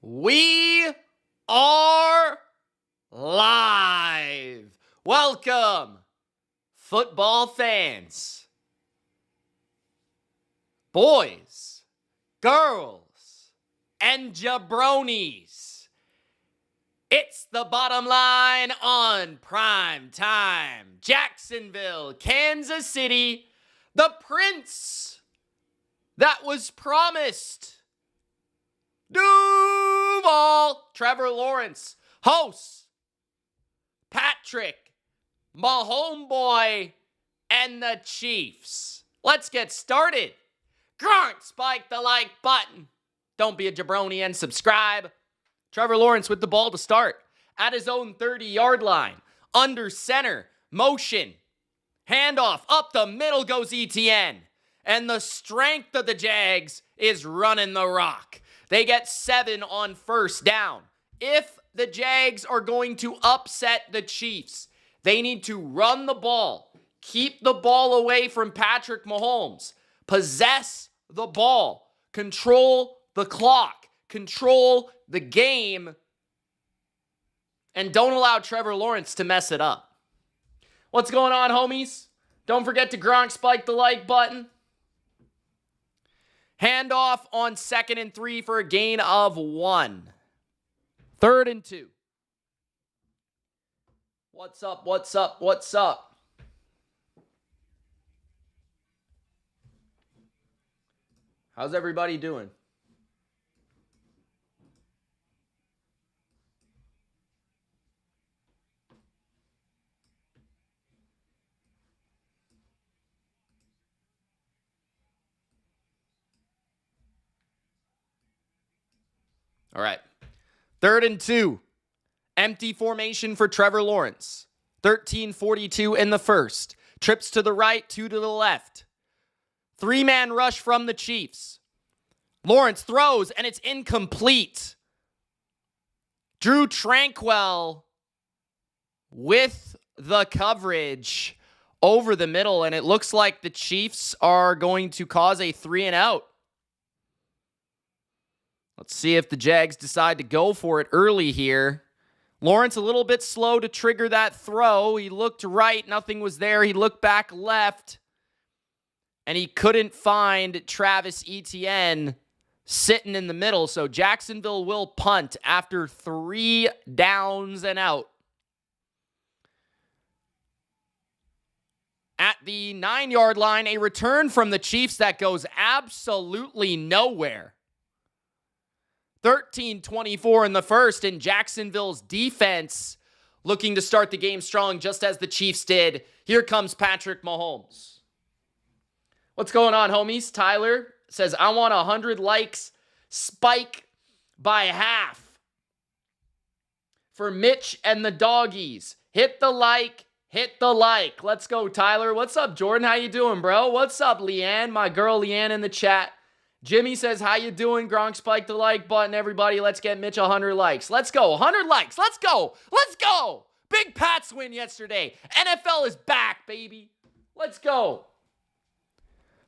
We are live. Welcome, football fans, boys, girls, and jabronis. It's the bottom line on prime time. Jacksonville, Kansas City, the prince that was promised. Duval, Trevor Lawrence, hosts Patrick, Mahomes, and the Chiefs. Let's get started. Gronk, spike the like button. Don't be a jabroni and subscribe. Trevor Lawrence with the ball to start. At his own 30-yard line. Under center. Motion. Handoff. Up the middle goes Etienne. And the strength of the Jags is running the rock. They get 7 on first down. If the Jags are going to upset the Chiefs, they need to run the ball, keep the ball away from Patrick Mahomes, possess the ball, control the clock, control the game, and don't allow Trevor Lawrence to mess it up. What's going on, homies? Don't forget to Gronk spike the like button. Handoff on 2nd and 3 for a gain of 1. 3rd and 2. What's up? What's up? What's up? How's everybody doing? All right. 3rd and 2. Empty formation for Trevor Lawrence. 13:42 in the first. Trips to the right, 2 to the left. 3-man rush from the Chiefs. Lawrence throws, and it's incomplete. Drew Tranquil with the coverage over the middle, and it looks like the Chiefs are going to cause a 3-and-out. Let's see if the Jags decide to go for it early here. Lawrence a little bit slow to trigger that throw. He looked right. Nothing was there. He looked back left. And he couldn't find Travis Etienne sitting in the middle. So Jacksonville will punt after 3 downs and out. At the 9-yard line, a return from the Chiefs that goes absolutely nowhere. 13:24 in the first, and Jacksonville's defense looking to start the game strong just as the Chiefs did. Here comes Patrick Mahomes. What's going on, homies? Tyler says, I want 100 likes. Spike by half for Mitch and the doggies. Hit the like. Hit the like. Let's go, Tyler. What's up, Jordan? How you doing, bro? What's up, Leanne? My girl, Leanne, in the chat. Jimmy says, how you doing? Gronk spike the like button. Everybody, let's get Mitch 100 likes. Let's go. 100 likes. Let's go. Let's go. Big Pats win yesterday. NFL is back, baby. Let's go.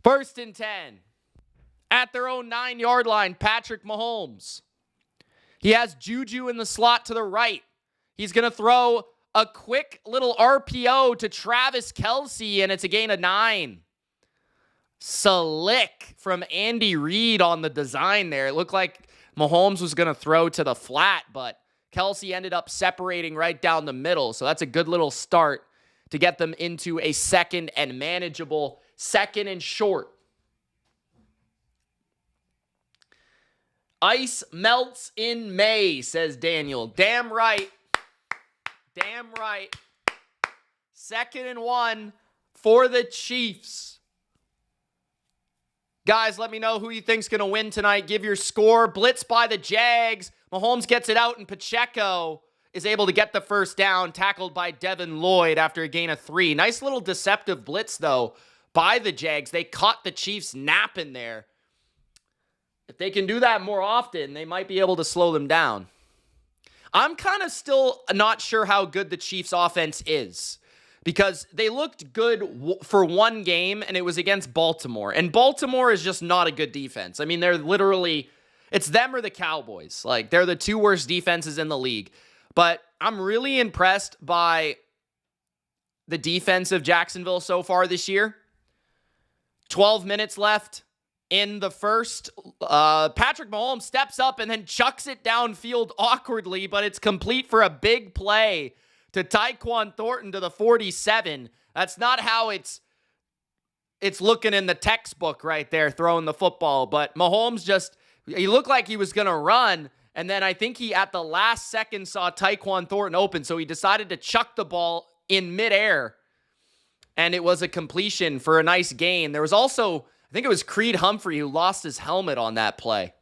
1st and 10. At their own 9-yard line, Patrick Mahomes. He has Juju in the slot to the right. He's going to throw a quick little RPO to Travis Kelce, and it's a gain of 9. Slick from Andy Reid on the design there. It looked like Mahomes was going to throw to the flat, but Kelce ended up separating right down the middle. So that's a good little start to get them into a 2nd and manageable, 2nd and short. Ice melts in May, says Daniel. Damn right. Damn right. 2nd and 1 for the Chiefs. Guys, let me know who you think's going to win tonight. Give your score. Blitz by the Jags. Mahomes gets it out, and Pacheco is able to get the first down, tackled by Devin Lloyd after a gain of 3. Nice little deceptive blitz, though, by the Jags. They caught the Chiefs napping there. If they can do that more often, they might be able to slow them down. I'm kind of still not sure how good the Chiefs' offense is, because they looked good for one game, and it was against Baltimore. And Baltimore is just not a good defense. I mean, they're literally It's them or the Cowboys. Like, they're the two worst defenses in the league. But I'm really impressed by the defense of Jacksonville so far this year. 12 minutes left in the first. Patrick Mahomes steps up and then chucks it downfield awkwardly, but it's complete for a big play to Tyquan Thornton to the 47. That's not how it's looking in the textbook right there, throwing the football. But Mahomes he looked like he was going to run, and then I think he, at the last second, saw Tyquan Thornton open, so he decided to chuck the ball in midair, and it was a completion for a nice gain. There was also, I think it was Creed Humphrey who lost his helmet on that play.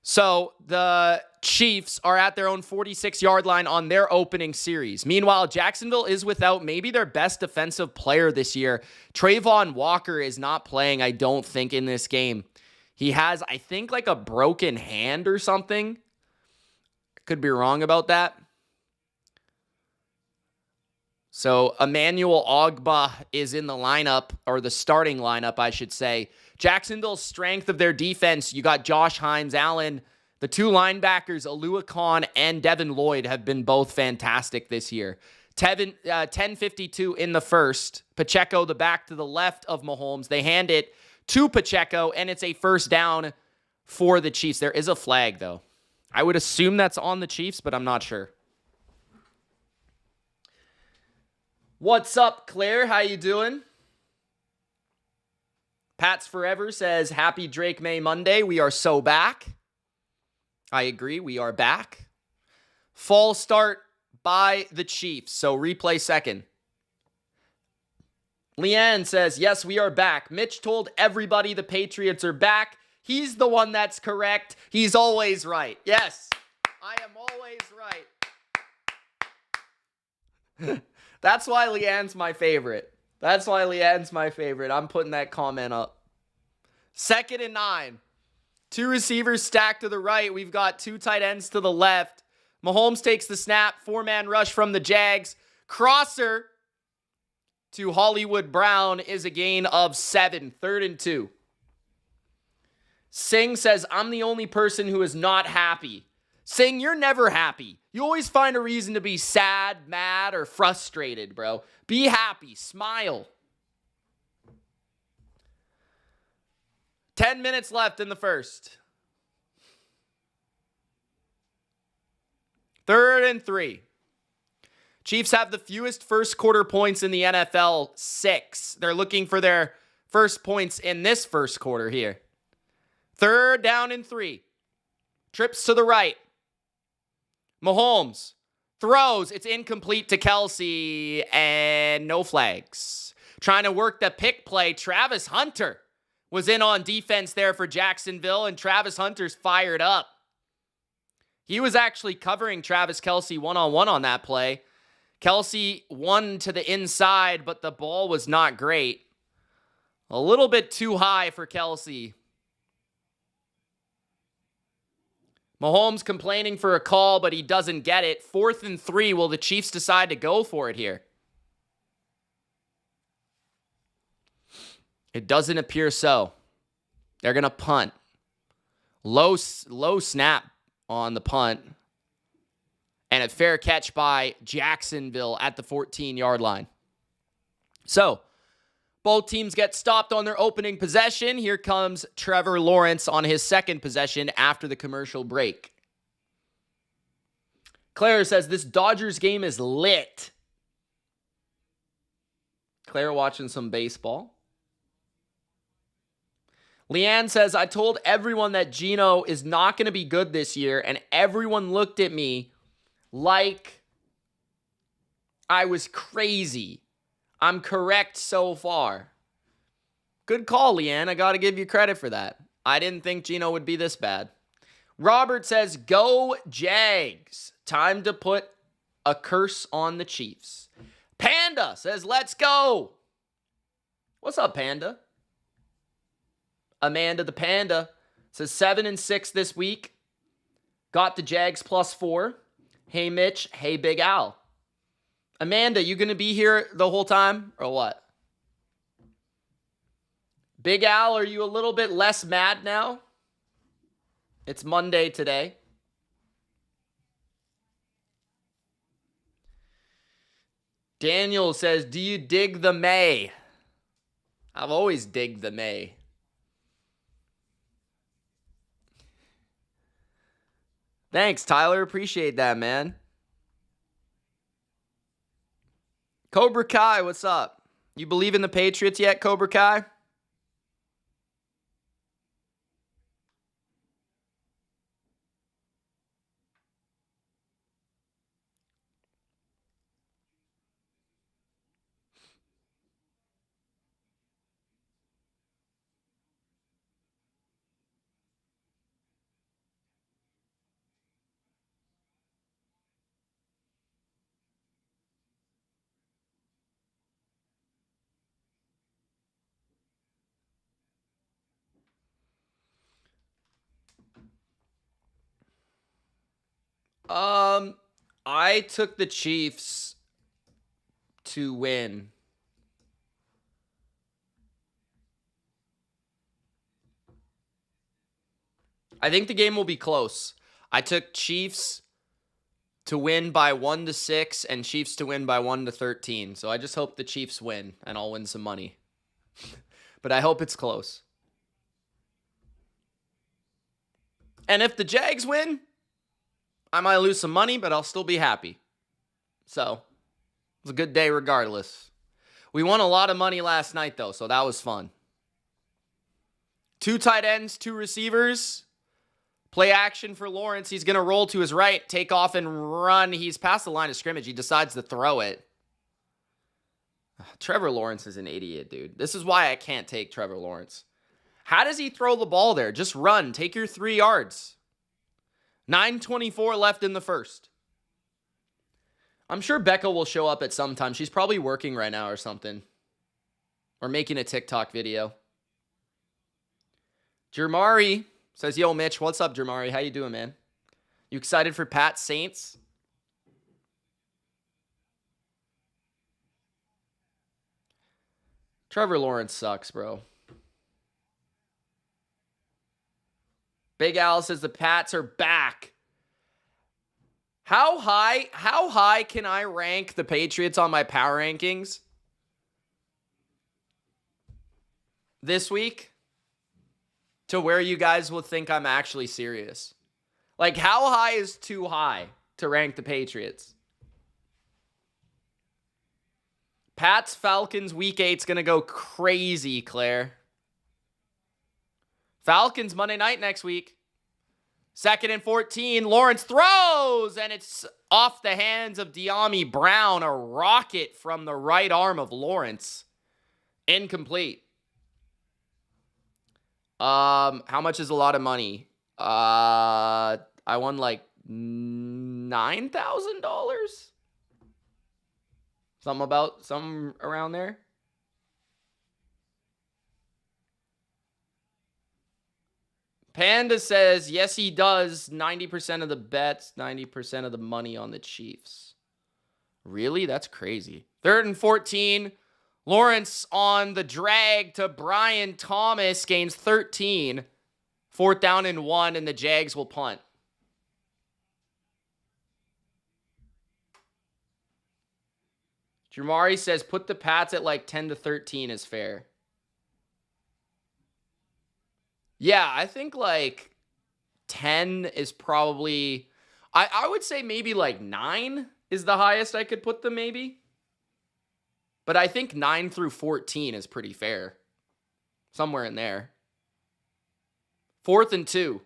So the Chiefs are at their own 46-yard line on their opening series. Meanwhile, Jacksonville is without maybe their best defensive player this year. Trayvon Walker is not playing, I don't think, in this game. He has, I think, like a broken hand or something. Could be wrong about that. So Emmanuel Ogbah is in the lineup, or the starting lineup, I should say. Jacksonville's strength of their defense, you got Josh Hines-Allen. The two linebackers, Alua Khan and Devin Lloyd, have been both fantastic this year. 10:52 in the first. Pacheco, the back to the left of Mahomes. They hand it to Pacheco, and it's a first down for the Chiefs. There is a flag, though. I would assume that's on the Chiefs, but I'm not sure. What's up, Claire? How you doing? Pats Forever says, happy Drake May Monday. We are so back. I agree. We are back. Fall start by the Chiefs. So replay second. Leanne says, yes, we are back. Mitch told everybody the Patriots are back. He's the one that's correct. He's always right. Yes, I am always right. That's why Leanne's my favorite. I'm putting that comment up. 2nd and 9. Two receivers stacked to the right. We've got two tight ends to the left. Mahomes takes the snap. 4-man rush from the Jags. Crosser to Hollywood Brown is a gain of 7. 3rd and 2. Singh says, I'm the only person who is not happy. Singh, you're never happy. You always find a reason to be sad, mad, or frustrated, bro. Be happy. Smile. 10 minutes left in the first. 3rd and 3. Chiefs have the fewest first quarter points in the NFL, 6. They're looking for their first points in this first quarter here. 3rd down and 3. Trips to the right. Mahomes throws. It's incomplete to Kelce, and no flags. Trying to work the pick play. Travis Hunter was in on defense there for Jacksonville, and Travis Hunter's fired up. He was actually covering Travis Kelce one-on-one on that play. Kelce won to the inside, but the ball was not great. A little bit too high for Kelce. Mahomes complaining for a call, but he doesn't get it. 4th and 3. Will the Chiefs decide to go for it here? It doesn't appear so. They're going to punt. Low snap on the punt. And a fair catch by Jacksonville at the 14-yard line. So, both teams get stopped on their opening possession. Here comes Trevor Lawrence on his second possession after the commercial break. Claire says, this Dodgers game is lit. Claire watching some baseball. Leanne says, I told everyone that Geno is not going to be good this year, and everyone looked at me like I was crazy. I'm correct so far. Good call, Leanne. I got to give you credit for that. I didn't think Geno would be this bad. Robert says, go Jags. Time to put a curse on the Chiefs. Panda says, let's go. What's up, Panda? Amanda the Panda says 7-6 this week. Got the Jags +4. Hey, Mitch. Hey, Big Al. Amanda, you going to be here the whole time or what? Big Al, are you a little bit less mad now? It's Monday today. Daniel says, do you dig the May? I've always digged the May. Thanks, Tyler. Appreciate that, man. Cobra Kai, what's up? You believe in the Patriots yet, Cobra Kai? I took the Chiefs to win. I think the game will be close. I took Chiefs to win by 1-6 and Chiefs to win by 1-13. So I just hope the Chiefs win and I'll win some money. But I hope it's close. And if the Jags win, I might lose some money, but I'll still be happy. So, it was a good day regardless. We won a lot of money last night, though, so that was fun. 2 tight ends, 2 receivers. Play action for Lawrence. He's going to roll to his right, take off and run. He's past the line of scrimmage. He decides to throw it. Trevor Lawrence is an idiot, dude. This is why I can't take Trevor Lawrence. How does he throw the ball there? Just run. Take your 3 yards. 9:24 left in the first. I'm sure Becca will show up at some time. She's probably working right now or something. Or making a TikTok video. Jermari says, yo, Mitch, what's up, Jermari? How you doing, man? You excited for Pat Saints? Trevor Lawrence sucks, bro. Big Al says the Pats are back. How high can I rank the Patriots on my power rankings this week to where you guys will think I'm actually serious? Like, how high is too high to rank the Patriots? Pats Falcons week 8's going to go crazy, Claire. Falcons Monday night next week. 2nd and 14. Lawrence throws, and it's off the hands of De'Ami Brown. A rocket from the right arm of Lawrence. Incomplete. How much is a lot of money? I won like $9,000. Something around there. Panda says, yes, he does. 90% of the bets, 90% of the money on the Chiefs. Really? That's crazy. 3rd and 14. Lawrence on the drag to Brian Thomas. Gains 13. 4th down and 1, and the Jags will punt. Jamari says, put the Pats at like 10-13 is fair. Yeah, I think like 10 is probably... I would say maybe like 9 is the highest I could put them maybe. But I think 9 through 14 is pretty fair. Somewhere in there. 4th and 2.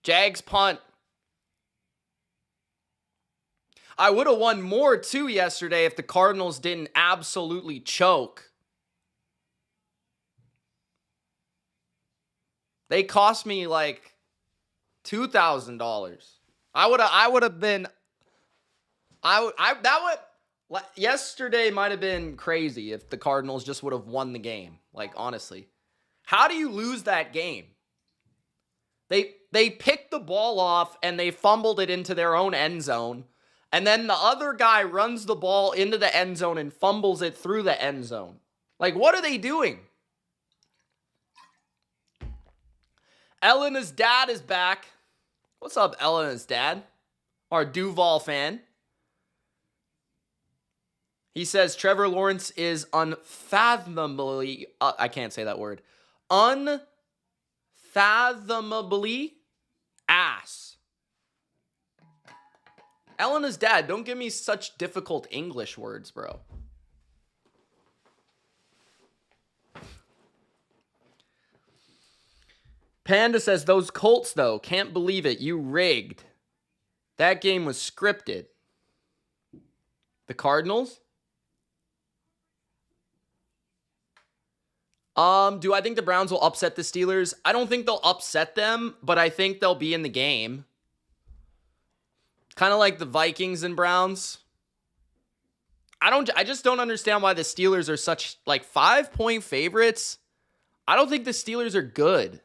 Jags punt. I would have won more too yesterday if the Cardinals didn't absolutely choke. They cost me like $2,000. Yesterday might have been crazy if the Cardinals just would have won the game. Like, honestly. How do you lose that game? They picked the ball off and they fumbled it into their own end zone. And then the other guy runs the ball into the end zone and fumbles it through the end zone. Like, what are they doing? Elena's dad is back. What's up, Elena's dad? Our Duval fan. He says Trevor Lawrence is unfathomably, I can't say that word, unfathomably ass. Elena's dad, don't give me such difficult English words, bro. Panda says, those Colts, though, can't believe it. You rigged. That game was scripted. The Cardinals? Do I think the Browns will upset the Steelers? I don't think they'll upset them, but I think they'll be in the game. Kind of like the Vikings and Browns. I just don't understand why the Steelers are such, 5-point favorites. I don't think the Steelers are good.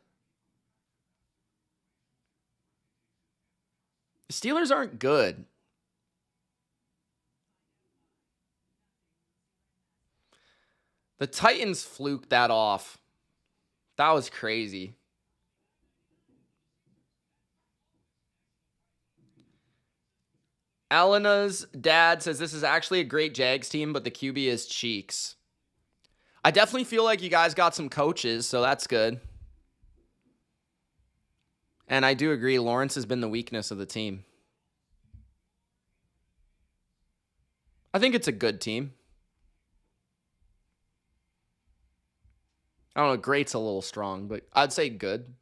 The Steelers aren't good. The Titans fluked that off. That was crazy. Elena's dad says this is actually a great Jags team, but the QB is cheeks. I definitely feel like you guys got some coaches, so that's good. And I do agree, Lawrence has been the weakness of the team. I think it's a good team. I don't know, great's a little strong, but I'd say good.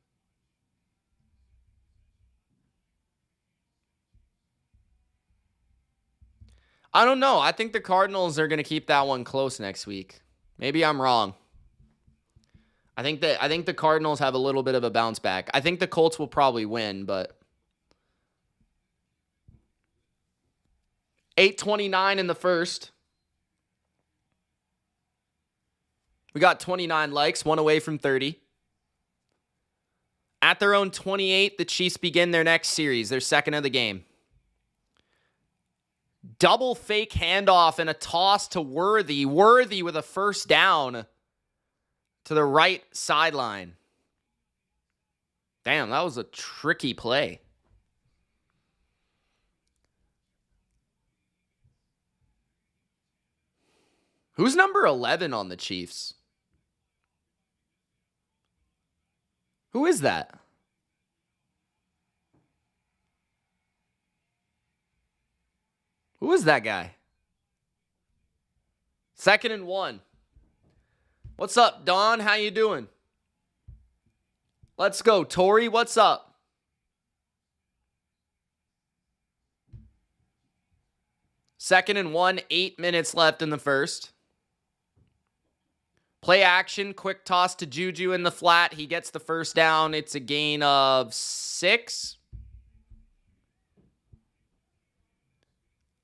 I don't know. I think the Cardinals are going to keep that one close next week. Maybe I'm wrong. I think the Cardinals have a little bit of a bounce back. I think the Colts will probably win, but 8:29 in the first. We got 29 likes, one away from 30. At their own 28, the Chiefs begin their next series, their second of the game. Double fake handoff and a toss to Worthy. Worthy with a first down to the right sideline. Damn, that was a tricky play. Who's number 11 on the Chiefs? Who is that? Who is that guy? 2nd and 1. What's up, Don? How you doing? Let's go. Tori, what's up? Second and 1, 8 minutes left in the first. Play action, quick toss to Juju in the flat. He gets the first down. It's a gain of 6.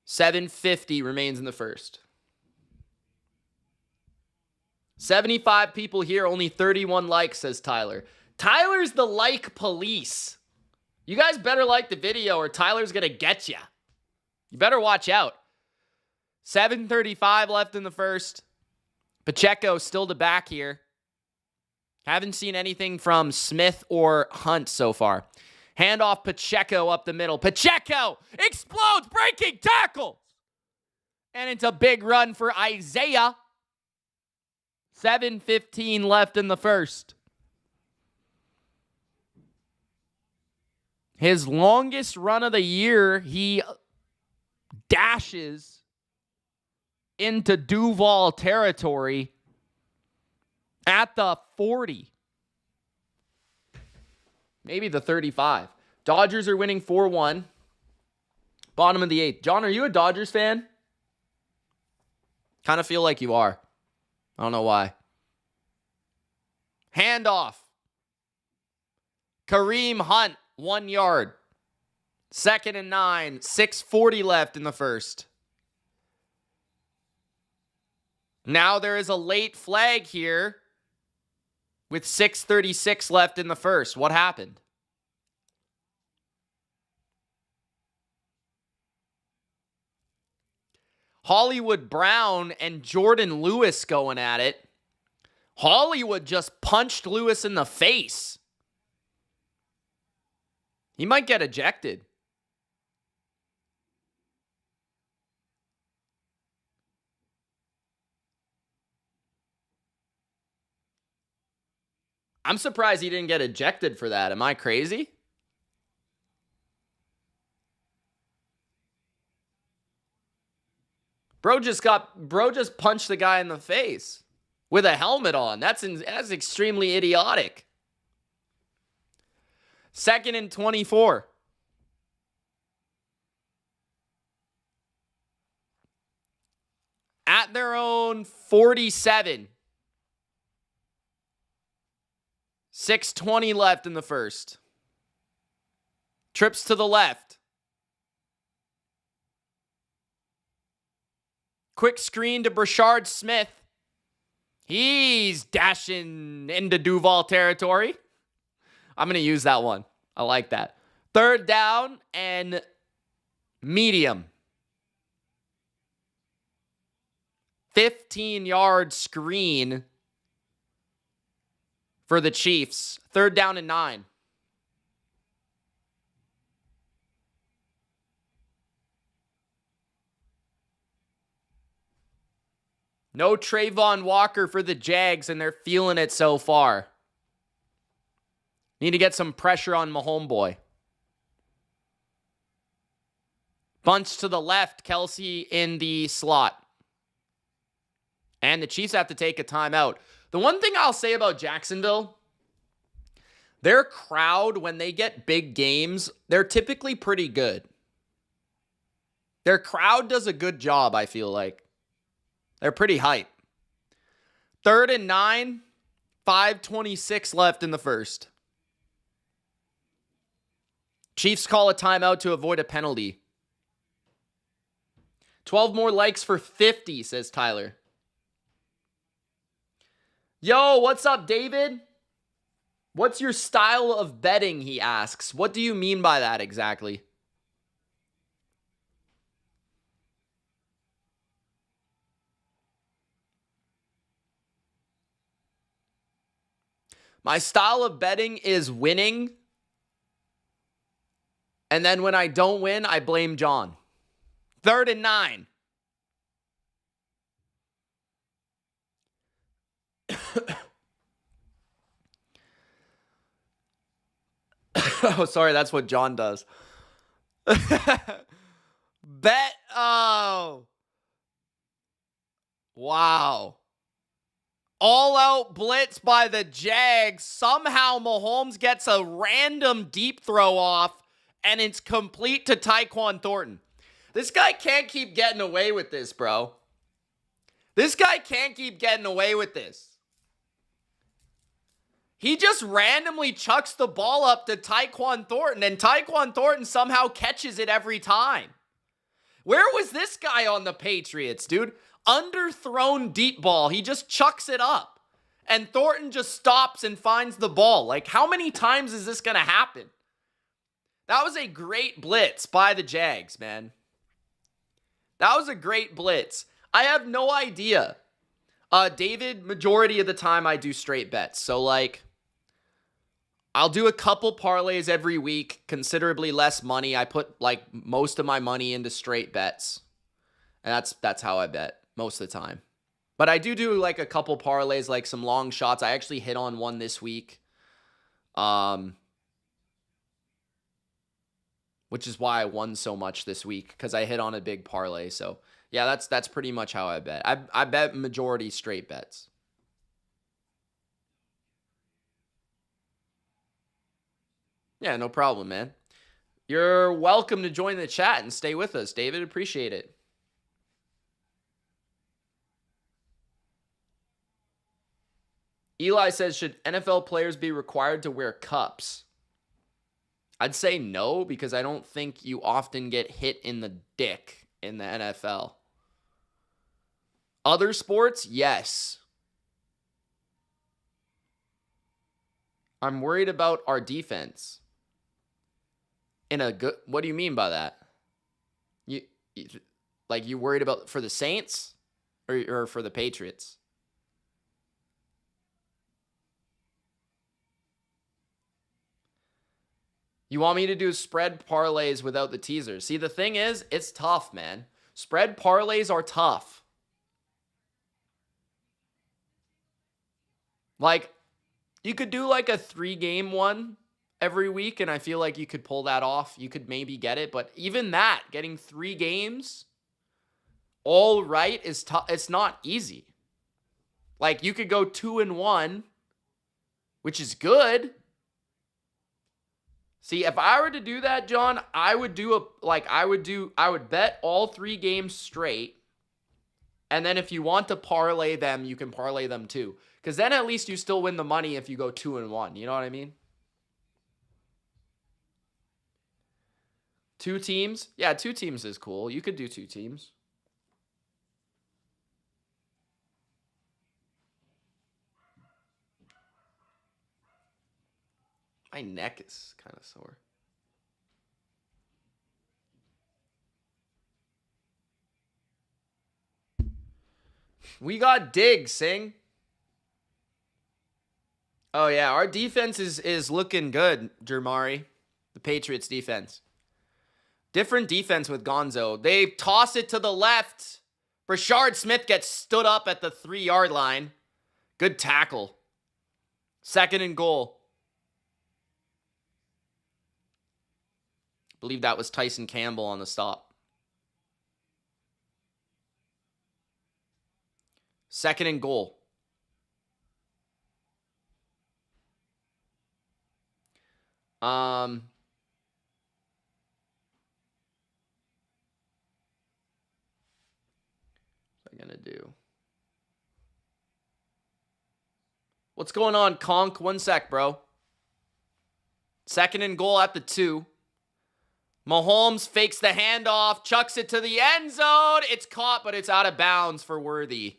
7:50 remains in the first. 75 people here, only 31 likes, says Tyler. Tyler's the like police. You guys better like the video or Tyler's going to get you. You better watch out. 7:35 left in the first. Pacheco still to back here. Haven't seen anything from Smith or Hunt so far. Handoff Pacheco up the middle. Pacheco explodes, breaking tackle. And it's a big run for Isaiah. 7:15 left in the first. His longest run of the year, he dashes into Duval territory at the 40. Maybe the 35. Dodgers are winning 4-1. Bottom of the 8th. John, are you a Dodgers fan? Kind of feel like you are. I don't know why. Handoff. Kareem Hunt, 1 yard. 2nd and 9. 6:40 left in the first. Now there is a late flag here with 6:36 left in the first. What happened? Hollywood Brown and Jordan Lewis going at it. Hollywood just punched Lewis in the face. He might get ejected. I'm surprised he didn't get ejected for that. Am I crazy? Bro just punched the guy in the face with a helmet on. That's extremely idiotic. 2nd and 24. At their own 47. 6:20 left in the first. Trips to the left. Quick screen to Brashard Smith. He's dashing into Duval territory. I'm going to use that one. I like that. 3rd down and medium. 15-yard screen for the Chiefs. 3rd down and 9. No Trayvon Walker for the Jags, and they're feeling it so far. Need to get some pressure on Mahomes boy. Bunch to the left, Kelce in the slot. And the Chiefs have to take a timeout. The one thing I'll say about Jacksonville, their crowd, when they get big games, they're typically pretty good. Their crowd does a good job, I feel like. They're pretty hype. 3rd and 9, 5:26 left in the first. Chiefs call a timeout to avoid a penalty. 12 more likes for 50, says Tyler. Yo, what's up, David? What's your style of betting, he asks. What do you mean by that exactly? My style of betting is winning. And then when I don't win, I blame John. 3rd and 9. Oh, sorry, that's what John does. Bet. Oh. Wow. All-out blitz by the Jags. Somehow Mahomes gets a random deep throw off, and it's complete to Tyquan Thornton. This guy can't keep getting away with this, bro. This guy can't keep getting away with this. He just randomly chucks the ball up to Tyquan Thornton, and Tyquan Thornton somehow catches it every time. Where was this guy on the Patriots, dude? Underthrown deep ball. He just chucks it up. And Thornton just stops and finds the ball. Like, how many times is this going to happen? That was a great blitz by the Jags, man. That was a great blitz. I have no idea. David, majority of the time I do straight bets. So, like, I'll do a couple parlays every week, considerably less money. I put, like, most of my money into straight bets. And that's how I bet most of the time. But I do like a couple parlays, like some long shots. I actually hit on one this week. Which is why I won so much this week, because I hit on a big parlay. So, yeah, that's pretty much how I bet. I bet majority straight bets. Yeah, no problem, man. You're welcome to join the chat and stay with us, David. Appreciate it. Eli says, should NFL players be required to wear cups? I'd say no, because I don't think you often get hit in the dick in the NFL. Other sports, yes. I'm worried about our defense. What do you mean by that? You worried about for the Saints or for the Patriots? You want me to do spread parlays without the teasers? See, the thing is, it's tough, man. Spread parlays are tough. Like, you could do like a 3-game one every week, and I feel like you could pull that off. You could maybe get it, but even that, getting 3 games all right is tough. It's not easy. Like, you could go 2-1, which is good. See, if I were to do that, John, I would bet all 3 games straight. And then if you want to parlay them, you can parlay them too. Because then at least you still win the money if you go 2-1. You know what I mean? 2 teams? Yeah, 2 teams is cool. You could do 2 teams. My neck is kind of sore. We got Diggs, Sing. Oh, yeah. Our defense is looking good, Jermari. The Patriots defense. Different defense with Gonzo. They toss it to the left. Brashard Smith gets stood up at the 3-yard line. Good tackle. 2nd and goal. I believe that was Tyson Campbell on the stop. 2nd and goal. What am I gonna do? What's going on, Conk? 1 sec, bro. 2nd and goal at the 2. Mahomes fakes the handoff, chucks it to the end zone. It's caught, but it's out of bounds for Worthy.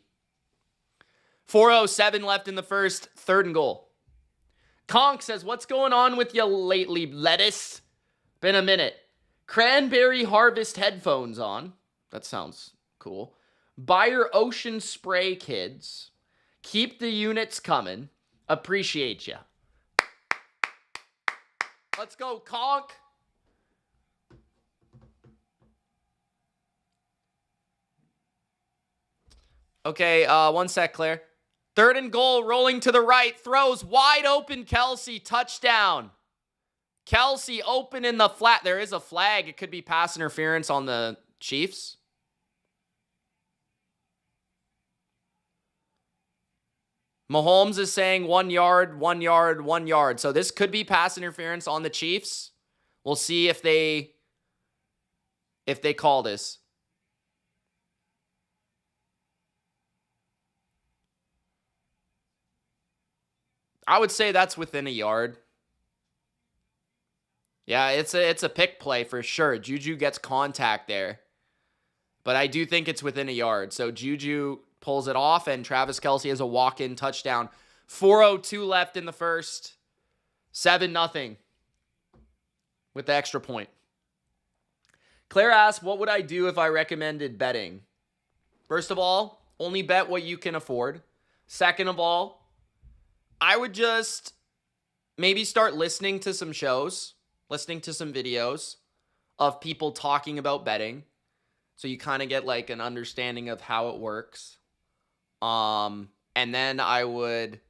4:07 left in the first. 3rd and goal. Conk says, what's going on with you lately, lettuce? Been a minute. Cranberry Harvest headphones on. That sounds cool. Buy your ocean spray, kids. Keep the units coming. Appreciate ya. Let's go, Conk. Okay, 1 sec, Claire. 3rd and goal, rolling to the right, throws wide open Kelce, touchdown. Kelce open in the flat. There is a flag. It could be pass interference on the Chiefs. Mahomes is saying 1 yard, 1 yard, 1 yard. So this could be pass interference on the Chiefs. We'll see if they call this. I would say that's within a yard. Yeah, it's a pick play for sure. Juju gets contact there. But I do think it's within a yard. So Juju pulls it off, and Travis Kelce has a walk-in touchdown. 4:02 left in the first. 7-0 with the extra point. Claire asks, what would I do if I recommended betting? First of all, only bet what you can afford. Second of all, I would just maybe start listening to some shows, listening to some videos of people talking about betting. So you kind of get like an understanding of how it works. And then I would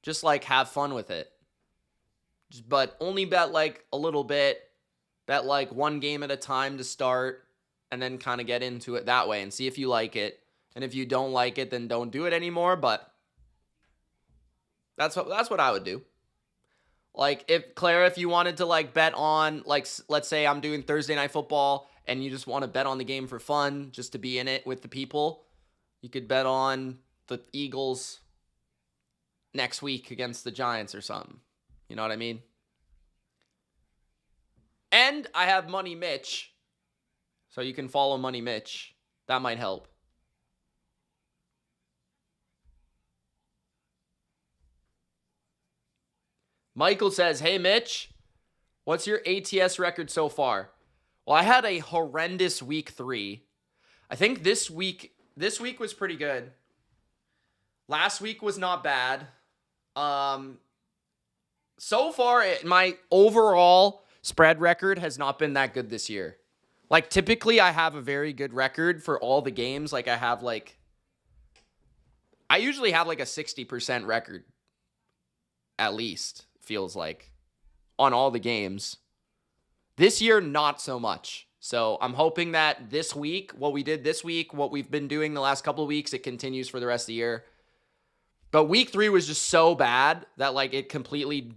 just like have fun with it. But only bet like a little bit, bet like 1 game at a time to start, and then kind of get into it that way and see if you like it. And if you don't like it, then don't do it anymore. But that's what I would do. Like, if you wanted to like bet on, like, let's say I'm doing Thursday Night Football and you just want to bet on the game for fun, just to be in it with the people, you could bet on the Eagles next week against the Giants or something. You know what I mean? And I have Money Mitch, so you can follow Money Mitch. That might help. Michael says, hey, Mitch, what's your ATS record so far? Well, I had a horrendous week 3. I think this week was pretty good. Last week was not bad. So far, my overall spread record has not been that good this year. Like, typically, I have a very good record for all the games. Like, I usually have like a 60% record, at least, feels like, on all the games. This year, not so much. So I'm hoping that this week, what we did this week, what we've been doing the last couple of weeks, it continues for the rest of the year. But week 3 was just so bad that like it completely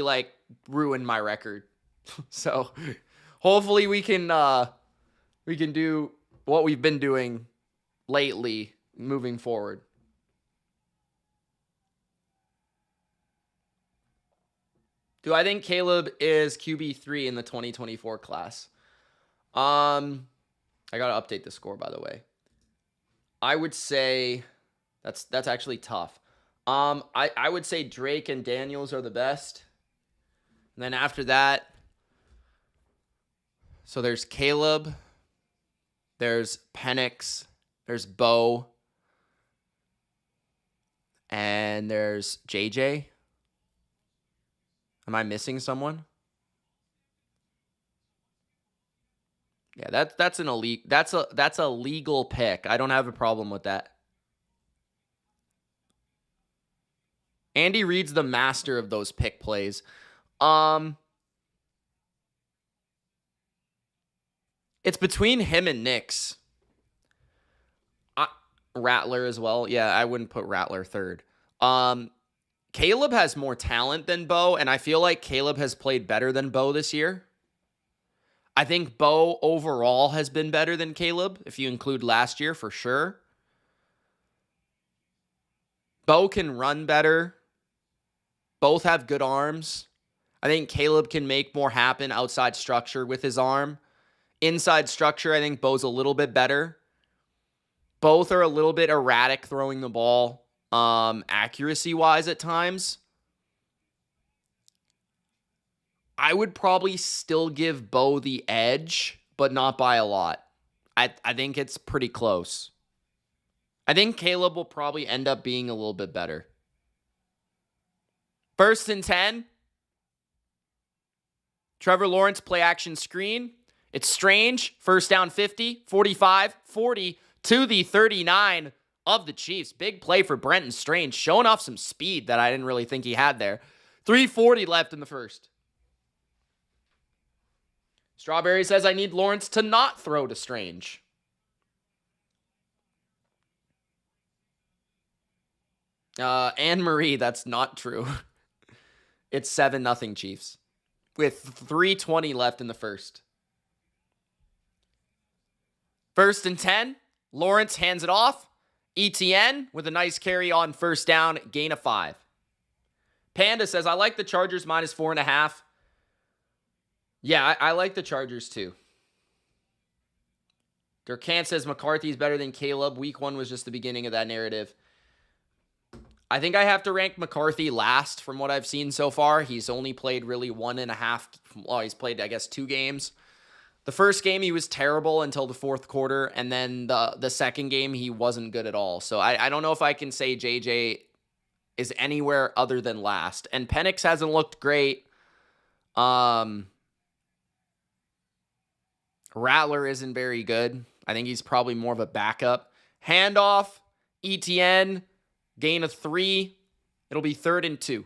like ruined my record. So hopefully we can do what we've been doing lately moving forward. Do I think Caleb is QB3 in the 2024 class? I got to update the score, by the way. I would say that's actually tough. I would say Drake and Daniels are the best. And then after that, so there's Caleb, there's Penix, there's Bo, and there's JJ. Am I missing someone? Yeah, that's an elite. That's a legal pick. I don't have a problem with that. Andy Reid's the master of those pick plays. It's between him and Nix. Rattler as well. Yeah, I wouldn't put Rattler third. Caleb has more talent than Bo, and I feel like Caleb has played better than Bo this year. I think Bo overall has been better than Caleb, if you include last year, for sure. Bo can run better. Both have good arms. I think Caleb can make more happen outside structure with his arm. Inside structure, I think Bo's a little bit better. Both are a little bit erratic throwing the ball. Accuracy-wise at times, I would probably still give Bo the edge, but not by a lot. I think it's pretty close. I think Caleb will probably end up being a little bit better. 1st and 10. Trevor Lawrence play action screen. It's Strange. 1st down 50, 45, 40 to the 39 of the Chiefs. Big play for Brenton Strange, showing off some speed that I didn't really think he had there. 3:40 left in the first. Strawberry says, I need Lawrence to not throw to Strange. Anne-Marie, that's not true. It's 7-0 Chiefs with 3:20 left in the first. 1st and 10. Lawrence hands it off. Etienne with a nice carry on 1st down, gain of 5. Panda says, I like the Chargers minus 4.5. Yeah, I like the Chargers too. Durkant says McCarthy's better than Caleb. Week 1 was just the beginning of that narrative. I think I have to rank McCarthy last from what I've seen so far. He's only played really 1.5. Well, he's played, I guess, 2 games. The first game, he was terrible until the 4th quarter, and then the second game, he wasn't good at all. So I don't know if I can say JJ is anywhere other than last. And Penix hasn't looked great. Rattler isn't very good. I think he's probably more of a backup. Handoff, Etienne, gain of 3. It'll be 3rd and 2.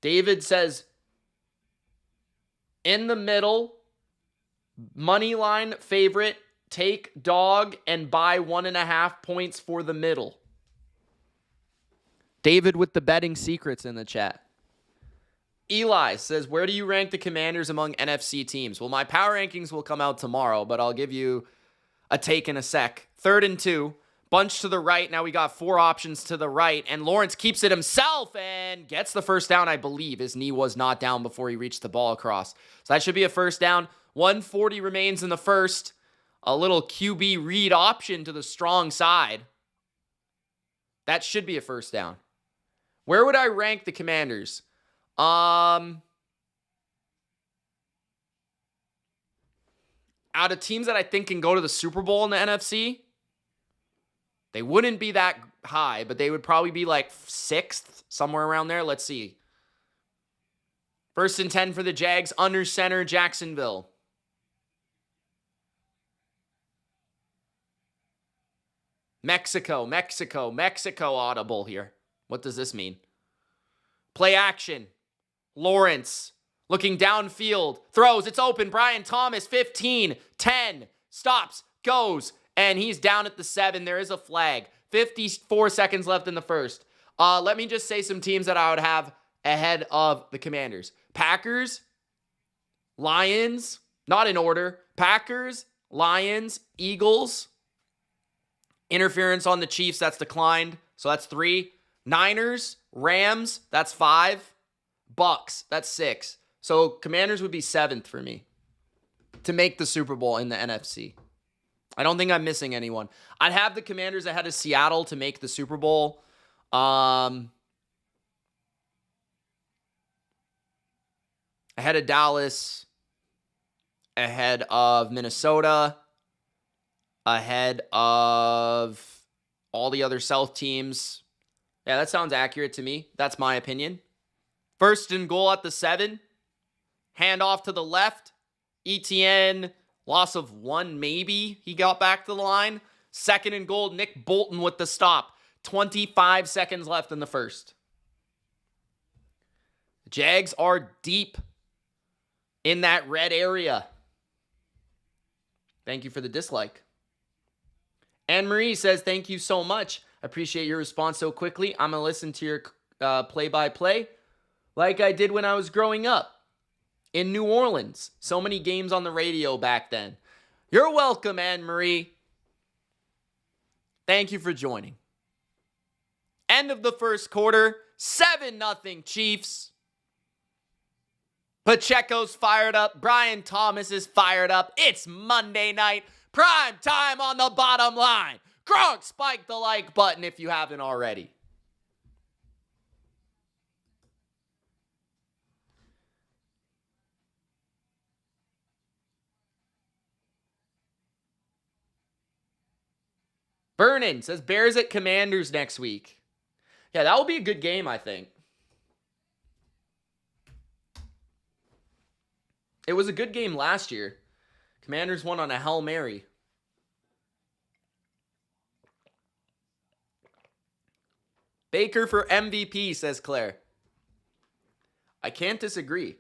David says, in the middle, money line favorite, take dog and buy 1.5 points for the middle. David with the betting secrets in the chat. Eli says, where do you rank the Commanders among NFC teams? Well, my power rankings will come out tomorrow, but I'll give you a take in a sec. 3rd and 2. Bunch to the right. Now we got 4 options to the right, and Lawrence keeps it himself and gets the 1st down, I believe. His knee was not down before he reached the ball across. So that should be a 1st down. 140 remains in the first. A little QB read option to the strong side. That should be a 1st down. Where would I rank the Commanders? Out of teams that I think can go to the Super Bowl in the NFC, They wouldn't be that high, but they would probably be like 6th, somewhere around there. Let's see. 1st and 10 for the Jags, under center, Jacksonville. Mexico audible here. What does this mean? Play action. Lawrence looking downfield. Throws. It's open. Brian Thomas, 15, 10. Stops. Goes. And he's down at the 7. There is a flag. 54 seconds left in the first. Let me just say some teams that I would have ahead of the Commanders. Packers. Lions. Not in order. Packers. Lions. Eagles. Interference on the Chiefs, that's declined. So that's 3. Niners, Rams, that's 5. Bucks, that's 6. So Commanders would be 7th for me to make the Super Bowl in the NFC. I don't think I'm missing anyone. I'd have the Commanders ahead of Seattle to make the Super Bowl. Ahead of Dallas. Ahead of Minnesota. Ahead of all the other South teams. Yeah, that sounds accurate to me. That's my opinion. 1st and goal at the 7. Handoff to the left. Etienne, loss of 1 maybe. He got back to the line. 2nd and goal, Nick Bolton with the stop. 25 seconds left in the first. The Jags are deep in that red area. Thank you for the dislike. Anne-Marie says, thank you so much. I appreciate your response so quickly. I'm going to listen to your play-by-play like I did when I was growing up in New Orleans. So many games on the radio back then. You're welcome, Anne-Marie. Thank you for joining. End of the first quarter, 7-0 Chiefs. Pacheco's fired up. Brian Thomas is fired up. It's Monday night. Prime time on the bottom line. Gronk, spike the like button if you haven't already. Vernon says Bears at Commanders next week. Yeah, that will be a good game, I think. It was a good game last year. Commanders won on a Hail Mary. Baker for MVP, says Claire. I can't disagree.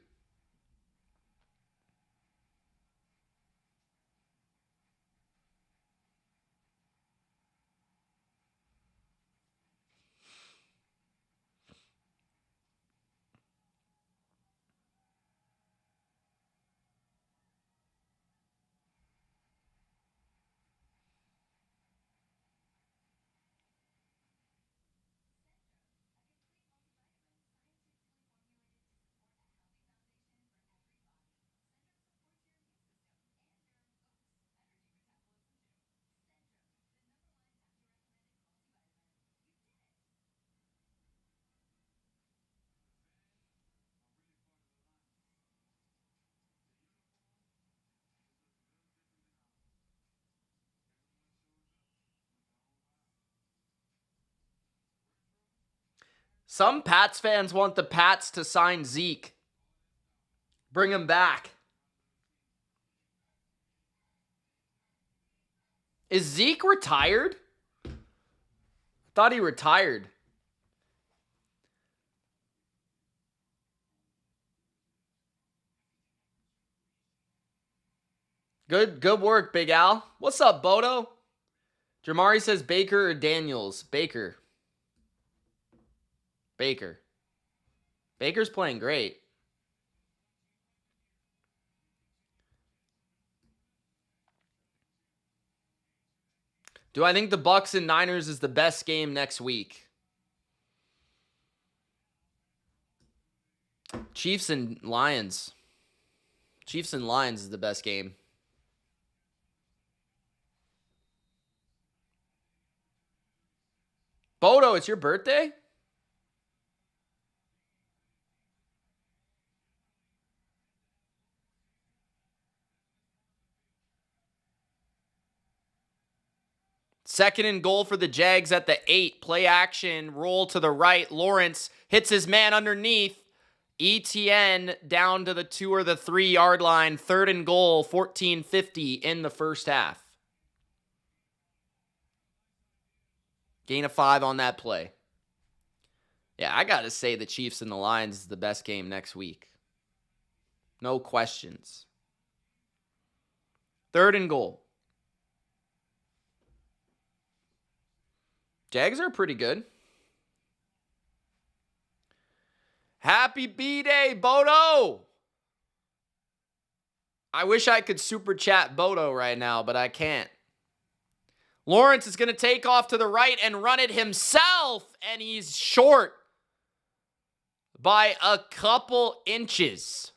Some Pats fans want the Pats to sign Zeke. Bring him back. Is Zeke retired? I thought he retired. Good work, Big Al. What's up, Bodo? Jamari says Baker or Daniels? Baker. Baker's playing great. Do I think the Bucks and Niners is the best game next week? Chiefs and Lions. Chiefs and Lions is the best game. Bodo, it's your birthday? Second and goal for the Jags at the 8. Play action, roll to the right. Lawrence hits his man underneath. Etienne down to the 2 or the 3 yard line. Third and goal, 14:50 in the first half. Gain of 5 on that play. Yeah, I got to say the Chiefs and the Lions is the best game next week. No questions. Third and goal. Jags are pretty good. Happy B-Day, Bodo! I wish I could super chat Bodo right now, but I can't. Lawrence is going to take off to the right and run it himself, and he's short by a couple inches.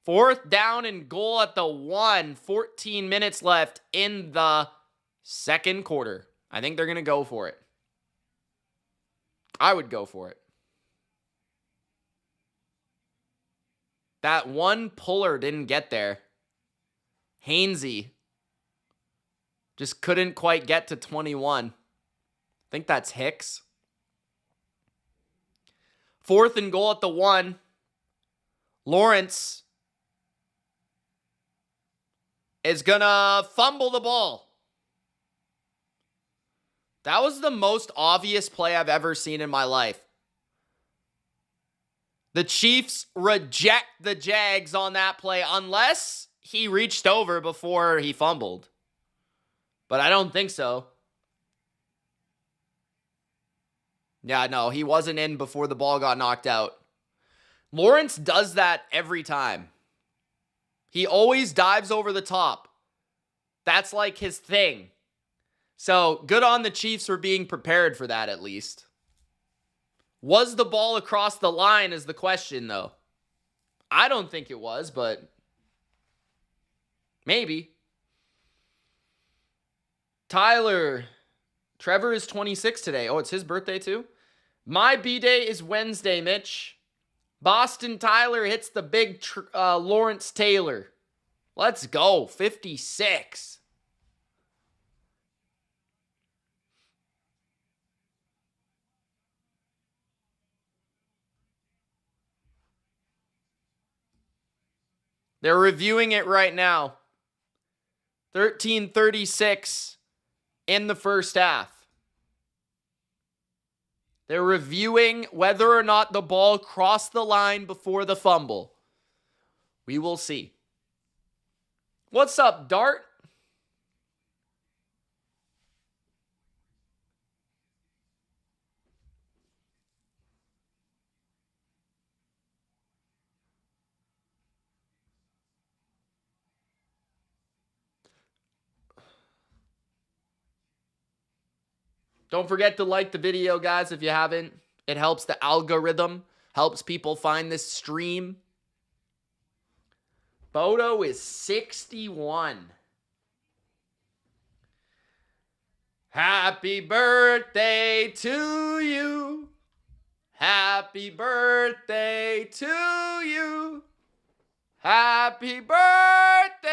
Fourth down and goal at the 1. 14 minutes left in the second quarter. I think they're going to go for it. I would go for it. That one puller didn't get there. Hainsey just couldn't quite get to 21. I think that's Hicks. Fourth and goal at the 1. Lawrence is going to fumble the ball. That was the most obvious play I've ever seen in my life. The Chiefs reject the Jags on that play unless he reached over before he fumbled. But I don't think so. Yeah, no, he wasn't in before the ball got knocked out. Lawrence does that every time. He always dives over the top. That's like his thing. So good on the Chiefs for being prepared for that at least. Was the ball across the line is the question, though. I don't think it was, but maybe. Tyler. Trevor is 26 today. Oh, it's his birthday too? My B-Day is Wednesday, Mitch. Boston Tyler hits the big Lawrence Taylor. Let's go. 56. They're reviewing it right now. 13:36 in the first half. They're reviewing whether or not the ball crossed the line before the fumble. We will see. What's up, Dart? Don't forget to like the video, guys, if you haven't. It helps the algorithm, helps people find this stream. Bodo is 61. Happy birthday to you. Happy birthday to you. Happy birthday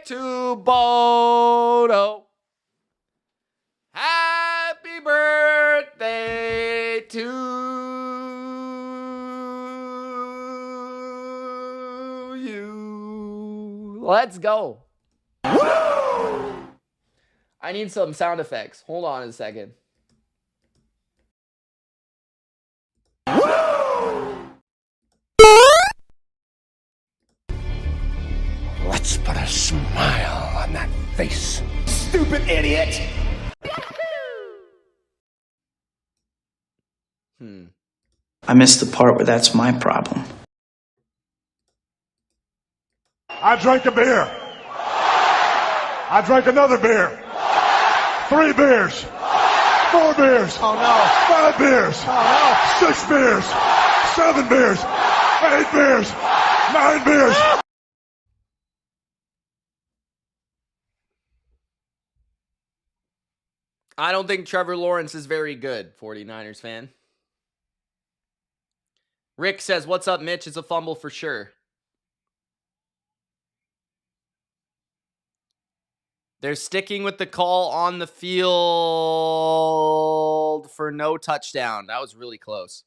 to Bodo. Happy birthday to you. Let's go. Woo! I need some sound effects. Hold on a second. Let's put a smile on that face. Stupid idiot! I missed the part where that's my problem. I drank a beer. I drank another beer. 3 beers. 4 beers. Oh no. 5 beers. Oh 6 beers. 7 beers. 8 beers. 9 beers. I don't think Trevor Lawrence is very good, 49ers fan. Rick says, what's up, Mitch? It's a fumble for sure. They're sticking with the call on the field for no touchdown. That was really close.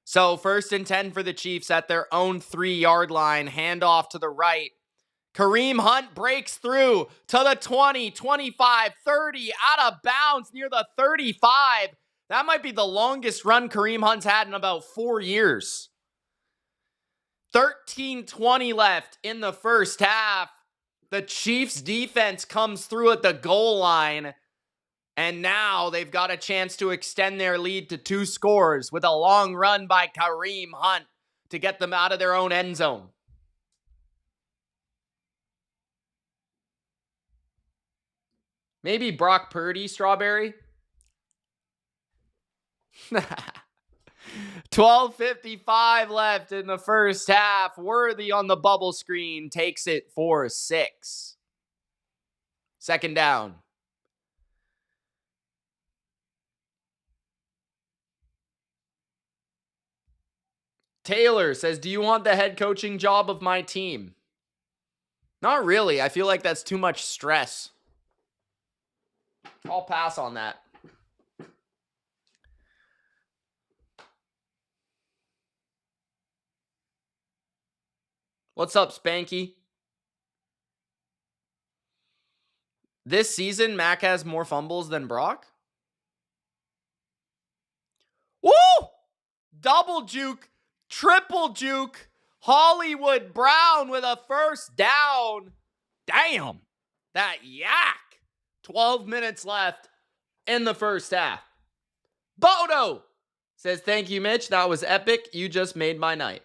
So 1st and 10 for the Chiefs at their own 3-yard line. Handoff to the right. Kareem Hunt breaks through to the 20, 25, 30, out of bounds near the 35. That might be the longest run Kareem Hunt's had in about 4 years. 13:20 left in the first half. The Chiefs defense comes through at the goal line, and now they've got a chance to extend their lead to 2 scores with a long run by Kareem Hunt to get them out of their own end zone. Maybe Brock Purdy, Strawberry. 12:55 left in the first half. Worthy on the bubble screen takes it for 6. 2nd down. Taylor says, do you want the head coaching job of my team? Not really. I feel like that's too much stress. I'll pass on that. What's up, Spanky? This season, Mac has more fumbles than Brock? Woo! Double juke, triple juke. Hollywood Brown with a 1st down. Damn, that yak. 12 minutes left in the first half. Bodo says, thank you, Mitch. That was epic. You just made my night.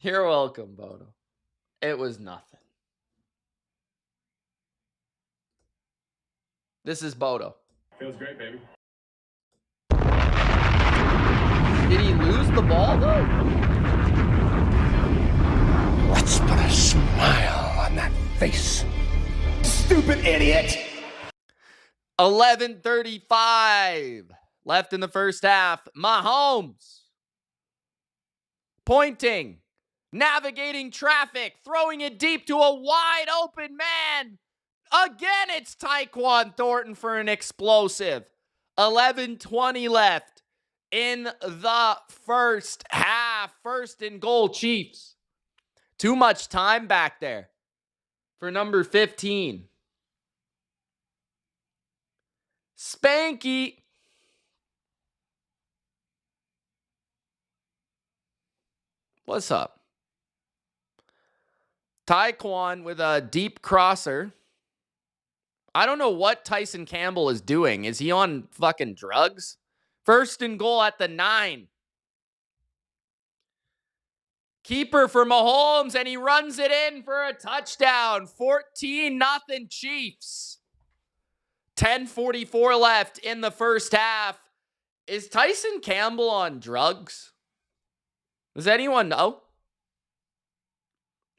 You're welcome, Bodo. It was nothing. This is Bodo. Feels great, baby. Did he lose the ball, though? Let's put a smile on that face. Stupid idiot! 11:35 left in the first half. Mahomes pointing, navigating traffic, throwing it deep to a wide open man. Again, it's Tyquan Thornton for an explosive. 11:20 left in the first half. 1st and goal, Chiefs. Too much time back there for number 15. Spanky. What's up? Tyquan with a deep crosser. I don't know what Tyson Campbell is doing. Is he on fucking drugs? 1st and goal at the 9. Keeper for Mahomes, and he runs it in for a touchdown. 14-0 Chiefs. 10:44 left in the first half. Is Tyson Campbell on drugs? Does anyone know?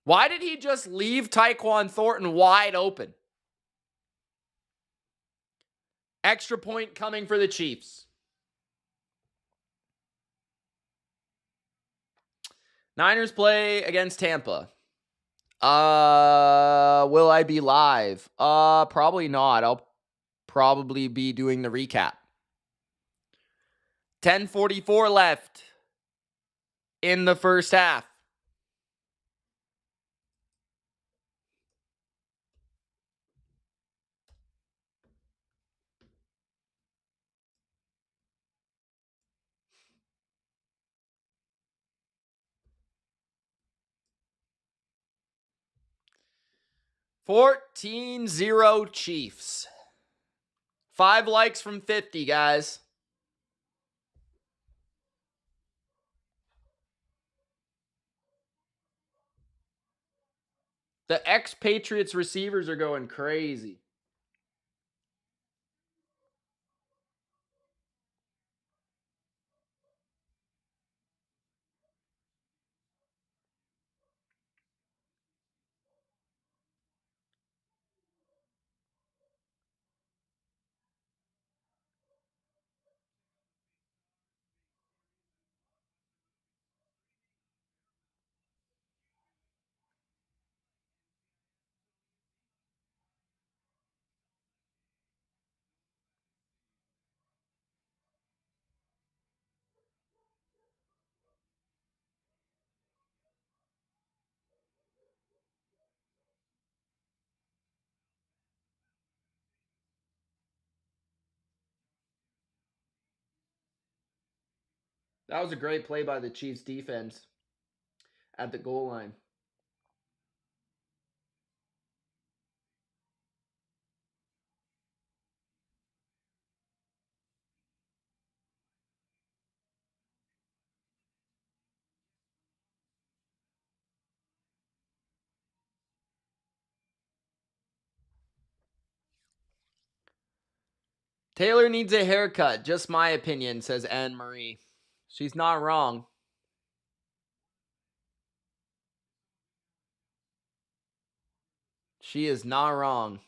Why did he just leave Tyquan Thornton wide open? Extra point coming for the Chiefs. Niners play against Tampa. Will I be live? Probably not. I'll probably be doing the recap. 10:44 left in the first half. $14-0 Chiefs. 5 likes from 50, guys. The ex-Patriots receivers are going crazy. That was a great play by the Chiefs defense at the goal line. Taylor needs a haircut. Just my opinion, says Anne Marie. She's not wrong. She is not wrong.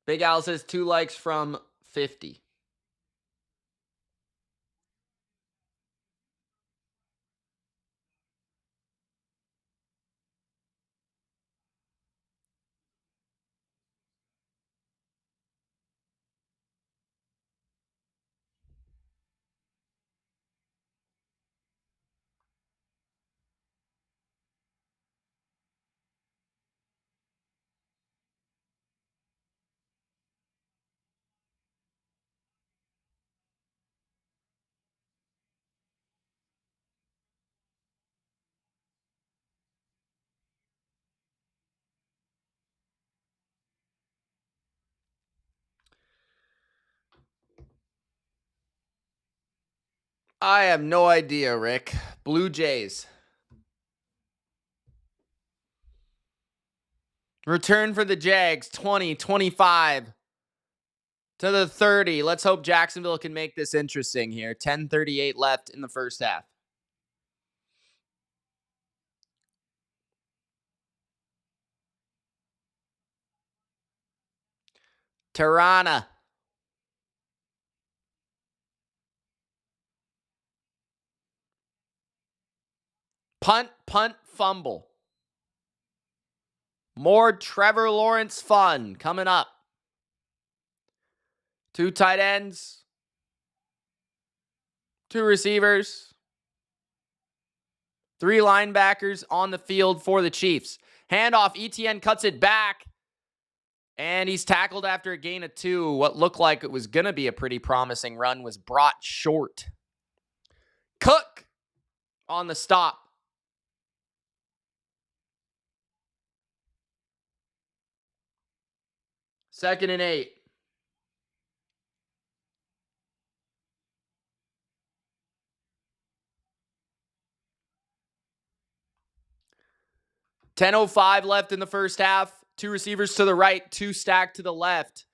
Big Al says 2 likes from 50. I have no idea, Rick. Blue Jays. Return for the Jags, 20, 25 to the 30. Let's hope Jacksonville can make this interesting here. 10:38 left in the first half. Tirana. Punt, fumble. More Trevor Lawrence fun coming up. 2 tight ends. 2 receivers. 3 linebackers on the field for the Chiefs. Handoff, Etienne cuts it back. And he's tackled after a gain of 2. What looked like it was going to be a pretty promising run was brought short. Cook on the stop. Second and 8. $10:05 left in the first half. 2 receivers to the right, 2 stacked to the left.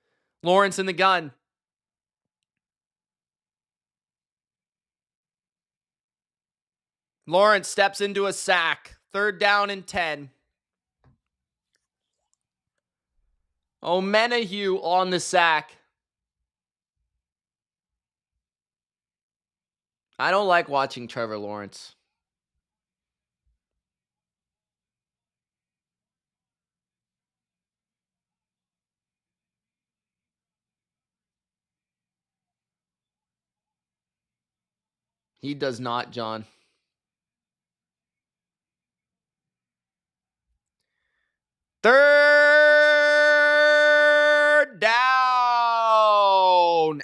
Lawrence in the gun. Lawrence steps into a sack. 3rd down and 10. Omenahue on the sack. I don't like watching Trevor Lawrence. He does not, John. Third down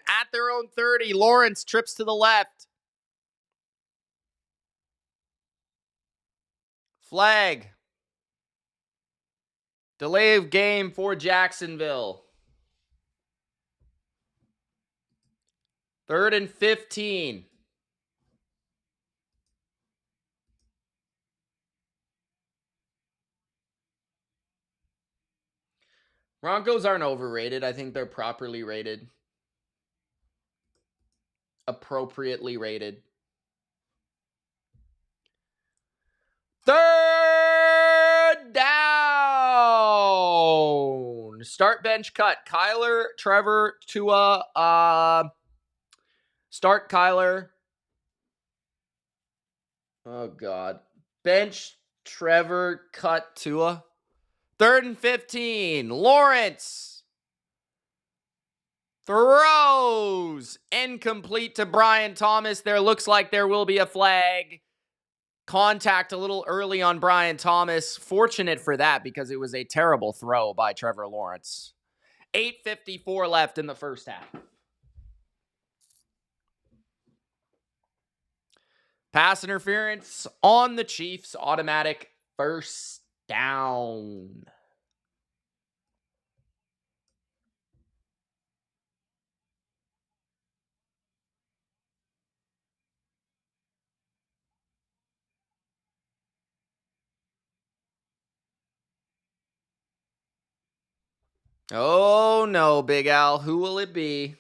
at their own 30. Lawrence trips to the left. Flag. Delay of game for Jacksonville. 3rd and 15. Broncos aren't overrated. I think they're properly rated. Appropriately rated. 3rd down. Start, bench, cut. Kyler, Trevor, Tua. Start Kyler. Oh, God. Bench, Trevor, cut Tua. 3rd and 15. Lawrence throws. Incomplete to Brian Thomas. There looks like there will be a flag. Contact a little early on Brian Thomas. Fortunate for that because it was a terrible throw by Trevor Lawrence. 8:54 left in the first half. Pass interference on the Chiefs. Automatic first down. Oh no, Big Al. Who will it be?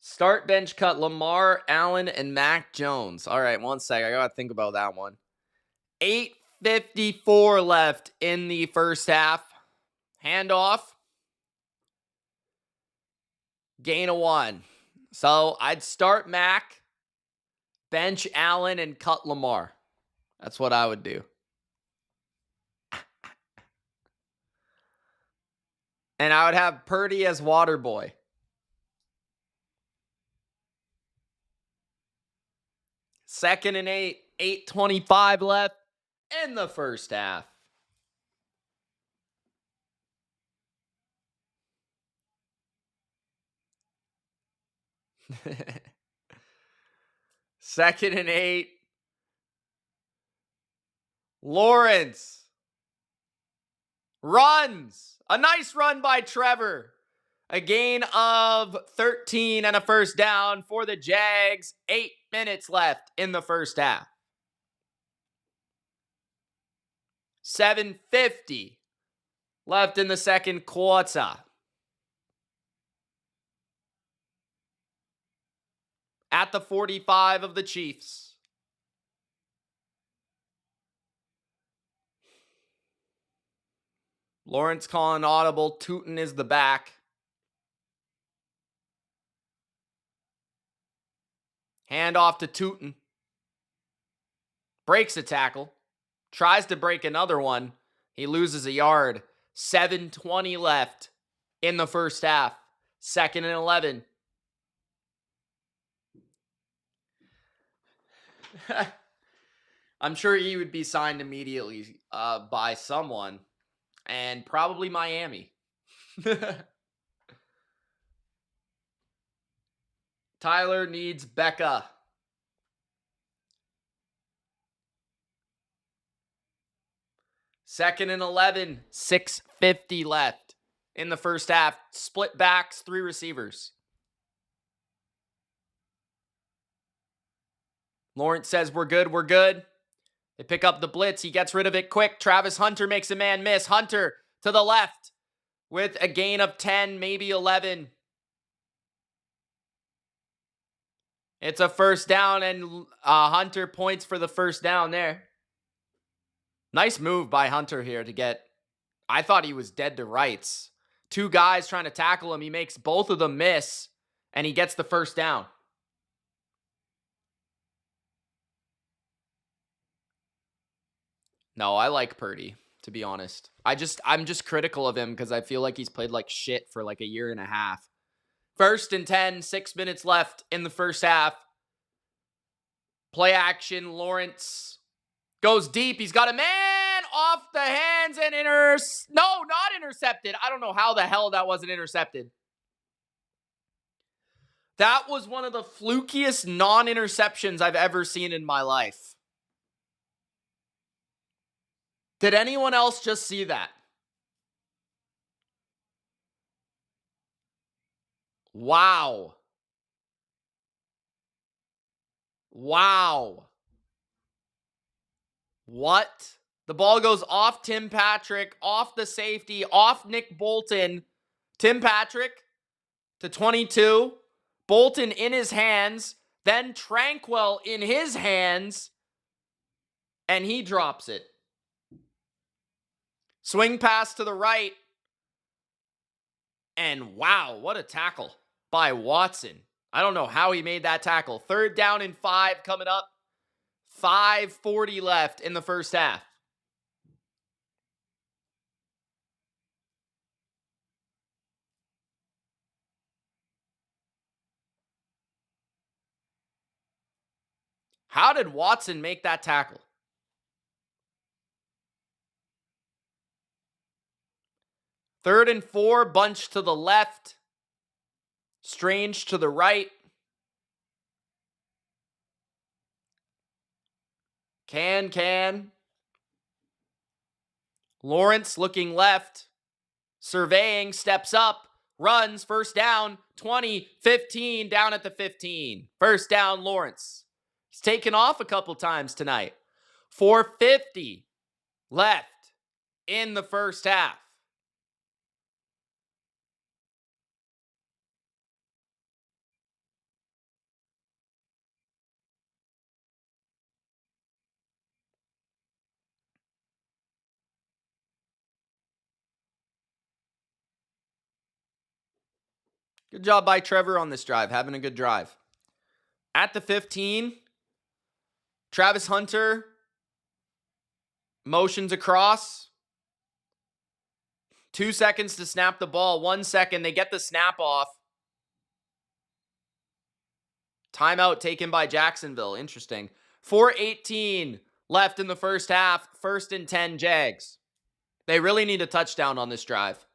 Start, bench, cut Lamar, Allen, and Mac Jones. All right, one sec. I got to think about that one. 8:54 left in the first half. Handoff. Gain of 1. So I'd start Mac, bench Allen, and cut Lamar. That's what I would do. And I would have Purdy as water boy. Second and 8. 8:25 left in the first half. Second and 8. Lawrence runs. A nice run by Trevor. A gain of 13 and a first down for the Jags. 8 minutes left in the first half. 7:50 left in the second quarter. At the 45 of the Chiefs. Lawrence calling audible. Tootin is the back. Hand off to Tootin. Breaks a tackle. Tries to break another one. He loses a yard. 7:20 left in the first half. Second and 11. I'm sure he would be signed immediately by someone. And probably Miami. Tyler needs Becca. Second and 11. 6:50 left in the first half. Split backs, 3 receivers. Lawrence says, we're good, we're good. They pick up the blitz. He gets rid of it quick. Travis Hunter makes a man miss. Hunter to the left with a gain of 10, maybe 11. It's a first down, and Hunter points for the first down there. Nice move by Hunter here to get... I thought he was dead to rights. 2 guys trying to tackle him. He makes both of them miss, and he gets the first down. No, I like Purdy, to be honest. I'm just critical of him because I feel like he's played like shit for like a year and a half. First and 10, 6 minutes left in the first half. Play action, Lawrence goes deep. He's got a man off the hands and no, not intercepted. I don't know how the hell that wasn't intercepted. That was one of the flukiest non-interceptions I've ever seen in my life. Did anyone else just see that? Wow. Wow. What? The ball goes off Tim Patrick, off the safety, off Nick Bolton. Tim Patrick to 22. Bolton in his hands. Then Tranquil in his hands. And he drops it. Swing pass to the right. And wow, what a tackle by Watson. I don't know how he made that tackle. Third down and 5 coming up. 5:40 left in the first half. How did Watson make that tackle? Third and 4, bunch to the left. Strange to the right. Can. Lawrence looking left. Surveying, steps up, runs, first down, 20, 15, down at the 15. First down, Lawrence. He's taken off a couple times tonight. 4:50 left in the first half. Good job by Trevor on this drive, having a good drive. At the 15, Travis Hunter motions across. 2 seconds to snap the ball. 1 second, they get the snap off. Timeout taken by Jacksonville. Interesting. 4:18 left in the first half. 1st and 10 Jags. They really need a touchdown on this drive.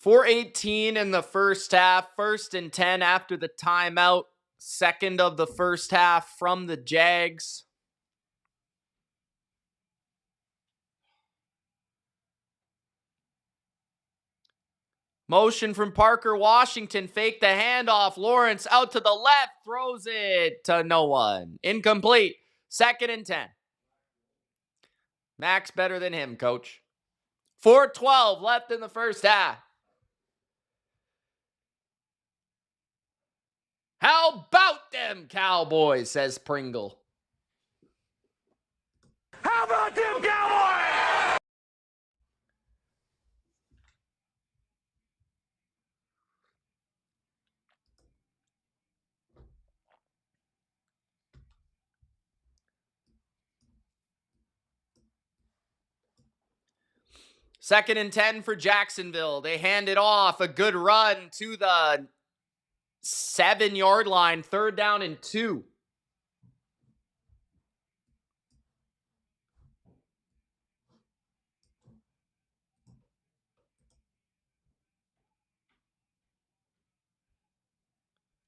.418 in the first half. 1st and 10 after the timeout. Second of the first half from the Jags. Motion from Parker Washington. Fake the handoff. Lawrence out to the left. Throws it to no one. Incomplete. 2nd and 10. Max better than him, coach. 4:12 left in the first half. How about them Cowboys, says Pringle. How about them Cowboys? Second and 10 for Jacksonville. They hand it off. A good run to the 7-yard line. 3rd down and 2.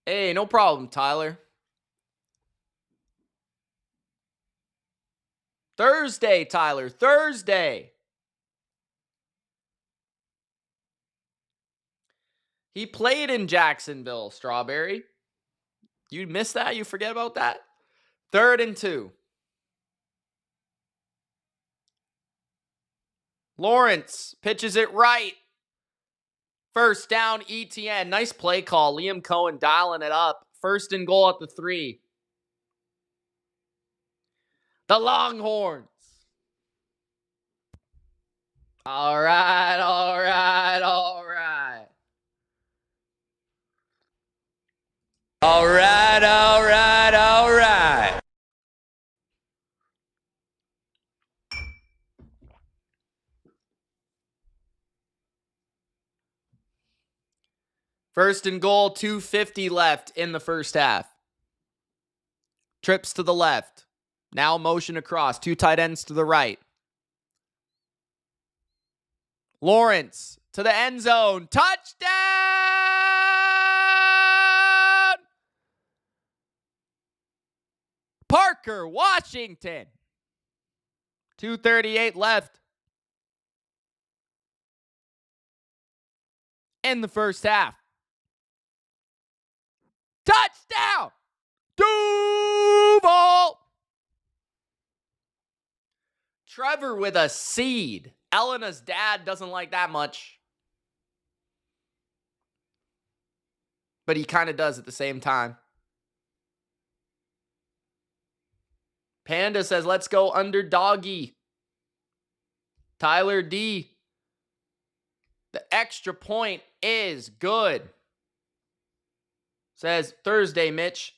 Hey, no problem, Tyler. Thursday, Tyler. Thursday. He played in Jacksonville, Strawberry. You missed that? You forget about that? 3rd and 2. Lawrence pitches it right. First down, Etienne. Nice play call. Liam Cohen dialing it up. 1st and goal at the 3. The Longhorns. All right. First and goal, 2:50 left in the first half. Trips to the left. Now motion across. 2 tight ends to the right. Lawrence to the end zone. Touchdown! Parker Washington. 2:38 left in the first half. Touchdown! Duval! Trevor with a seed. Elena's dad doesn't like that much. But he kind of does at the same time. Panda says, let's go underdoggy. Tyler D. The extra point is good. Says Thursday, Mitch.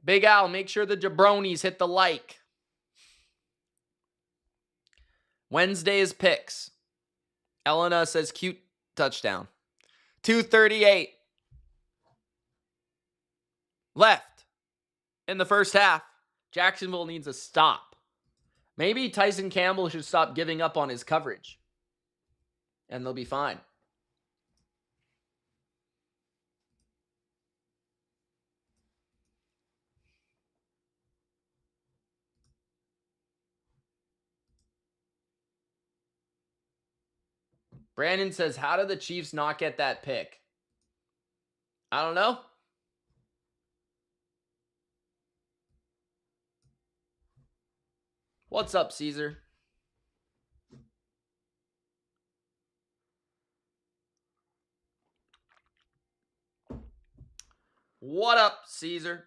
Big Al, make sure the jabronis hit the like. Wednesday's picks. Elena says cute touchdown. 2:38 left in the first half. Jacksonville needs a stop. Maybe Tyson Campbell should stop giving up on his coverage, and they'll be fine. Brandon says, how did the Chiefs not get that pick? I don't know. What's up, Caesar? What up, Caesar?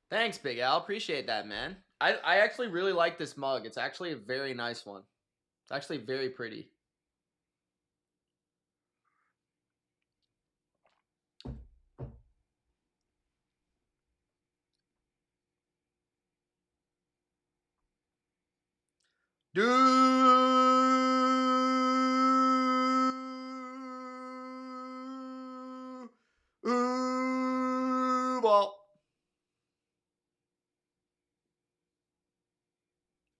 Thanks, Big Al. Appreciate that, man. I actually really like this mug. It's actually a very nice one. It's actually very pretty. Well,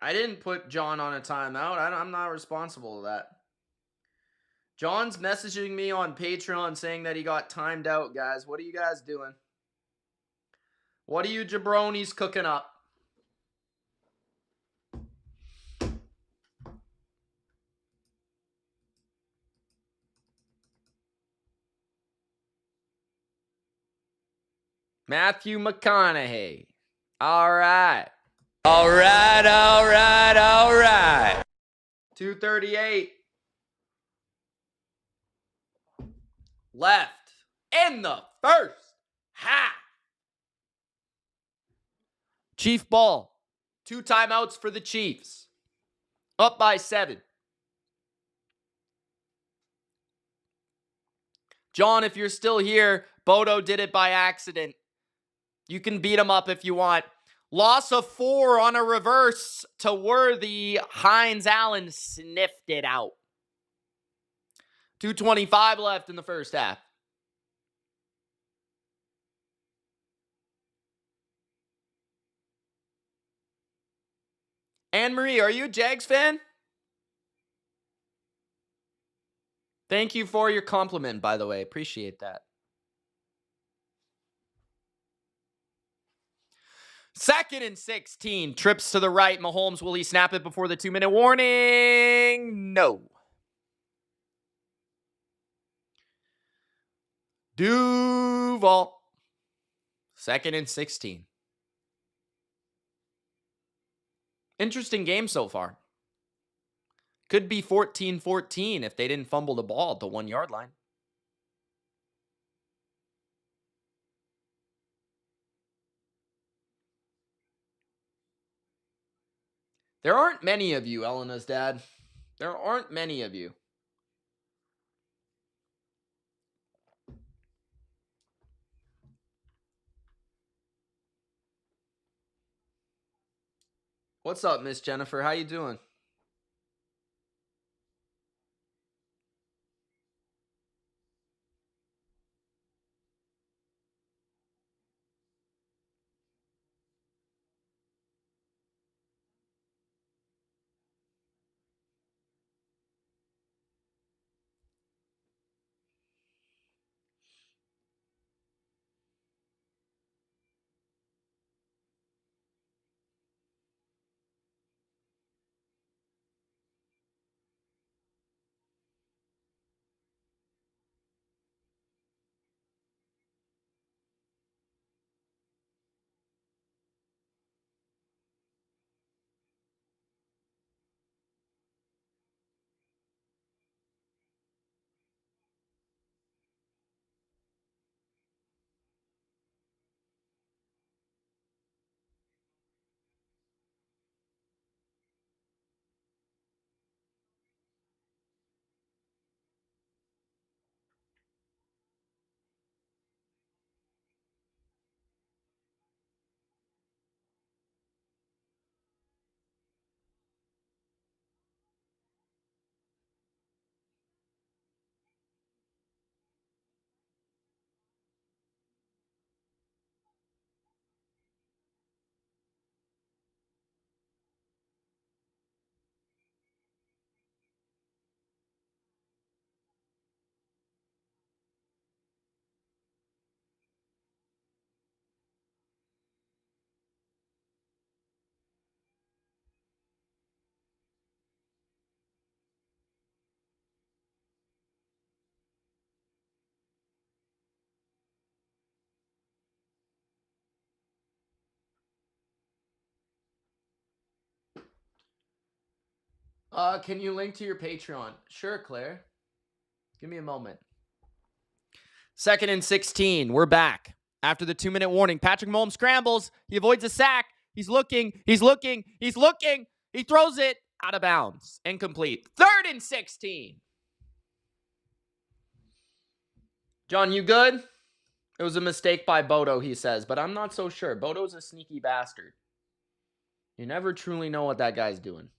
I didn't put John on a timeout. I'm not responsible for that. John's messaging me on Patreon saying that he got timed out, guys. What are you guys doing? What are you jabronis cooking up? Matthew McConaughey. All right. All right, all right, all right. 2:38 left in the first half. Chief ball. 2 timeouts for the Chiefs. Up by 7. John, if you're still here, Bodo did it by accident. You can beat him up if you want. Loss of 4 on a reverse to Worthy. Hines Allen sniffed it out. 2:25 left in the first half. Anne-Marie, are you a Jags fan? Thank you for your compliment, by the way. Appreciate that. 2nd and 16. Trips to the right. Mahomes, will he snap it before the 2-minute warning? No. Duval. 2nd and 16. Interesting game so far. Could be 14-14 if they didn't fumble the ball at the 1-yard line. There aren't many of you, Elena's dad. There aren't many of you. What's up, Miss Jennifer? How you doing? Can you link to your Patreon? Sure, Claire. Give me a moment. 2nd and 16. We're back. After the 2-minute warning, Patrick Mahomes scrambles. He avoids a sack. He's looking. He throws it out of bounds. Incomplete. 3rd and 16. John, you good? It was a mistake by Bodo, he says, but I'm not so sure. Bodo's a sneaky bastard. You never truly know what that guy's doing.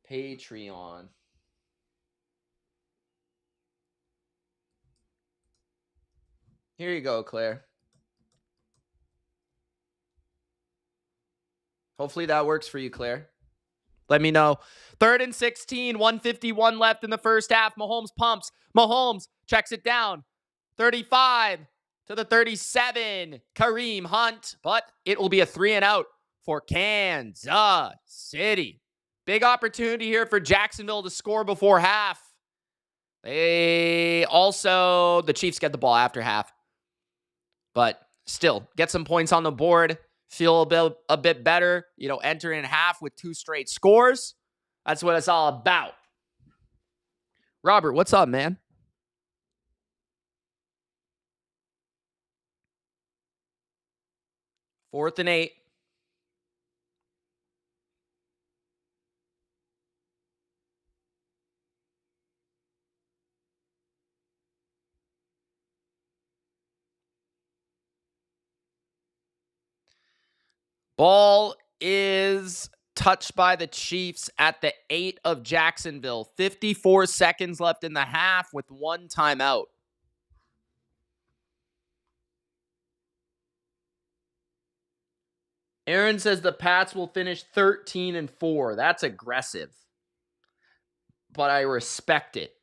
Patreon. Here you go, Claire. Hopefully that works for you, Claire. Let me know. 3rd and 16, 1:51 left in the first half. Mahomes pumps. Mahomes checks it down. 35 to the 37. Kareem Hunt. But it will be a 3-and-out for Kansas City. Big opportunity here for Jacksonville to score before half. The Chiefs get the ball after half. But still, get some points on the board. Feel a bit better, enter in half with 2 straight scores. That's what it's all about. Robert, what's up, man? Fourth and 8. Ball is touched by the Chiefs at the 8 of Jacksonville. 54 seconds left in the half with 1 timeout. Aaron says the Pats will finish 13-4. That's aggressive, but I respect it.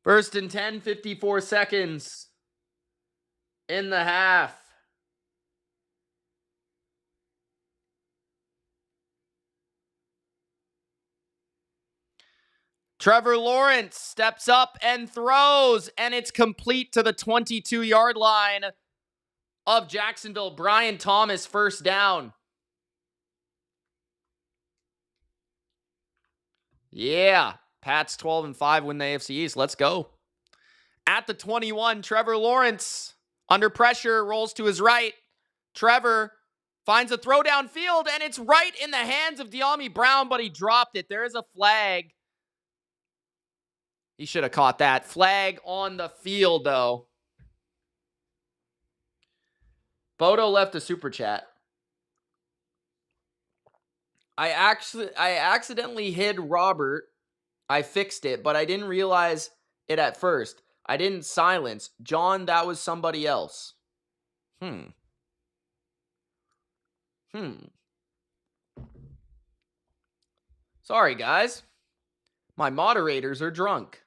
First and 10, 54 seconds in the half. Trevor Lawrence steps up and throws, and it's complete to the 22-yard line of Jacksonville. Brian Thomas, first down. Yeah, Pats 12-5 win the AFC East. Let's go. At the 21, Trevor Lawrence under pressure rolls to his right. Trevor finds a throw downfield, and it's right in the hands of De'Ami Brown, but he dropped it. There is a flag. He should have caught that. Flag on the field, though. Bodo left a super chat. I accidentally hid Robert. I fixed it, but I didn't realize it at first. I didn't silence. John, that was somebody else. Sorry, guys. My moderators are drunk.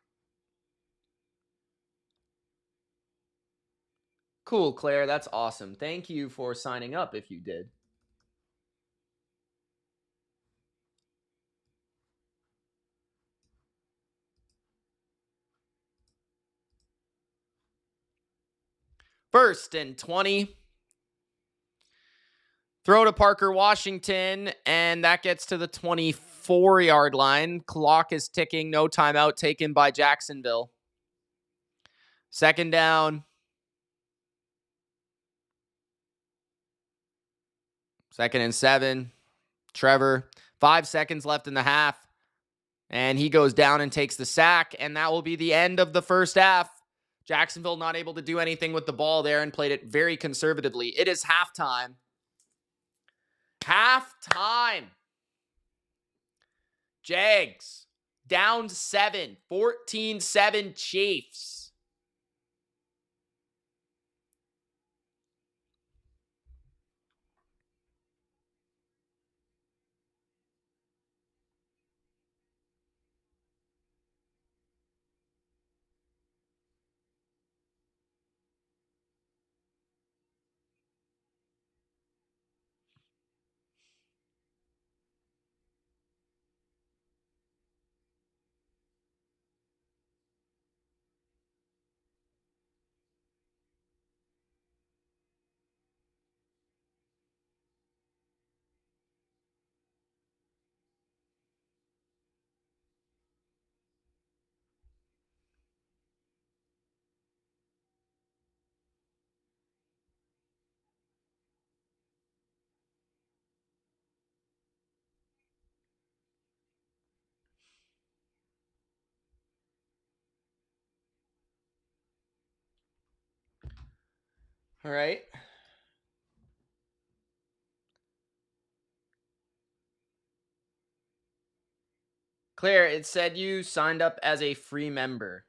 Cool, Claire. That's awesome. Thank you for signing up if you did. First and 20. Throw to Parker Washington, and that gets to the 24-yard line. Clock is ticking. No timeout taken by Jacksonville. Second down. Second and 7. Trevor. 5 seconds left in the half. And he goes down and takes the sack. And that will be the end of the first half. Jacksonville not able to do anything with the ball there and played it very conservatively. It is halftime. Halftime. Jags Down 7. 14-7 Chiefs. All right. Claire, it said you signed up as a free member.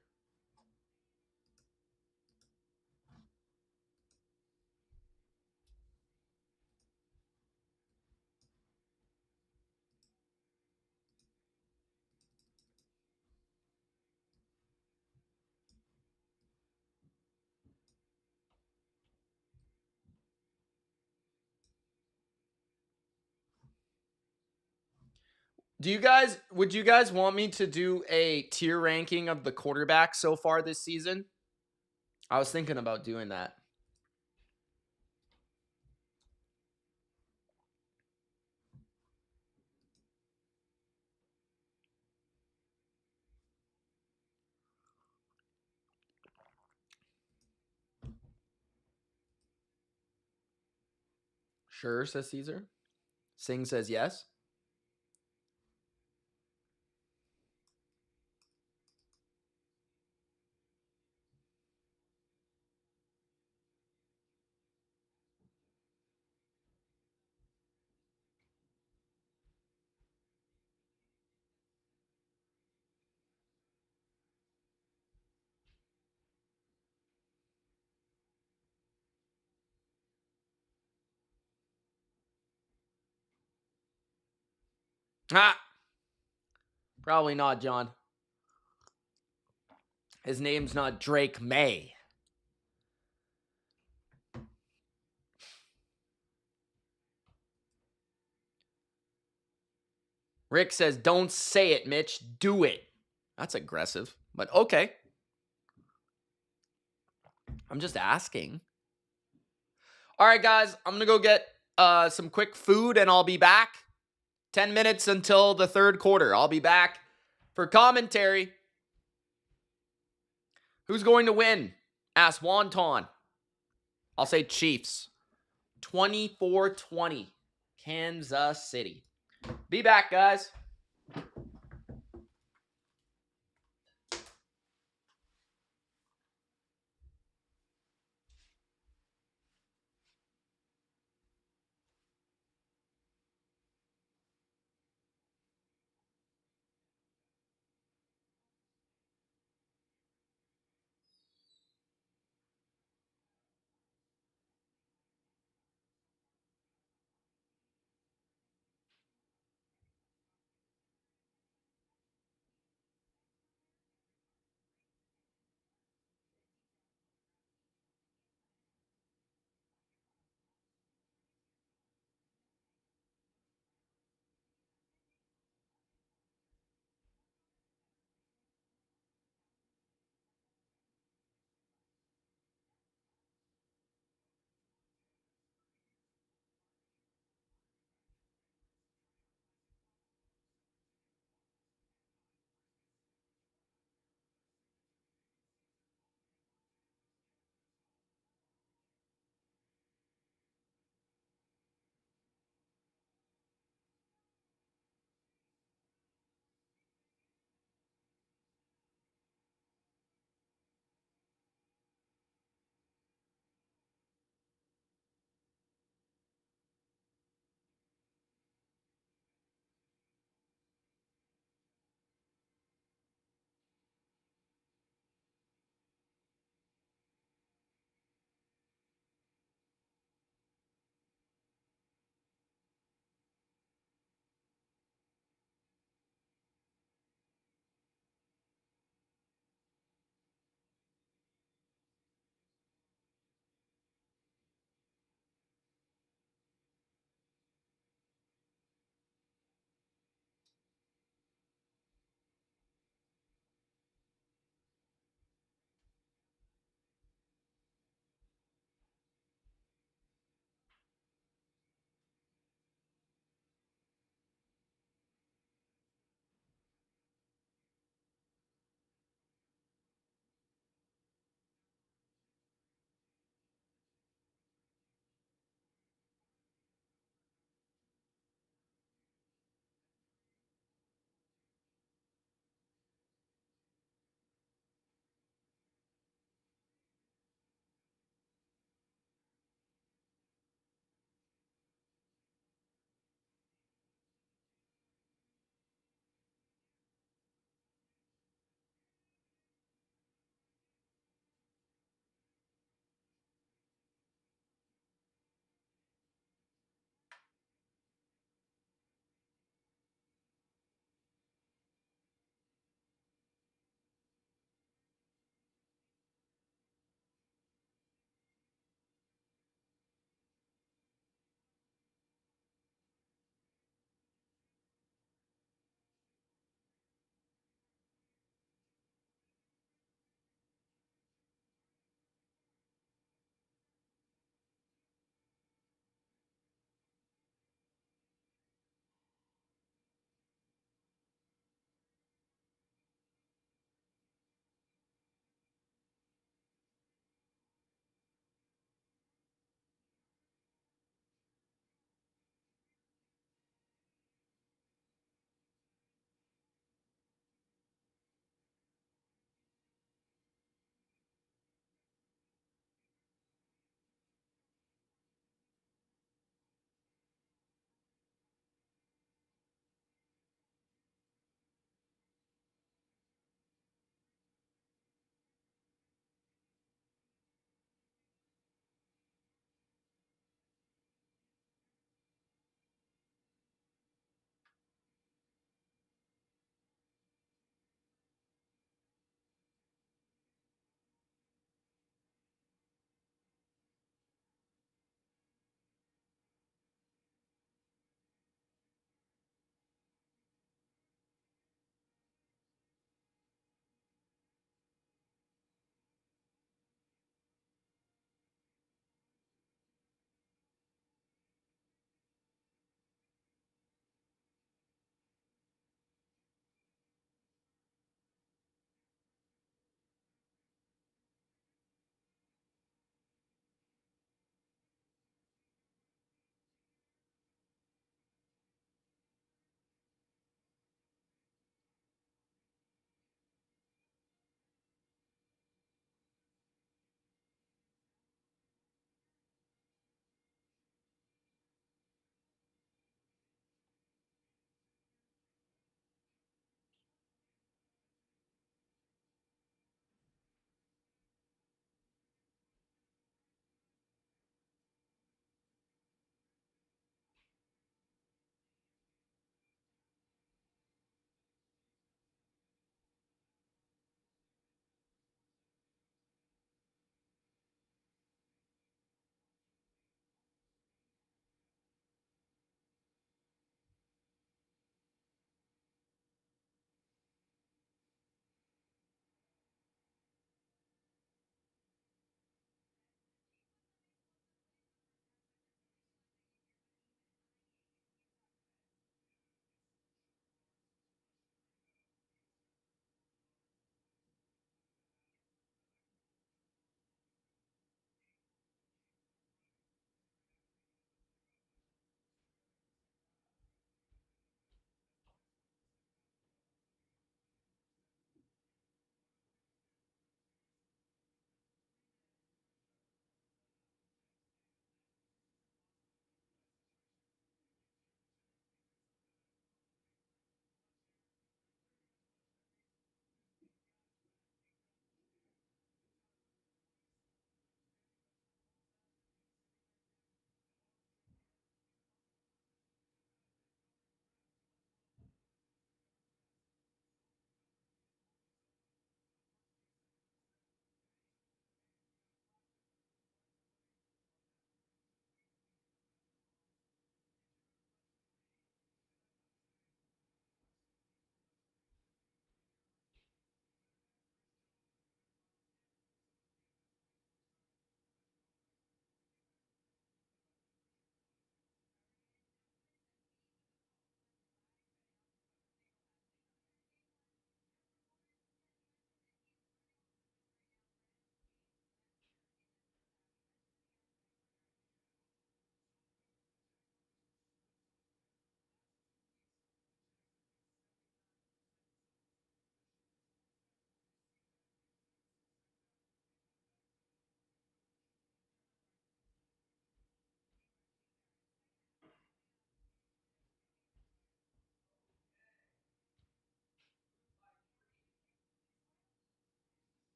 Would you guys want me to do a tier ranking of the quarterbacks so far this season? I was thinking about doing that. Sure, says Caesar. Singh says yes. Ah, probably not, John. His name's not Drake May. Rick says, don't say it, Mitch. Do it. That's aggressive, but okay. I'm just asking. All right, guys, I'm going to go get some quick food and I'll be back. 10 minutes until the third quarter. I'll be back for commentary. Who's going to win? Ask Wonton. I'll say Chiefs. 24-20. Kansas City. Be back, guys.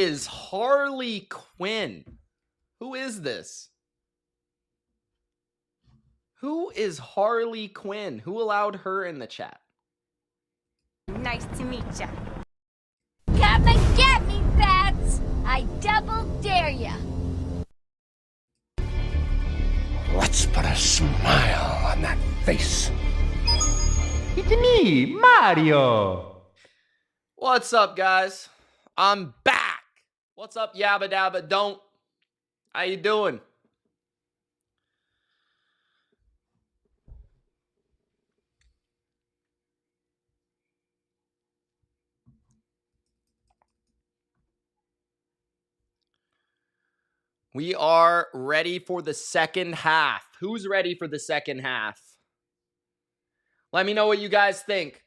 is Harley Quinn? Who is this? Who is Harley Quinn? Who allowed her in the chat? Nice to meet ya. Come and get me, bats! I double dare ya. Let's put a smile on that face. It's me, Mario. What's up, guys? I'm back. What's up, Yabba Dabba Don't? How you doing? We are ready for the second half. Who's ready for the second half? Let me know what you guys think.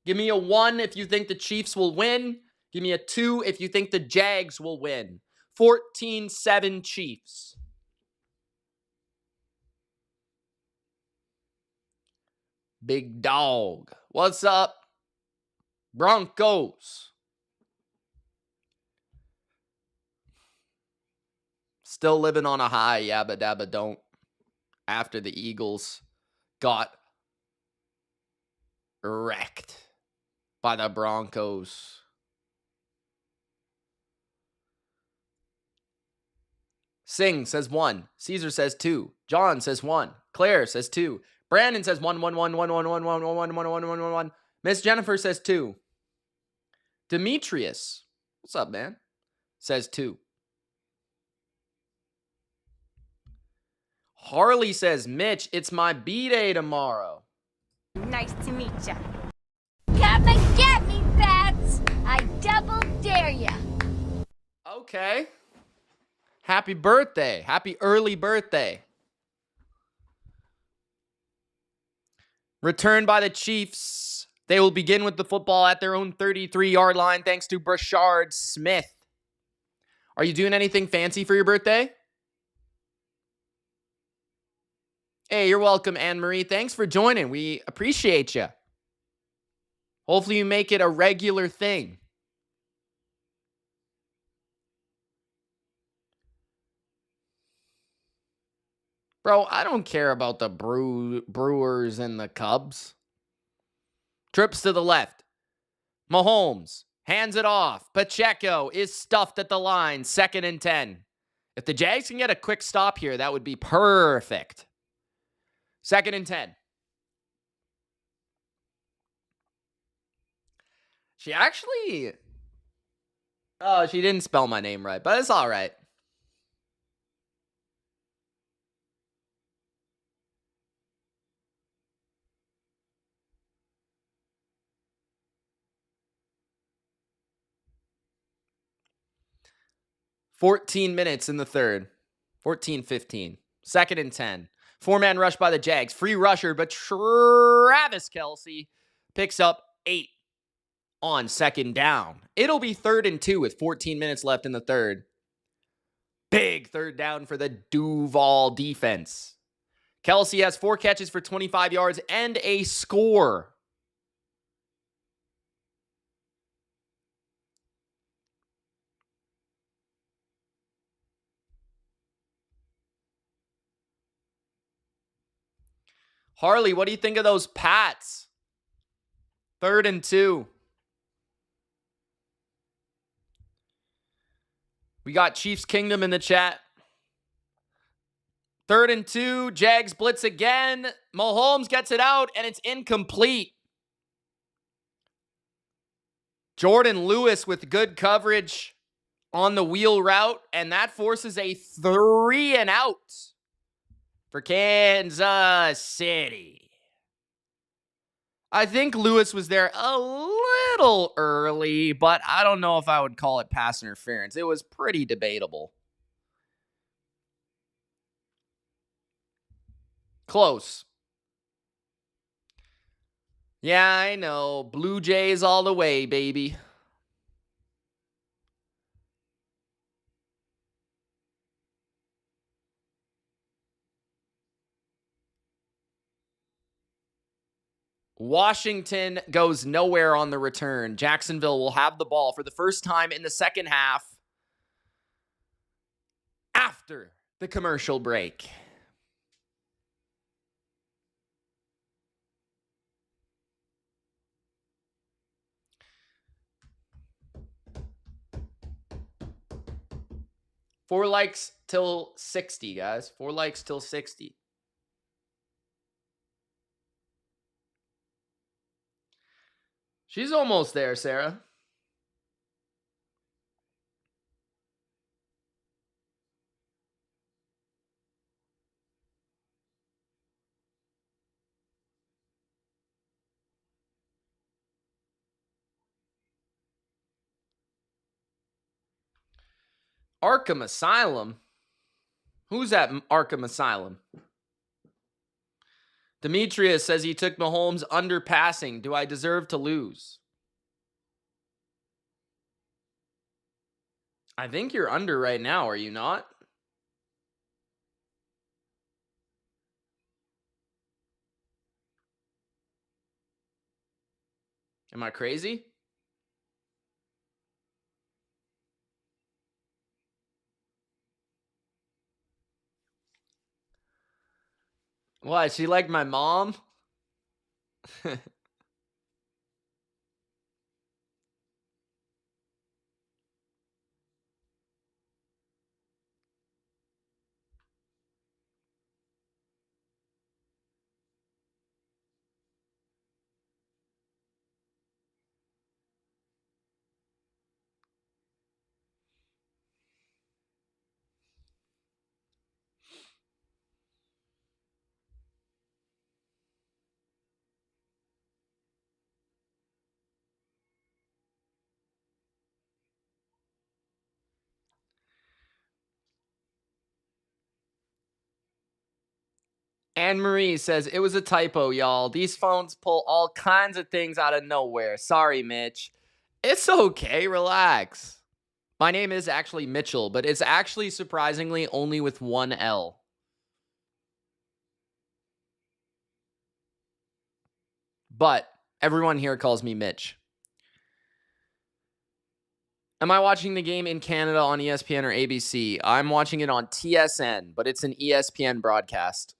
Give me a 1 if you think the Chiefs will win. Give me a 2 if you think the Jags will win. 14-7 Chiefs. Big dog. What's up? Broncos. Still living on a high, Yabba Dabba Don't. After the Eagles got wrecked by the Broncos. Singh says 1. Caesar says 2. John says 1. Claire says 2. Brandon says 1, 1, 1, 1, 1, 1, 1, 1, 1, 1, 1, 1, 1, 1. Miss Jennifer says 2. Demetrius, what's up, man? Says 2. Harley says, Mitch, it's my B-Day tomorrow. Nice to meet ya. Come and get me, bats! I double dare ya. Okay. Happy birthday. Happy early birthday. Returned by the Chiefs. They will begin with the football at their own 33-yard line thanks to Brashard Smith. Are you doing anything fancy for your birthday? Hey, you're welcome, Anne-Marie. Thanks for joining. We appreciate you. Hopefully you make it a regular thing. Bro, I don't care about the Brewers and the Cubs. Trips to the left. Mahomes hands it off. Pacheco is stuffed at the line. 2nd and 10. If the Jags can get a quick stop here, that would be perfect. 2nd and 10. She actually... Oh, she didn't spell my name right, but it's all right. $14 minutes in the third. 14-15. 2nd and 10. 4-man rush by the Jags. Free rusher, but Travis Kelce picks up 8 on 2nd down. It'll be 3rd and 2 with 14 minutes left in the third. Big 3rd down for the Duval defense. Kelce has 4 catches for 25 yards and a score. Harley, what do you think of those Pats? 3rd and 2. We got Chiefs Kingdom in the chat. 3rd and 2. Jags blitz again. Mahomes gets it out, and it's incomplete. Jordan Lewis with good coverage on the wheel route, and that forces a 3 and out for Kansas City. I think Lewis was there a little early, but I don't know if I would call it pass interference. It was pretty debatable. Close. Yeah, I know. Blue Jays all the way, baby. Washington goes nowhere on the return. Jacksonville will have the ball for the first time in the second half. after the commercial break. Four likes till 60, guys. 4 likes till 60. She's almost there, Sarah. Arkham Asylum? Who's at Arkham Asylum? Demetrius says he took Mahomes under passing. Do I deserve to lose? I think you're under right now, are you not? Am I crazy? What? She like my mom? Anne Marie says, it was a typo, y'all. These phones pull all kinds of things out of nowhere. Sorry, Mitch. It's okay. Relax. My name is actually Mitchell, but it's actually surprisingly only with one L. But everyone here calls me Mitch. Am I watching the game in Canada on ESPN or ABC? I'm watching it on TSN, but it's an ESPN broadcast.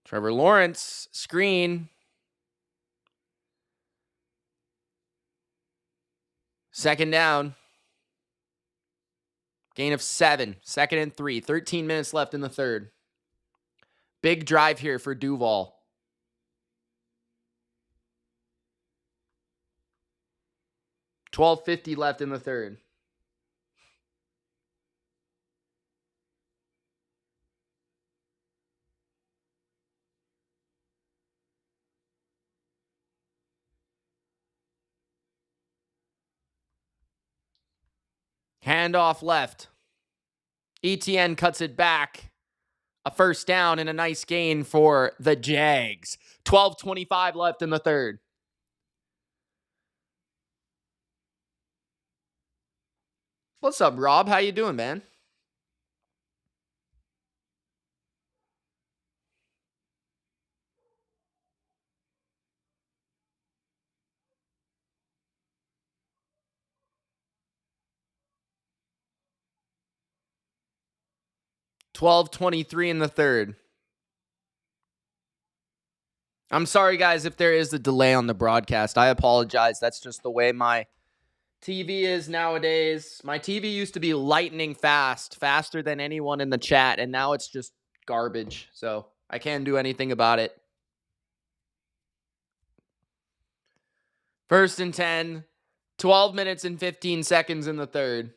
Trevor Lawrence, screen. Second down. Gain of 7. 2nd and 3. 13 minutes left in the third. Big drive here for Duval. $12.50 left in the third. Handoff left. Etienne cuts it back. A first down and a nice gain for the Jags. 12:25 left in the third. What's up, Rob? How you doing, man? $12.23 in the third. I'm sorry, guys, if there is a delay on the broadcast. I apologize. That's just the way my TV is nowadays. My TV used to be lightning fast, faster than anyone in the chat, and now it's just garbage. So I can't do anything about it. 1st and 10, 12 minutes and 15 seconds in the third.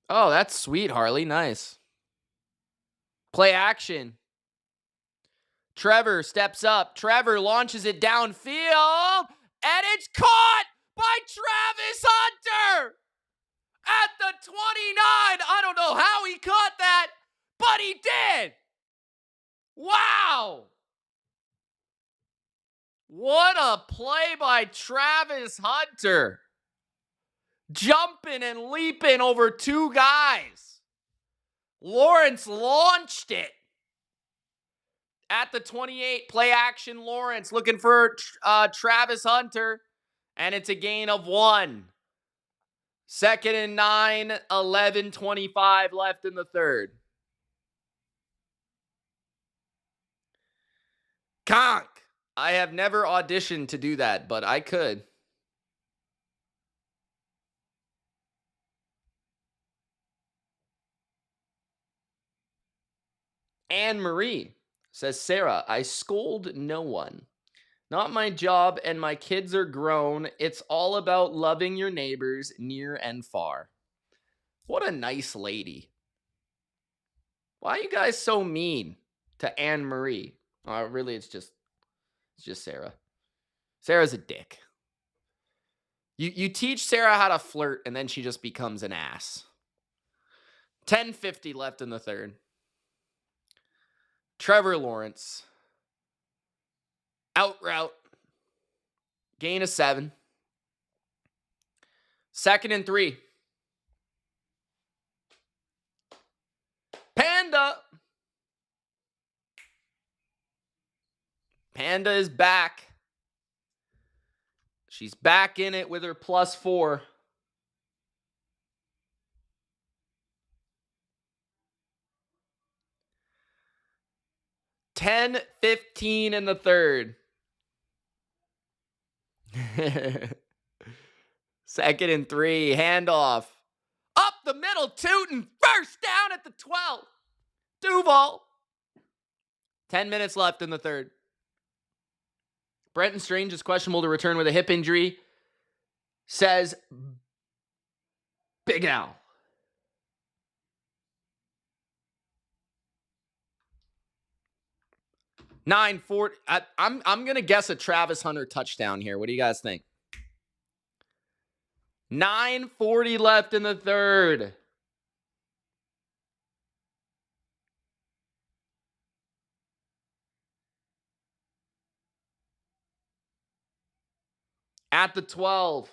Oh, that's sweet, Harley. Nice. Play action. Trevor steps up. Trevor launches it downfield, and it's caught by Travis Hunter at the 29. I don't know how he caught that, but he did. Wow. What a play by Travis Hunter. Jumping and leaping over 2 guys. Lawrence launched it. At the 28, play action Lawrence looking for Travis Hunter, and it's a gain of 1. 2nd and 9, 11:25 left in the third. Conk. I have never auditioned to do that, but I could. Anne Marie says, Sarah, I scold no one. Not my job, and my kids are grown. It's all about loving your neighbors near and far. What a nice lady. Why are you guys so mean to Anne Marie? Really, it's just Sarah. Sarah's a dick. You teach Sarah how to flirt, and then she just becomes an ass. 10:50 left in the third. Trevor Lawrence. Out route. Gain of 7. 2nd and 3. Panda. Panda is back. She's back in it with her +4. $10:15 in the third. 2nd and 3. Handoff. Up the middle, Tootin. First down at the 12. Duval. 10 minutes left in the third. Brenton Strange is questionable to return with a hip injury. Says Big Al. $9.40. I'm gonna guess a Travis Hunter touchdown here. What do you guys think? 9:40 left in the third. At the 12.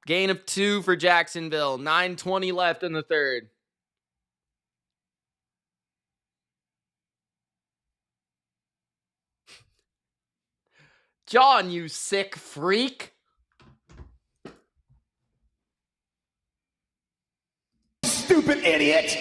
Gain of 2 for Jacksonville. 9:20 left in the third. John, you sick freak. Stupid idiot!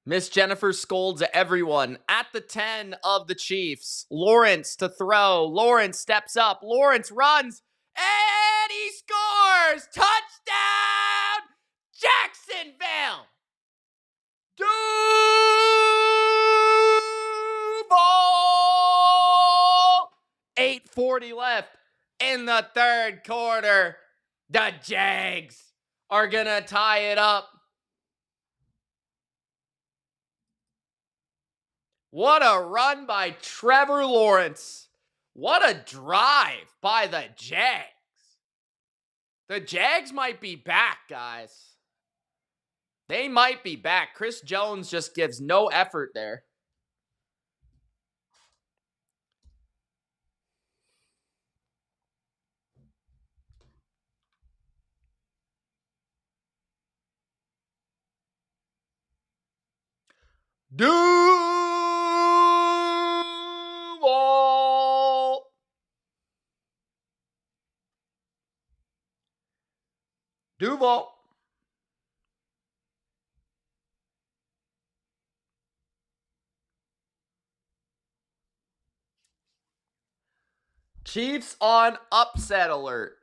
Miss Jennifer scolds everyone. At the 10 of the Chiefs. Lawrence to throw. Lawrence steps up. Lawrence runs. And he scores! Touchdown! Jacksonville! Duval! 8:40 left in the third quarter. The Jags are going to tie it up. What a run by Trevor Lawrence. What a drive by the Jags. The Jags might be back, guys. They might be back. Chris Jones just gives no effort there. Duval. Duval. Chiefs on upset alert.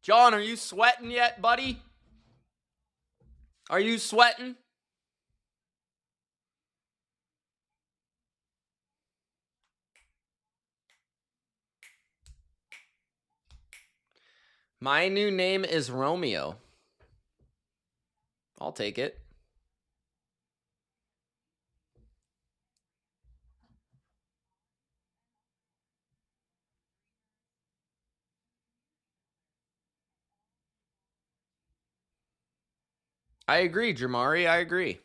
John, are you sweating yet, buddy? Are you sweating? My new name is Romeo. I'll take it. I agree, Jamari. I agree.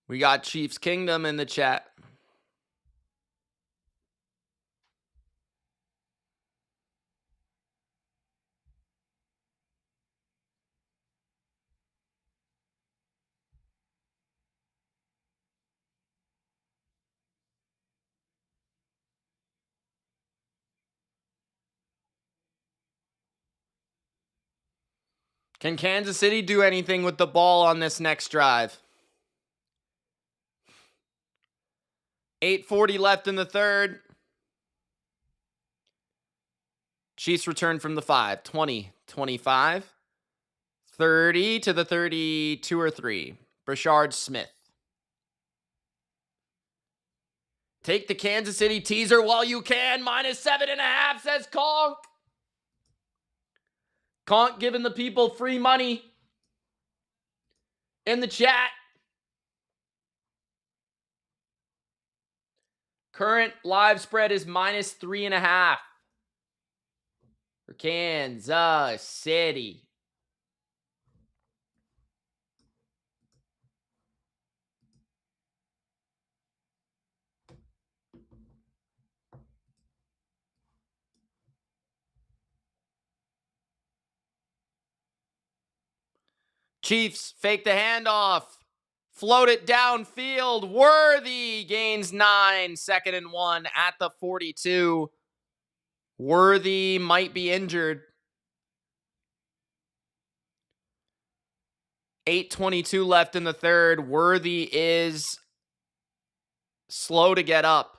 We got Chiefs Kingdom in the chat. Can Kansas City do anything with the ball on this next drive? 8:40 left in the third. Chiefs return from the 5. 20, 25, 30 to the 32 or 3. Brashard Smith. Take the Kansas City teaser while you can. -7.5, says Conk. Conk giving the people free money in the chat. Current live spread is -3.5 for Kansas City. Chiefs fake the handoff. Float it downfield. Worthy gains 9. 2nd and 1 at the 42. Worthy might be injured. 8:22 left in the third. Worthy is slow to get up.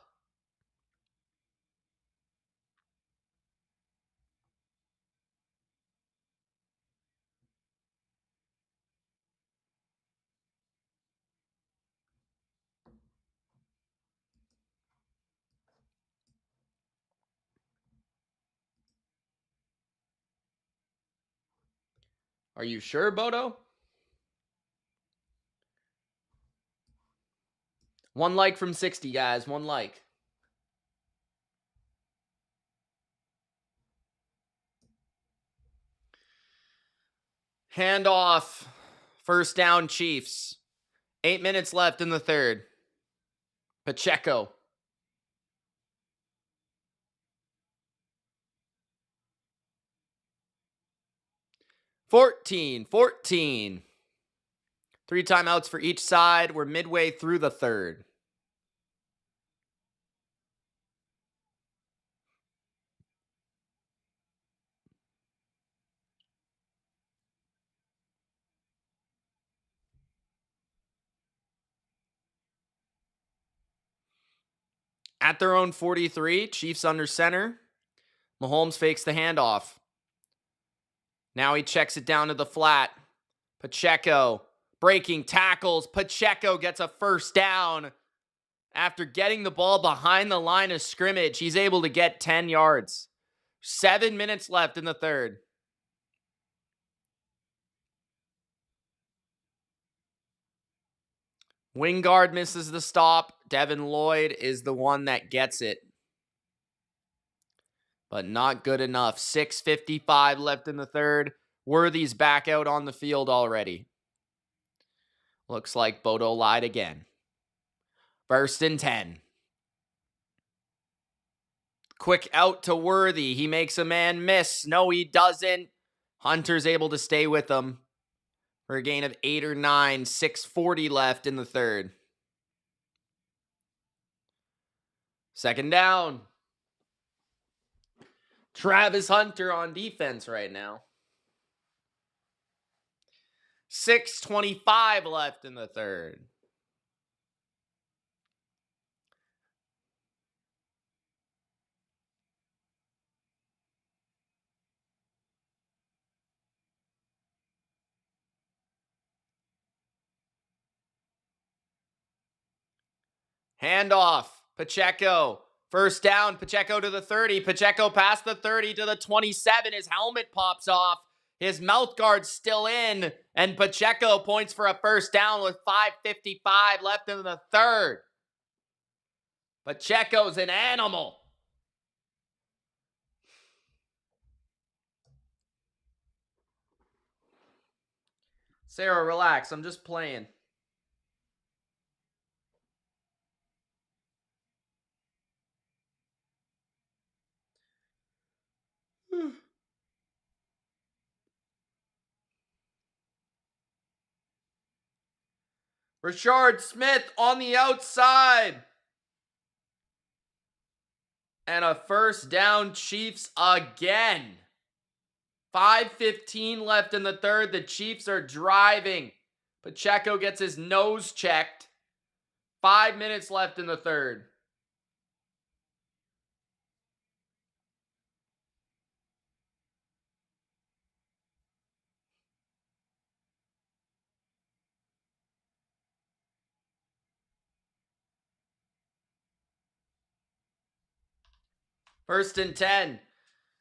Are you sure, Bodo? One like from 60, guys. One like. Handoff. First down, Chiefs. 8 minutes left in the third. Pacheco. Fourteen. 3 timeouts for each side. We're midway through the third. At their own 43, Chiefs under center. Mahomes fakes the handoff. Now he checks it down to the flat. Pacheco breaking tackles. Pacheco gets a first down. After getting the ball behind the line of scrimmage, he's able to get 10 yards. 7 minutes left in the third. Wingard misses the stop. Devin Lloyd is the one that gets it. But not good enough. 6:55 left in the third. Worthy's back out on the field already. Looks like Bodo lied again. 1st and 10. Quick out to Worthy. He makes a man miss. No, he doesn't. Hunter's able to stay with him for a gain of 8 or 9. 6:40 left in the third. 2nd down. Travis Hunter on defense right now. 6:25 left in the third. Handoff. Pacheco. First down. Pacheco to the 30. Pacheco past the 30 to the 27. His helmet pops off. His mouth guard's still in. And Pacheco points for a first down with 5:55 left in the third. Pacheco's an animal. Sarah, relax. I'm just playing. Rashard Smith on the outside. And a first down, Chiefs again. 5:15 left in the third. The Chiefs are driving. Pacheco gets his nose checked. 5 minutes left in the third. First and 10.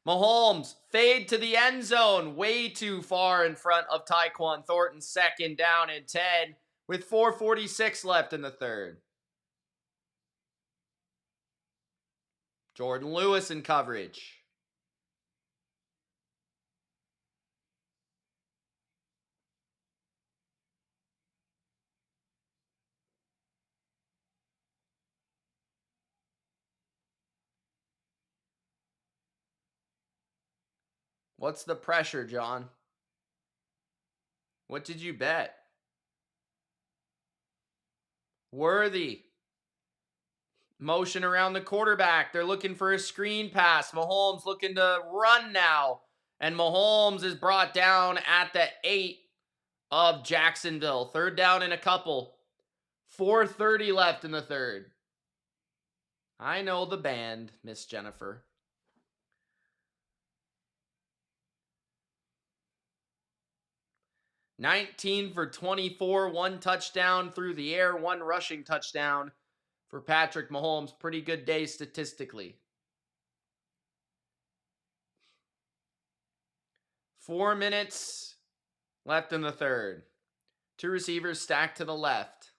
Mahomes, fade to the end zone. Way too far in front of Tyquan Thornton. Second down and 10 with 4:46 left in the third. Jordan Lewis in coverage. What's the pressure, John? What did you bet? Worthy. Motion around the quarterback. They're looking for a screen pass. Mahomes looking to run now. And Mahomes is brought down at the 8 of Jacksonville. Third down and a couple. 4:30 left in the third. I know the band, Miss Jennifer. $19 for 24, 1 touchdown through the air, 1 rushing touchdown for Patrick Mahomes. Pretty good day statistically. 4 minutes left in the third. 2 receivers stacked to the left.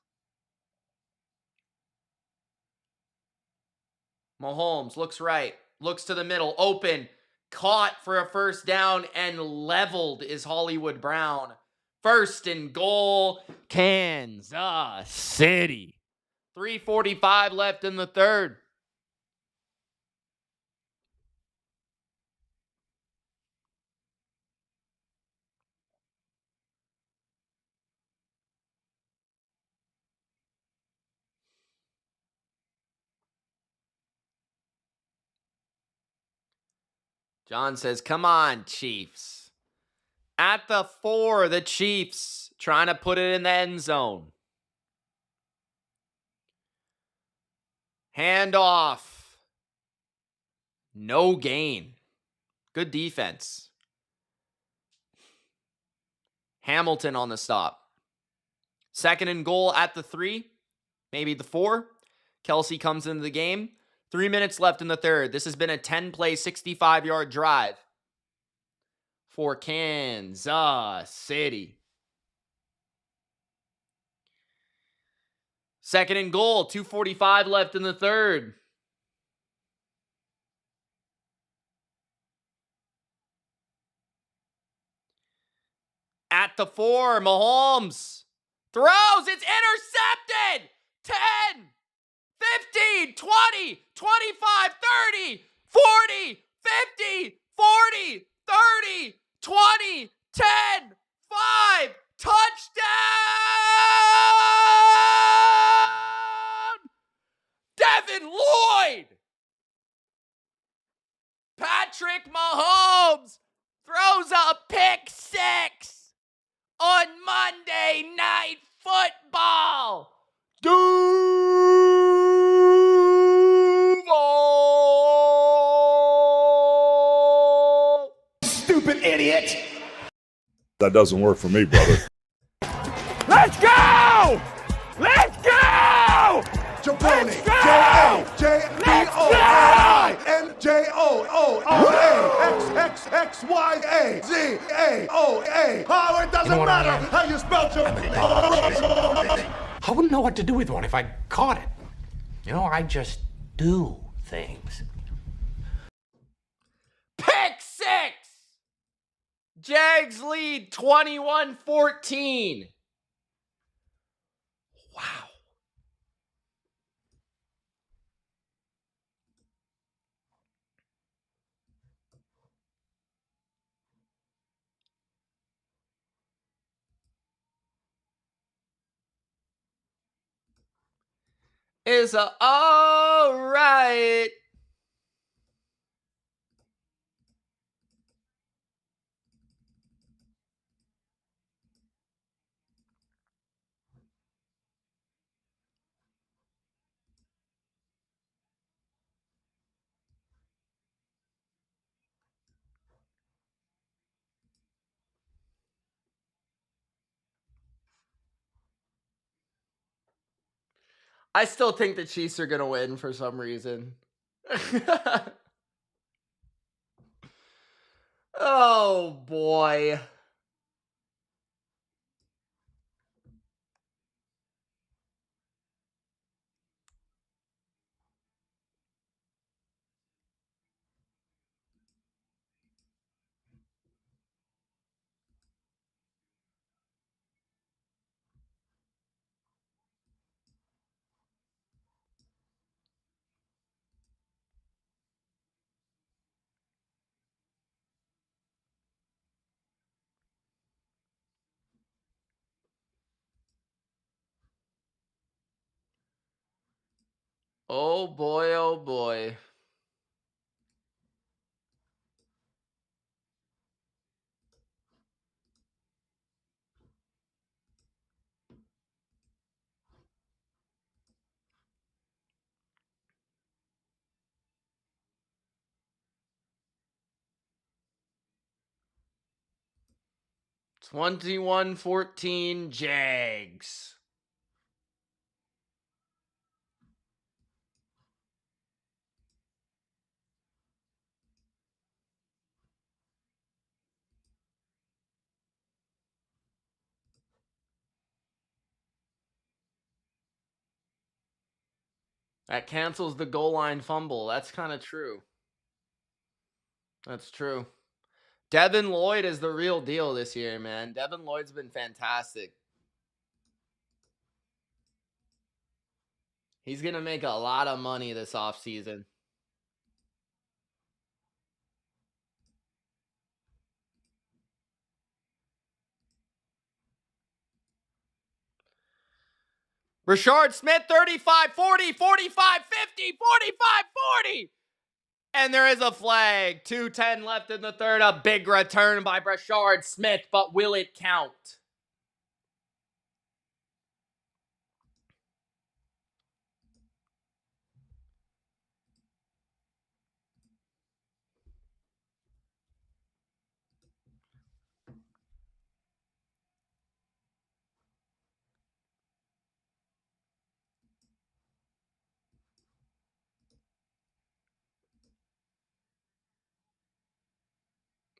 Mahomes looks right, looks to the middle, open, caught for a first down, and leveled is Hollywood Brown. First and goal, Kansas City. 3:45 left in the third. John says, come on, Chiefs. At the 4, the Chiefs trying to put it in the end zone. Handoff. No gain. Good defense. Hamilton on the stop. Second and goal at the 3, maybe the 4. Kelce comes into the game. 3 minutes left in the third. This has been a 10-play, 65-yard drive for Kansas City. Second and goal, 2:45 left in the third. At the 4, Mahomes throws, it's intercepted! 10, 15, 20, 25, 30, 40, 50, 40, 30, 20, 10, 5, touchdown! Devin Lloyd! Patrick Mahomes throws a pick 6 on Monday Night Football. Duval! Stupid idiot! That doesn't work for me, brother. Let's go! Let's go! Jabroni! wouldn't know what to do with one if I caught it. You know, I just do things. Pick six! Jags lead 21-14. Wow. Is all right. I still think the Chiefs are going to win for some reason. Oh, boy. Oh, boy, oh, boy. (21-14) Jags. That cancels the goal line fumble. That's kind of true. That's true. Devin Lloyd is the real deal this year, man. Devin Lloyd's been fantastic. He's going to make a lot of money this offseason. Rashard Smith, 35, 40, 45, 50, 45, 40. And there is a flag. 2:10 left in the third. A big return by Rashard Smith, but will it count?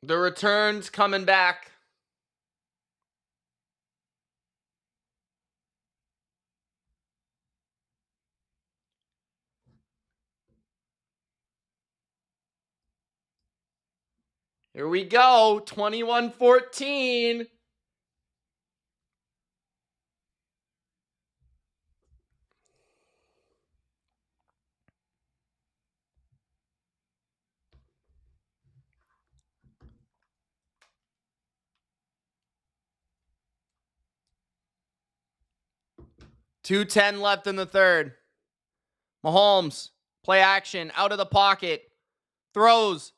The return's coming back. Here we go. 21-14. (2:10 left in the third. Mahomes, play action, out of the pocket. Throws,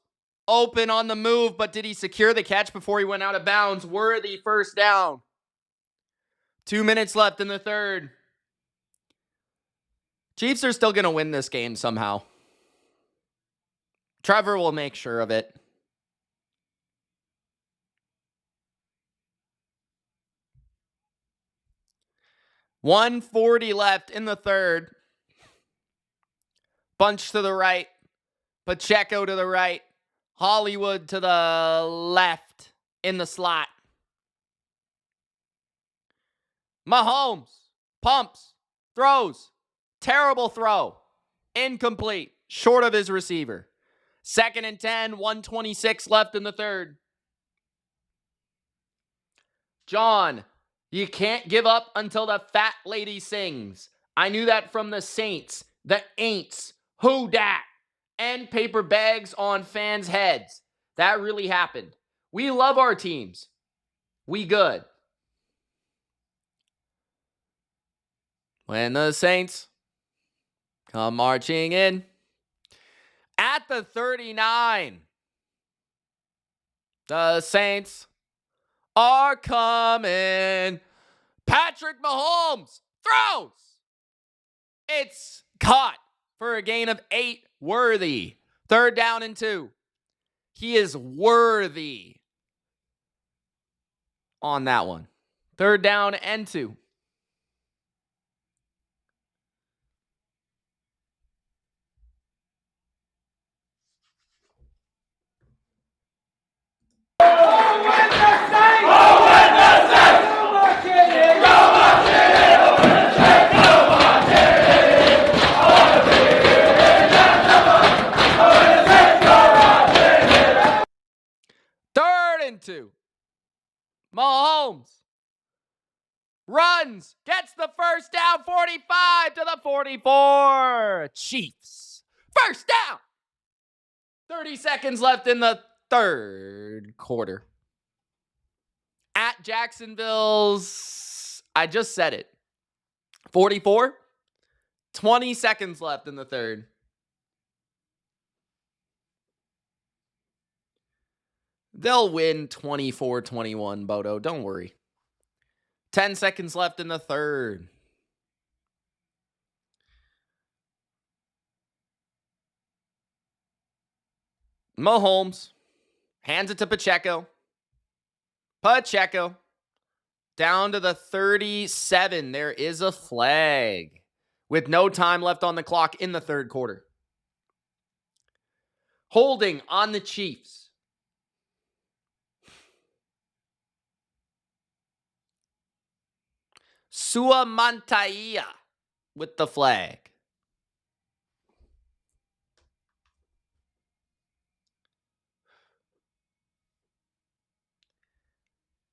open on the move, but did he secure the catch before he went out of bounds? Worthy first down. 2 minutes left in the third. Chiefs are still going to win this game somehow. Trevor will make sure of it. .140 left in the third. Bunch to the right. Pacheco to the right. Hollywood to the left in the slot. Mahomes Pumps. Throws. Terrible throw. Incomplete. Short of his receiver. 2nd and 10. 1:26 left in the third. John, you can't give up until the fat lady sings. I knew that from the Saints, the Aints, who dat, and paper bags on fans' heads. That really happened. We love our teams. We good. When the Saints come marching in at the 39, the Saints are coming. Patrick Mahomes throws. It's caught for a gain of 8. Worthy. 3rd down and 2. He is worthy on that one. 3rd down and 2. Mahomes runs, gets the first down, 45 to the 44. Chiefs, first down. 30 seconds left in the third quarter. At Jacksonville's, I just said it, 44. 20 seconds left in the third. They'll win 24-21, Bodo. Don't worry. 10 seconds left in the third. Mahomes hands it to Pacheco. Pacheco down to the 37. There is a flag with no time left on the clock in the third quarter. Holding on the Chiefs. Suamantaia with the flag.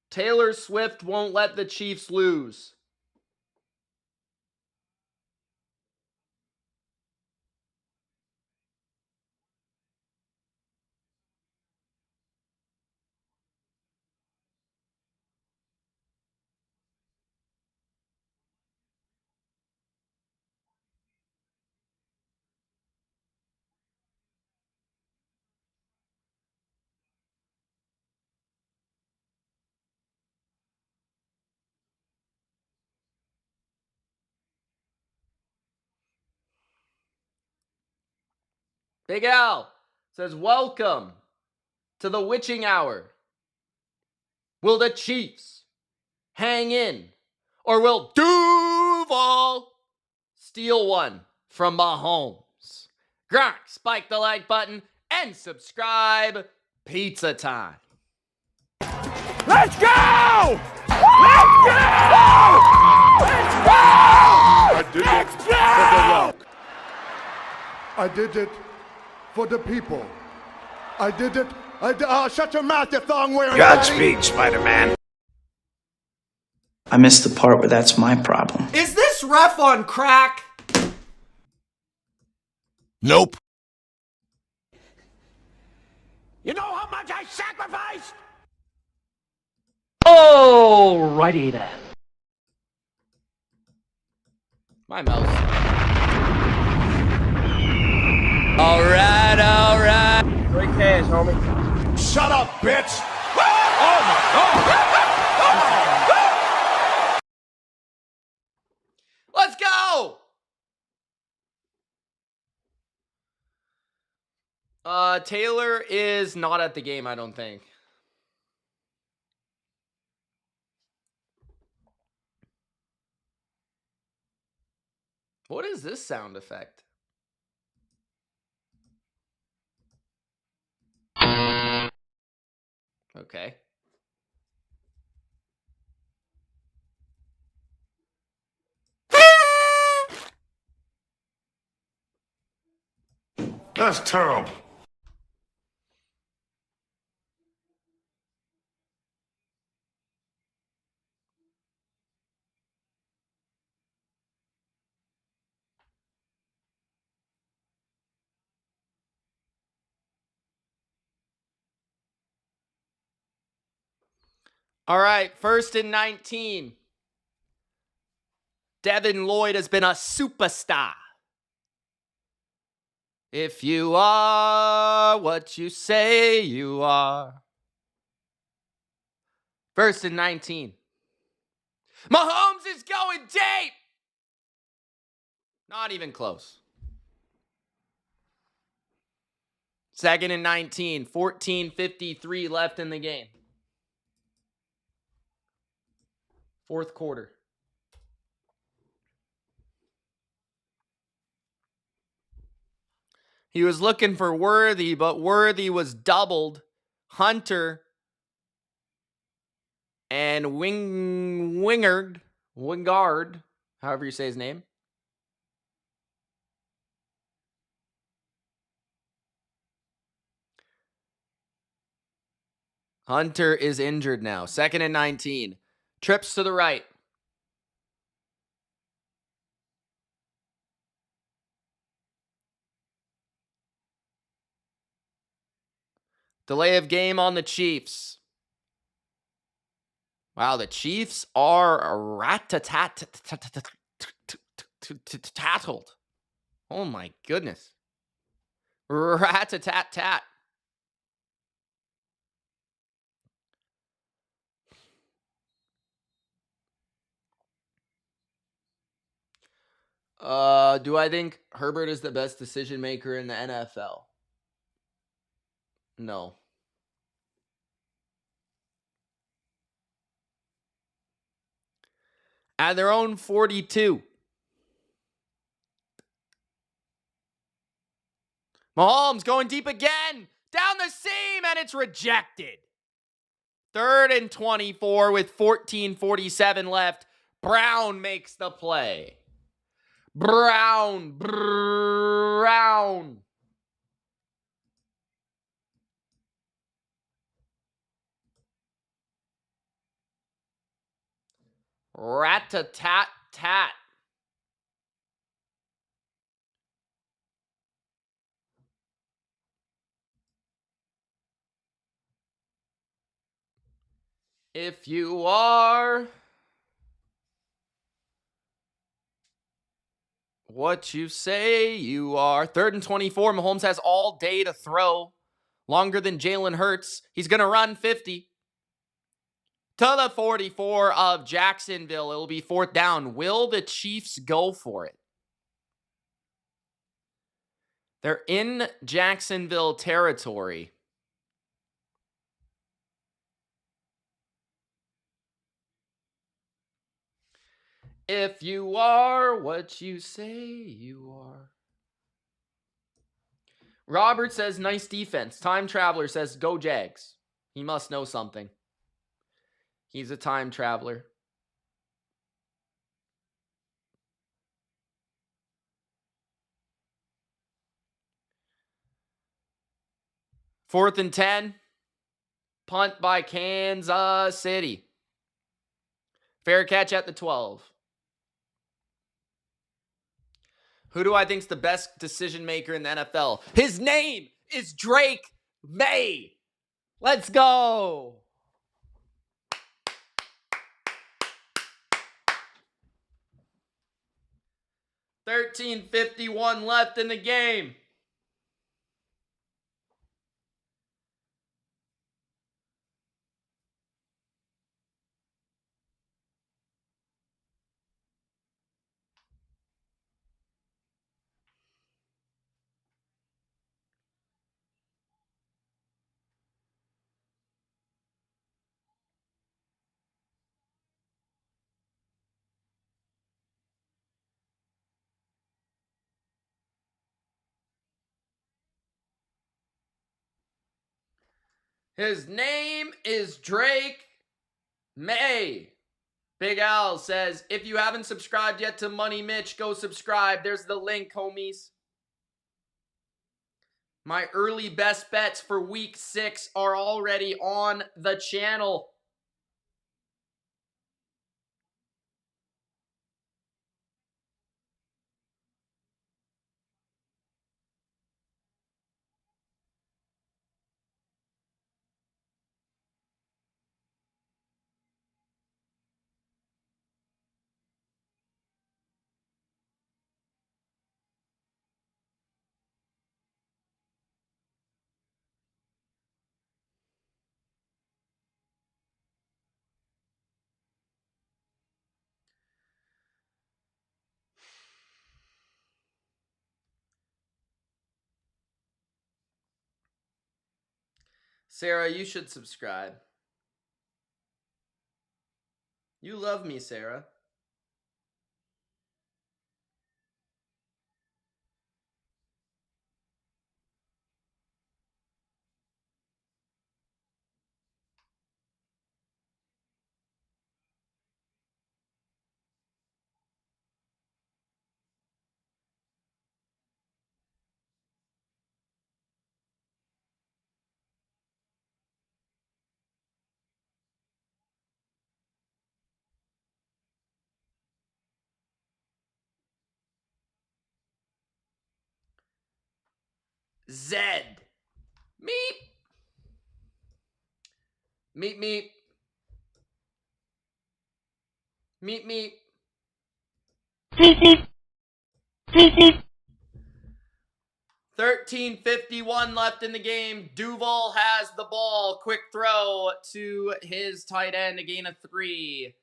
Taylor Swift won't let the Chiefs lose. Big Al says, welcome to the witching hour. Will the Chiefs hang in? Or will Duval steal one from Mahomes? Gronk, spike the like button and subscribe. Pizza time. Let's go! Let's go! Let's go! I did it for the rock. I did it for the people. I did it. Shut your mouth, you thong-wearing Godspeed, Spider-Man. I missed the part where that's my problem. Is this ref on crack? Nope. You know how much I sacrificed? Alrighty then. My mouse. All right. Great cash, homie. Shut up, bitch. Let's go. Taylor is not at the game, I don't think. What is this sound effect? Okay. That's terrible. All right, 1st and 19. Devin Lloyd has been a superstar. If you are what you say you are. 1st and 19. Mahomes is going deep. Not even close. 2nd and 19. 14:53 left in the game. 4th quarter. He was looking for Worthy, but Worthy was doubled. Hunter and Wingard, however you say his name. Hunter is injured now. 2nd and 19. Trips to the right. Delay of game on the Chiefs. Wow, the Chiefs are rat-a-tat-tattled. Oh my goodness. Rat-a-tat-tat. Do I think Herbert is the best decision maker in the NFL? No. At their own 42. Mahomes going deep again. Down the seam, and it's rejected. 3rd and 24 with 14:47 left. Brown makes the play. Brown. Rat-a-tat-tat. If you are what you say you are. 3rd and 24. Mahomes has all day to throw. Longer than Jalen Hurts. He's going to run 50. To the 44 of Jacksonville. It'll be 4th down. Will the Chiefs go for it? They're in Jacksonville territory. If you are what you say you are. Robert says, nice defense. Time Traveler says, go Jags. He must know something. He's a time traveler. Fourth and 10. Punt by Kansas City. Fair catch at the 12. Who do I think's the best decision maker in the NFL? His name is Drake May. Let's go. $13.51 left in the game. His name is Drake May. Big Al says, if you haven't subscribed yet to Money Mitch, go subscribe. There's the link, homies. My early best bets for week 6 are already on the channel. Sarah, you should subscribe. You love me, Sarah. Zed. Meep. Meep, meep. Meep, meep. 13:51 left in the game. Duval has the ball. Quick throw to his tight end. A gain of 3.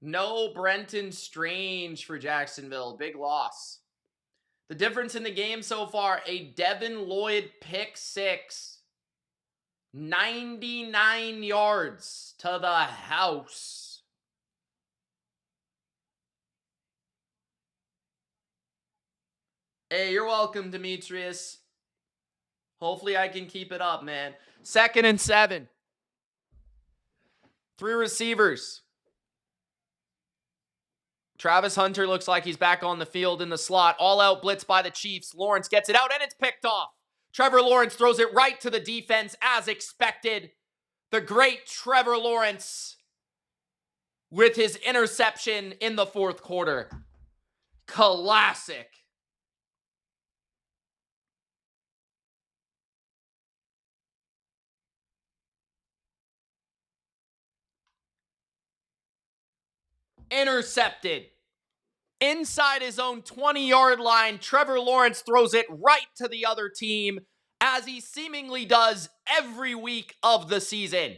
No Brenton Strange for Jacksonville. Big loss. The difference in the game so far, a Devin Lloyd pick 6. 99 yards to the house. Hey, you're welcome, Demetrius. Hopefully I can keep it up, man. 2nd and 7. 3 receivers. Travis Hunter looks like he's back on the field in the slot. All out blitz by the Chiefs. Lawrence gets it out and it's picked off. Trevor Lawrence throws it right to the defense as expected. The great Trevor Lawrence with his interception in the 4th quarter. Classic. Intercepted. Inside his own 20-yard line, Trevor Lawrence throws it right to the other team, as he seemingly does every week of the season.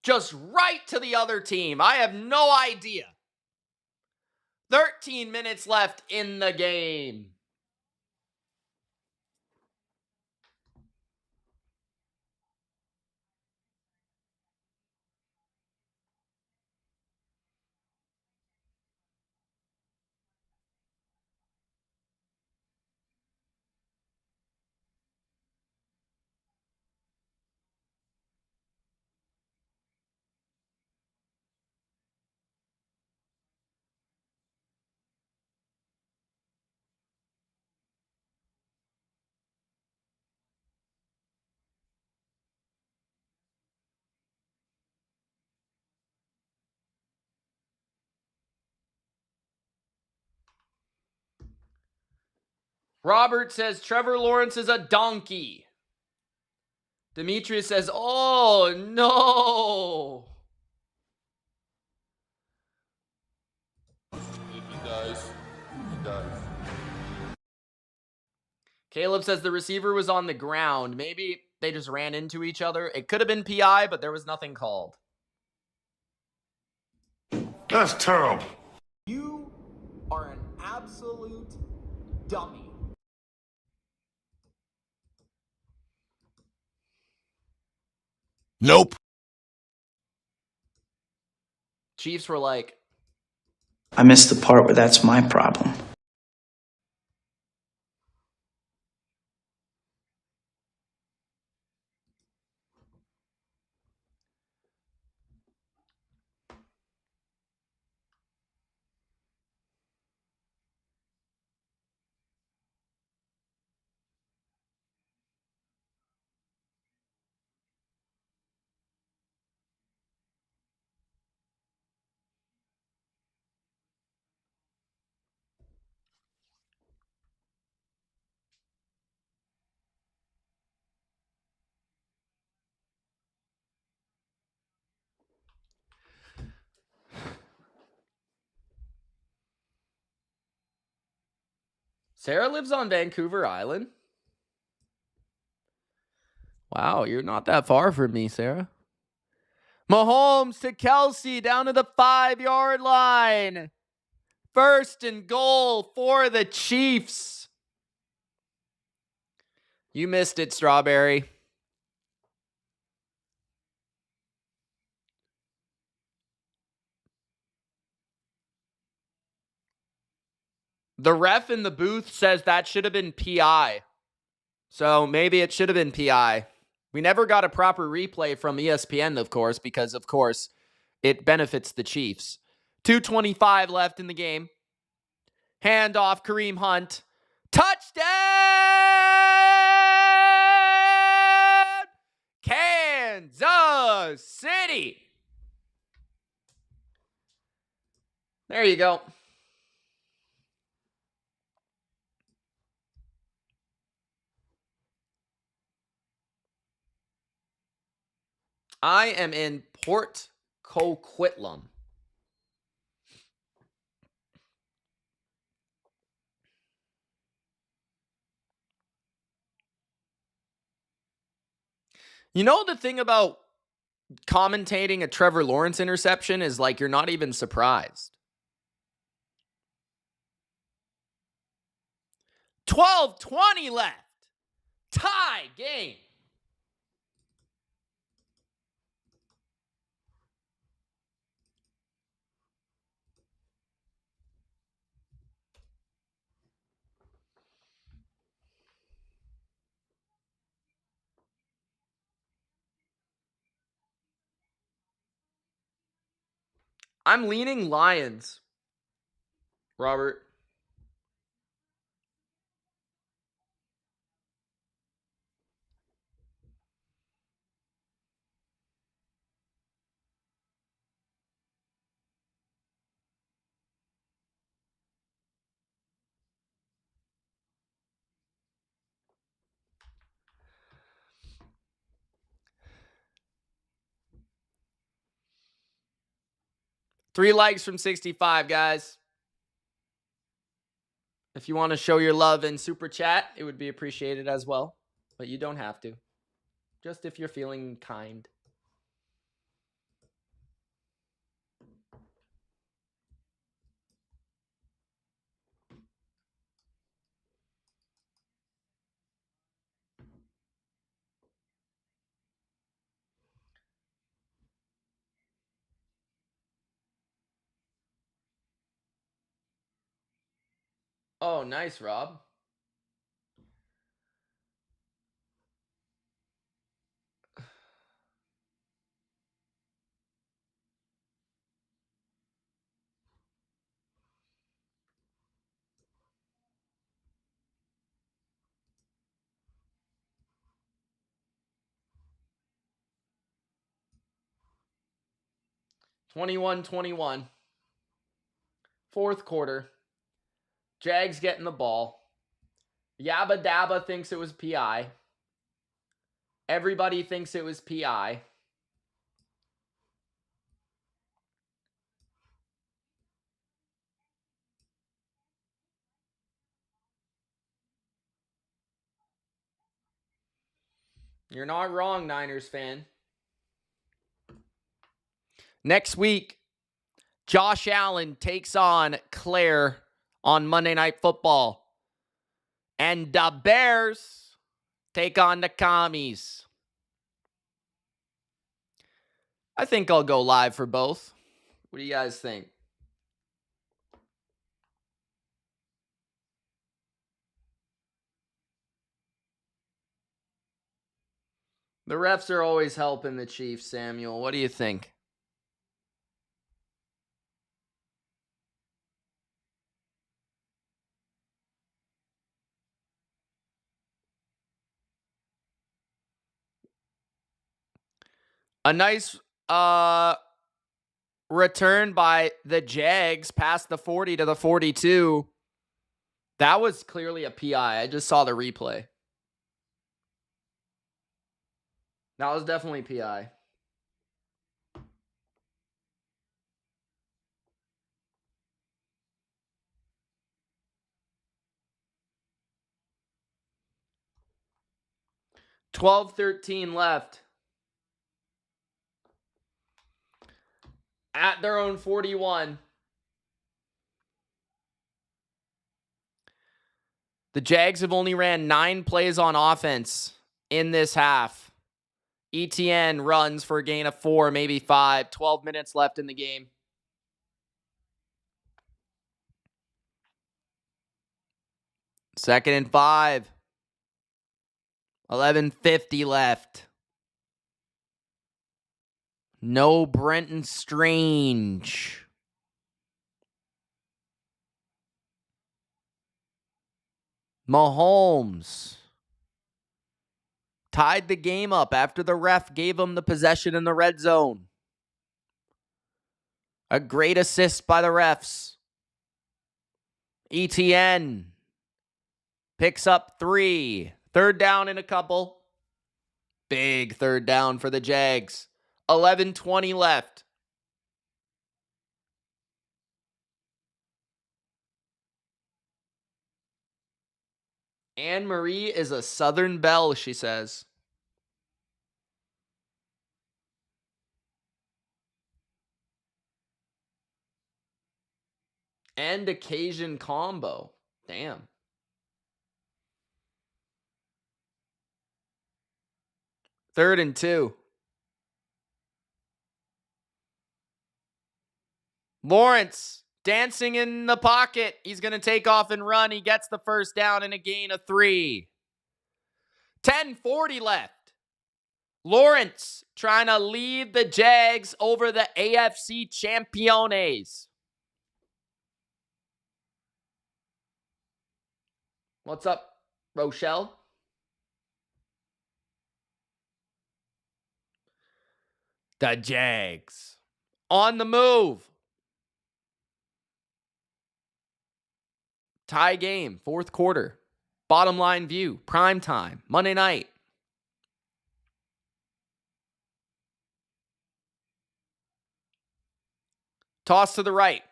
Just right to the other team. I have no idea. 13 minutes left in the game. Robert says Trevor Lawrence is a donkey. Demetrius says, oh no. He does. He does. Caleb says the receiver was on the ground. Maybe they just ran into each other. It could have been PI, but there was nothing called. That's terrible. You are an absolute dummy. Nope. Chiefs were like, I missed the part where that's my problem. Sarah lives on Vancouver Island. Wow, you're not that far from me, Sarah. Mahomes to Kelce down to the 5-yard line. First and goal for the Chiefs. You missed it, Strawberry. The ref in the booth says that should have been PI. So maybe it should have been PI. We never got a proper replay from ESPN, of course, because, of course, it benefits the Chiefs. 2:25 left in the game. Handoff, Kareem Hunt. Touchdown! Kansas City! There you go. I am in Port Coquitlam. You know the thing about commentating a Trevor Lawrence interception is like you're not even surprised. 12:20 left. Tie game. I'm leaning Lions, Robert. Three likes from 65, guys. If you want to show your love in Super Chat, it would be appreciated as well. But you don't have to. Just if you're feeling kind. Oh, nice, Rob. (21-21). Fourth quarter. Jags getting the ball. Yabba Dabba thinks it was PI. Everybody thinks it was PI. You're not wrong, Niners fan. Next week, Josh Allen takes on Claire on Monday Night Football. And the Bears take on the Commies. I think I'll go live for both. What do you guys think? The refs are always helping the Chiefs, Samuel. What do you think? A nice return by the Jags past the 40 to the 42. That was clearly a PI. I just saw the replay. That was definitely PI. 12:13 left. At their own 41. The Jags have only ran 9 plays on offense in this half. Etienne runs for a gain of 4, maybe 5. 12 minutes left in the game. Second and 5. 11:50 left. No Brenton Strange. Mahomes tied the game up after the ref gave him the possession in the red zone. A great assist by the refs. Etienne picks up 3. Third down in a couple. Big third down for the Jags. 11:20 left. Anne Marie is a Southern belle, she says. And occasion combo. Damn. Third and 2. Lawrence dancing in the pocket. He's going to take off and run. He gets the first down and a gain of 3. 10:40 left. Lawrence trying to lead the Jags over the AFC Championes. What's up, Rochelle? The Jags on the move. Tie game, fourth quarter. Bottom line view, prime time, Monday night. Toss to the right.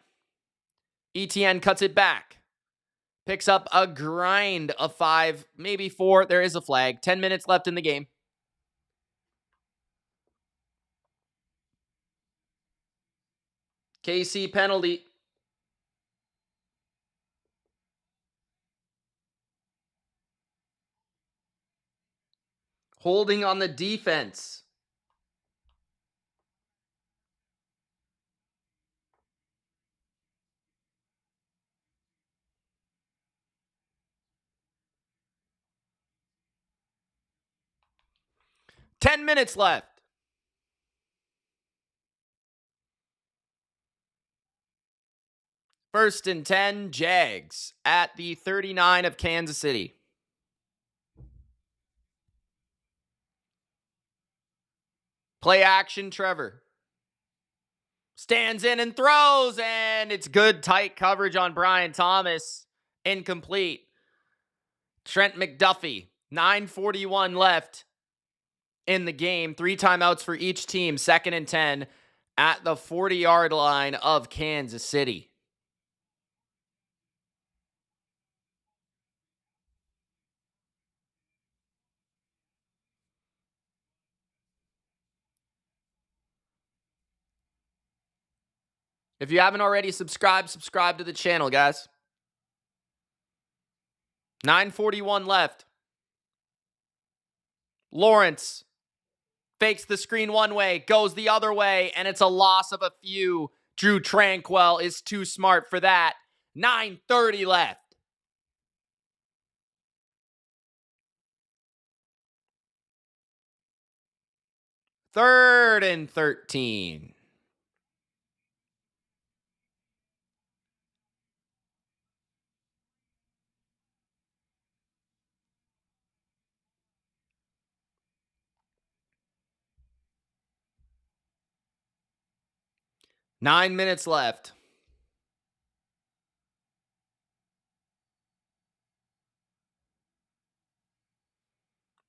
Etienne cuts it back. Picks up a grind of 5, maybe 4. There is a flag. 10 minutes left in the game. KC penalty. Holding on the defense. Ten minutes left. First and 10, Jags at the 39 of Kansas City. Play action, Trevor. Stands in and throws, and it's good tight coverage on Brian Thomas. Incomplete. Trent McDuffie, 9:41 left in the game. 3 timeouts for each team. Second and 10 at the 40-yard line of Kansas City. If you haven't already subscribe to the channel, guys. 9:41 left. Lawrence fakes the screen one way, goes the other way, and it's a loss of a few. Drew Tranquil is too smart for that. 9:30 left. Third and 13. Nine minutes left.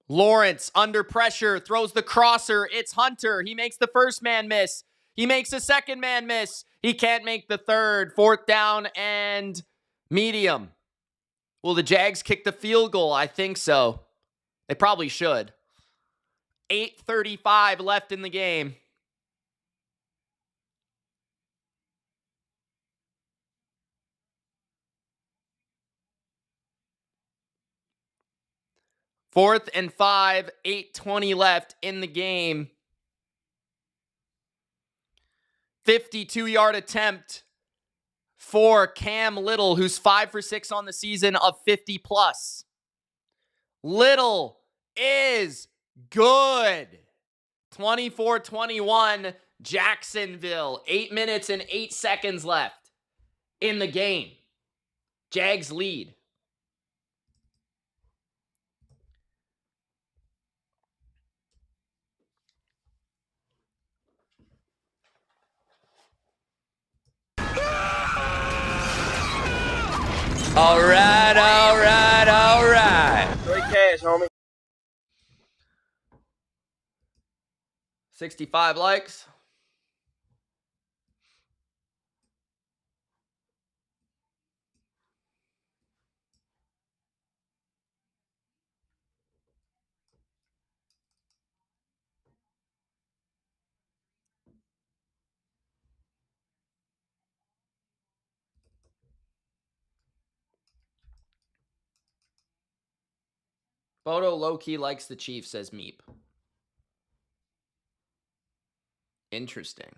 Lawrence under pressure, throws the crosser. It's Hunter. He makes the first man miss. He makes the second man miss. He can't make the third. Fourth down and medium. Will the Jags kick the field goal? I think so. They probably should. 8:35 left in the game. Fourth and 5, 8:20 left in the game. 52-yard attempt for Cam Little, who's 5 for 6 on the season of 50 plus. Little is good. 24-21, Jacksonville. 8 minutes and 8 seconds left in the game. Jags lead. All right. Great cash, homie. 65 likes. Bodo low-key likes the Chiefs, says Meep. Interesting.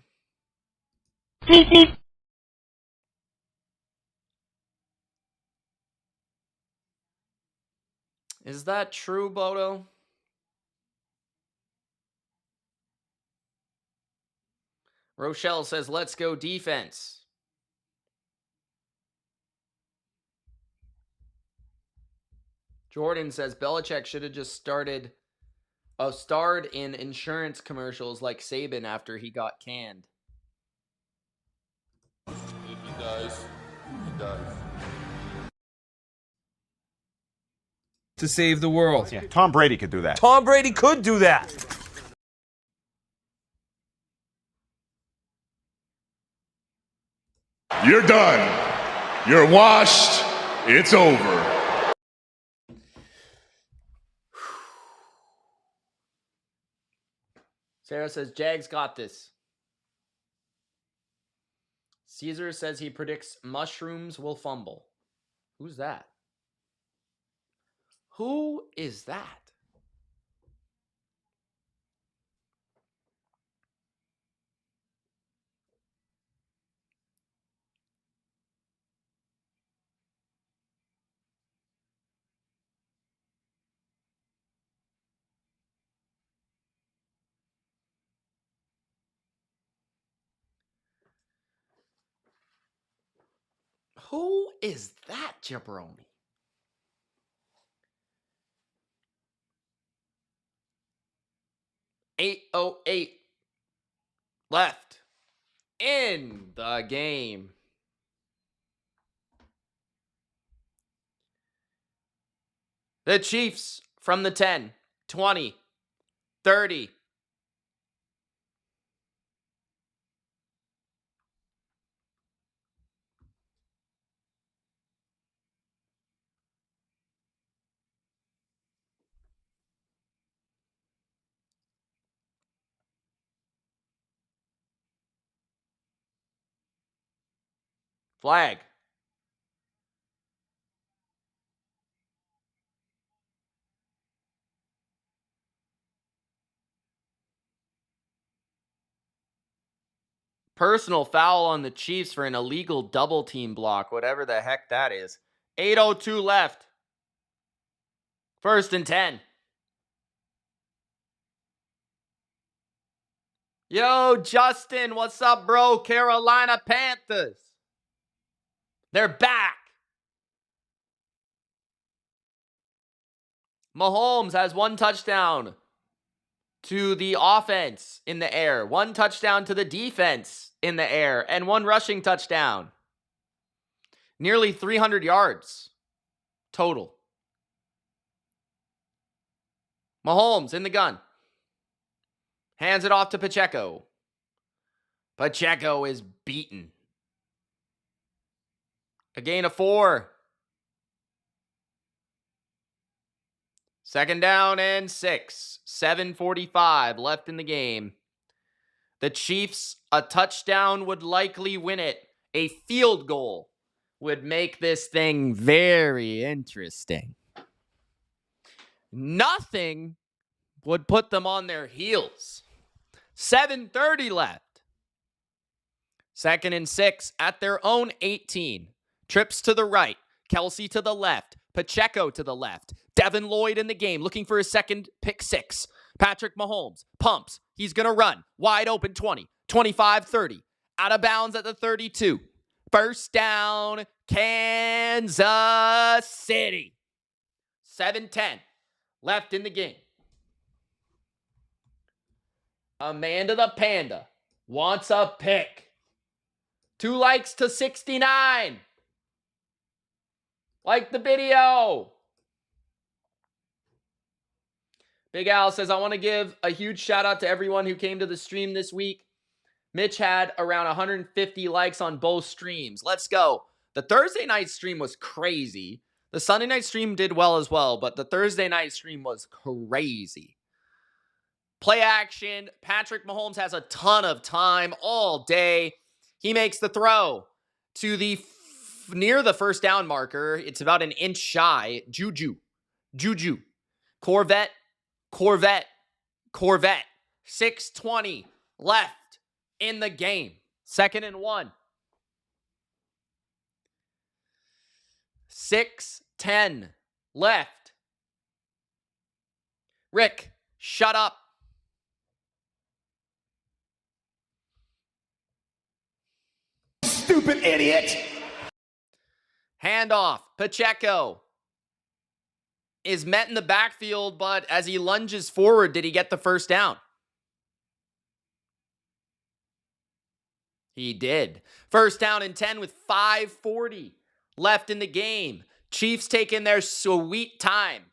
Is that true, Bodo? Rochelle says, let's go defense. Jordan says, Belichick should have just starred in insurance commercials like Saban after he got canned. If he dies, he dies. To save the world. Yeah, Tom Brady could do that. Tom Brady could do that. You're done. You're washed. It's over. Sarah says, Jags got this. Caesar says he predicts mushrooms will fumble. Who's that? Who is that? Who is that jabroni? $8:08 left in the game. The Chiefs from the 10, 20, 30. Flag. Personal foul on the Chiefs for an illegal double team block, whatever the heck that is. 8:02 left. First and 10. Yo, Justin, what's up, bro? Carolina Panthers. They're back. Mahomes has 1 touchdown to the offense in the air, 1 touchdown to the defense in the air, and 1 rushing touchdown. Nearly 300 yards total. Mahomes in the gun. Hands it off to Pacheco. Pacheco is beaten. A gain of 4. Second down and 6. 7:45 left in the game. The Chiefs, a touchdown would likely win it. A field goal would make this thing very interesting. Nothing would put them on their heels. 7:30 left. Second and 6 at their own 18. Trips to the right. Kelce to the left. Pacheco to the left. Devin Lloyd in the game, looking for his second pick 6. Patrick Mahomes pumps. He's going to run. Wide open 20, 25, 30. Out of bounds at the 32. First down, Kansas City. 7:10 left in the game. Amanda the Panda wants a pick. 2 likes to 69. Like the video. Big Al says, I want to give a huge shout out to everyone who came to the stream this week. Mitch had around 150 likes on both streams. Let's go. The Thursday night stream was crazy. The Sunday night stream did well as well, but the Thursday night stream was crazy. Play action. Patrick Mahomes has a ton of time all day. He makes the throw to the near the first down marker. It's about an inch shy. Juju. Corvette. 6:20 left in the game. 2nd and 1. 6:10 left. Rick, shut up. Stupid idiot! Handoff. Pacheco is met in the backfield, but as he lunges forward, did he get the first down? He did. First down and 10 with 5:40 left in the game. Chiefs taking their sweet time.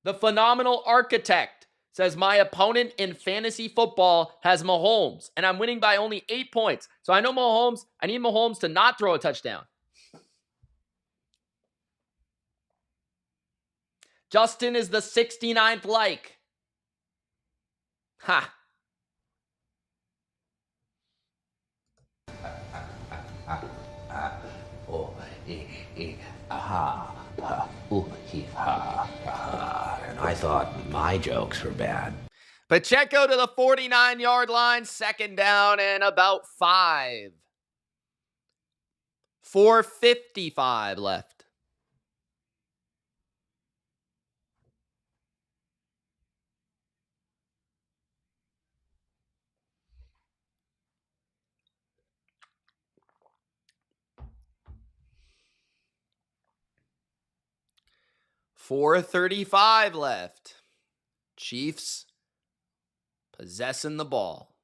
The phenomenal architect says, my opponent in fantasy football has Mahomes, and I'm winning by only 8 points. So I need Mahomes to not throw a touchdown. Justin is the 69th like. Ha. And I thought my jokes were bad. Pacheco to the 49-yard line. Second down and about 5. 4:55 left. $4:35 left. Chiefs possessing the ball.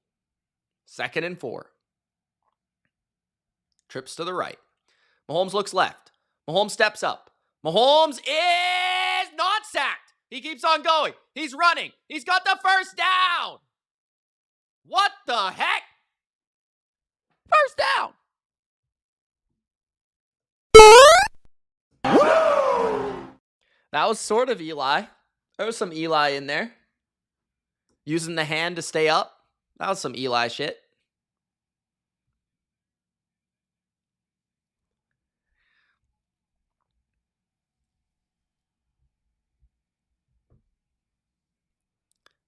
2nd and 4. Trips to the right. Mahomes looks left. Mahomes steps up. Mahomes is not sacked. He keeps on going. He's running. He's got the first down. What the heck? First down. That was sort of Eli. There was some Eli in there. Using the hand to stay up. That was some Eli shit.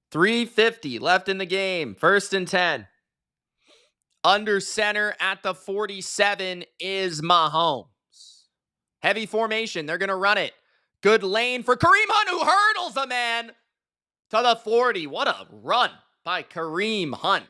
$3:50 left in the game. 1st and 10. Under center at the 47 is Mahomes. Heavy formation. They're going to run it. Good lane for Kareem Hunt, who hurdles a man to the 40. What a run by Kareem Hunt.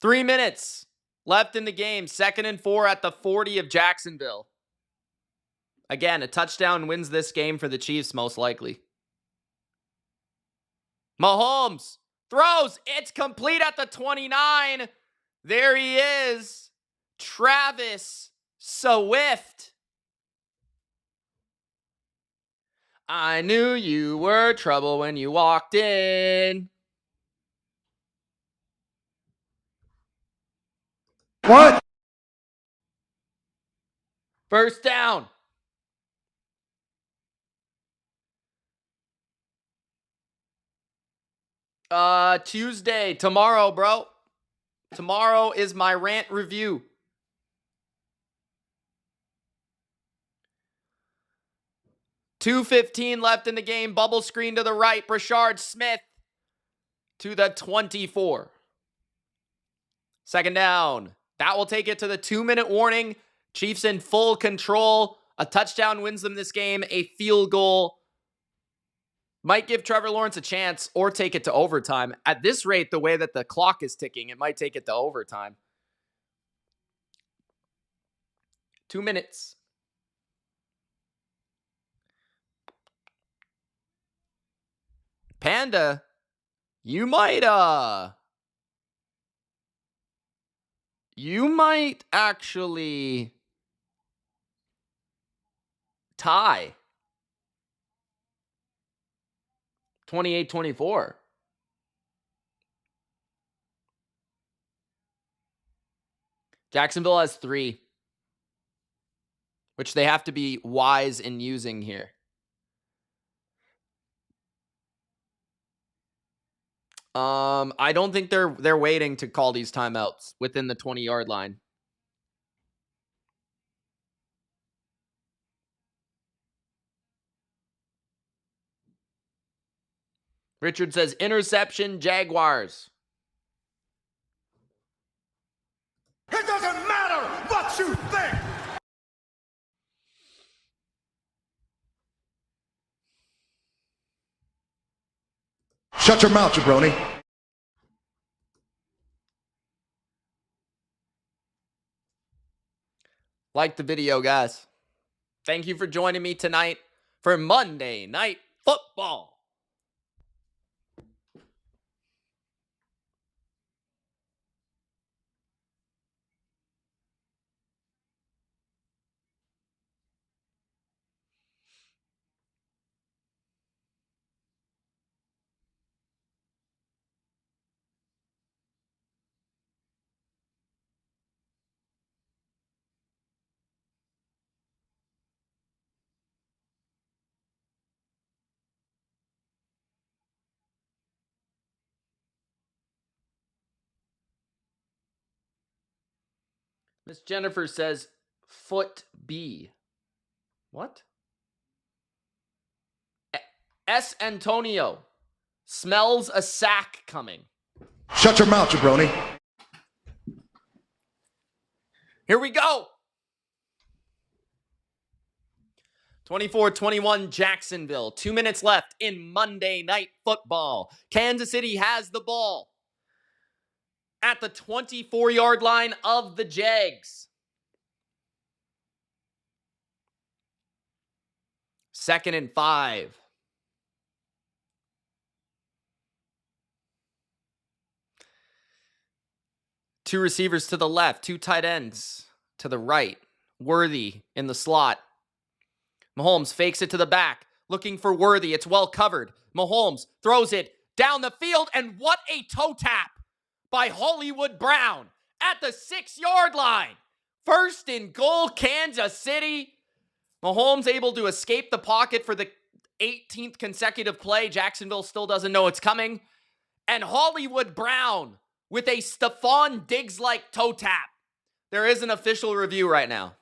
Three minutes left in the game. 2nd and 4 at the 40 of Jacksonville. Again, a touchdown wins this game for the Chiefs, most likely. Mahomes Throws. It's complete at the 29. There he is. Travis Swift. I knew you were trouble when you walked in. What? First down. Tuesday, tomorrow, bro. Tomorrow is my rant review. $2:15 left in the game. Bubble screen to the right. Brashard Smith to the 24. Second down. That will take it to the 2-minute warning. Chiefs in full control. A touchdown wins them this game. A field goal might give Trevor Lawrence a chance or take it to overtime. At this rate, the way that the clock is ticking, it might take it to overtime. 2 minutes. Panda, you might actually tie 28-24. Jacksonville has 3, which they have to be wise in using here. I don't think they're waiting to call these timeouts within the 20-yard line. Richard says interception, Jaguars. It doesn't matter what you think. Shut your mouth, jabroni. Like the video, guys. Thank you for joining me tonight for Monday Night Football. Miss Jennifer says foot B. What? S. Antonio smells a sack coming. Shut your mouth, jabroni. Here we go. 24-21 Jacksonville. 2 minutes left in Monday Night Football. Kansas City has the ball at the 24-yard line of the Jags. Second and 5. Two receivers to the left, 2 tight ends to the right. Worthy in the slot. Mahomes fakes it to the back, looking for Worthy. It's well covered. Mahomes throws it down the field, and what a toe tap by Hollywood Brown at the 6-yard line. First and goal, Kansas City. Mahomes able to escape the pocket for the 18th consecutive play. Jacksonville still doesn't know it's coming. And Hollywood Brown with a Stephon Diggs-like toe tap. There is an official review right now.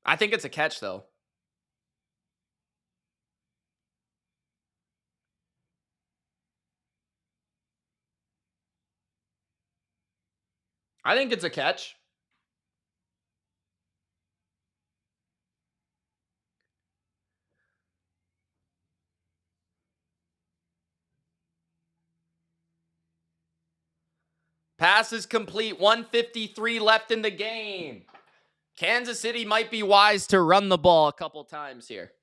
I think it's a catch, though. I think it's a catch. Pass is complete. 1:53 left in the game. Kansas City might be wise to run the ball a couple times here.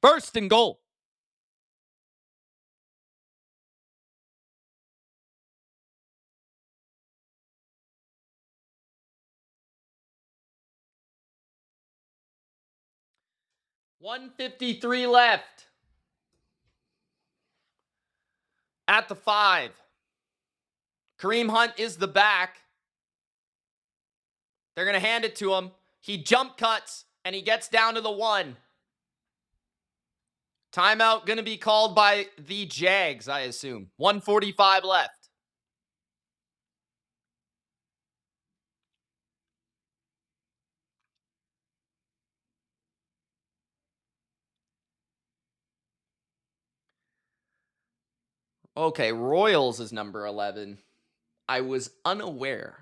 First and goal. 1:53 left. At the 5. Kareem Hunt is the back. They're going to hand it to him. He jump cuts, and he gets down to the 1. Timeout going to be called by the Jags, I assume. 1:45 left. Okay, Royals is number 11. I was unaware.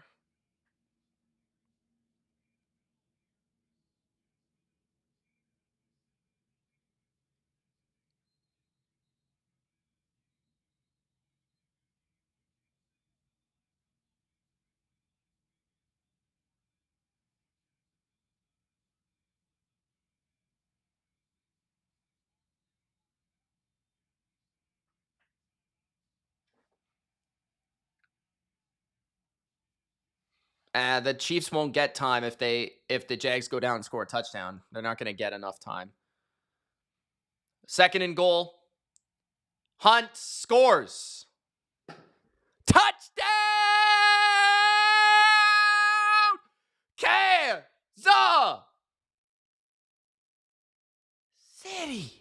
The Chiefs won't get time if the Jags go down and score a touchdown. They're not going to get enough time. 2nd and goal. Hunt scores. Touchdown! Kansas City.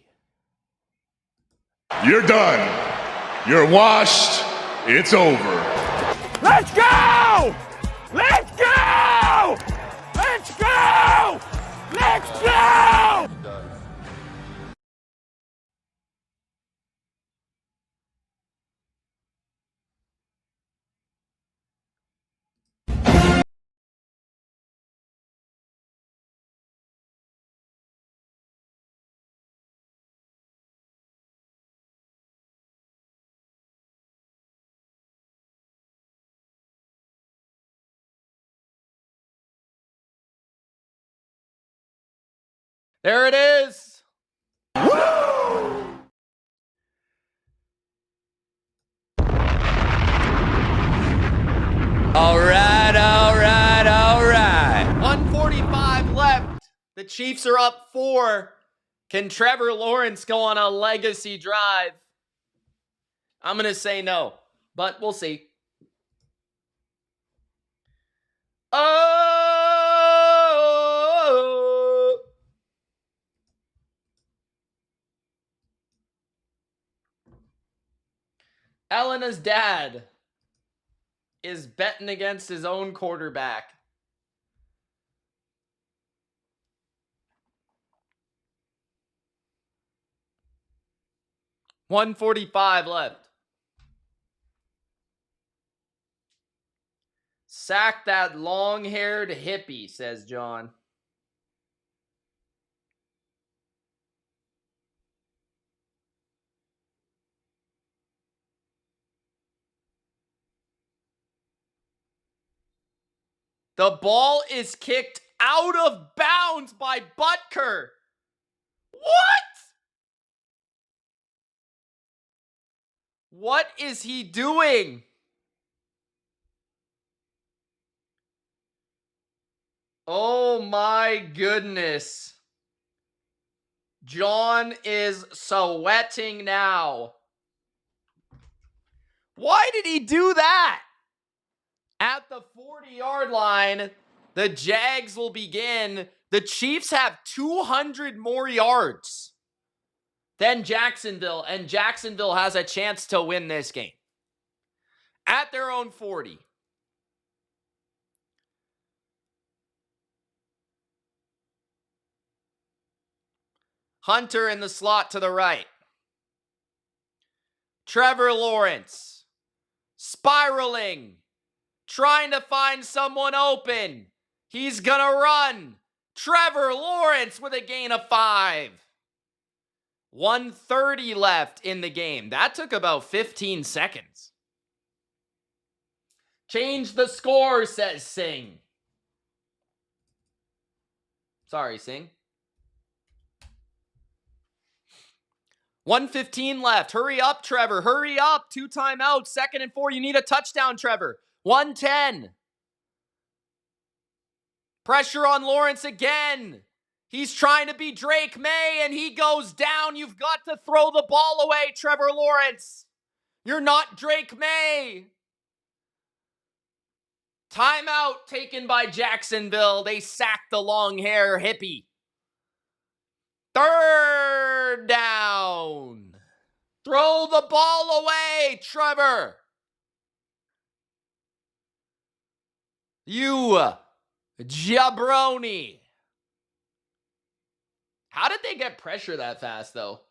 You're done. You're washed. It's over. Let's go! Let's go! Let's go! Let's go! He does. There it is. All right. 1:45 left. The Chiefs are up 4. Can Trevor Lawrence go on a legacy drive? I'm going to say no, but we'll see. Oh! Elena's dad is betting against his own quarterback. $1:45 left. Sack that long-haired hippie, says John. The ball is kicked out of bounds by Butker. What? What is he doing? Oh my goodness. John is sweating now. Why did he do that? At the 40-yard line, the Jags will begin. The Chiefs have 200 more yards than Jacksonville, and Jacksonville has a chance to win this game. At their own 40. Hunter in the slot to the right. Trevor Lawrence. Spiraling. Trying to find someone open. He's gonna run. Trevor Lawrence with a gain of 5. 1:30 left in the game. That took about 15 seconds. Change the score, says Singh. Sorry, Singh. 1:15 left. Hurry up, Trevor. Hurry up. 2 timeouts. 2nd and 4. You need a touchdown, Trevor. 1:10. Pressure on Lawrence again. He's trying to be Drake May, and he goes down. You've got to throw the ball away, Trevor Lawrence. You're not Drake May. Timeout taken by Jacksonville. They sacked the long hair hippie. 3rd down. Throw the ball away, Trevor. You jabroni. How did they get pressure that fast, though?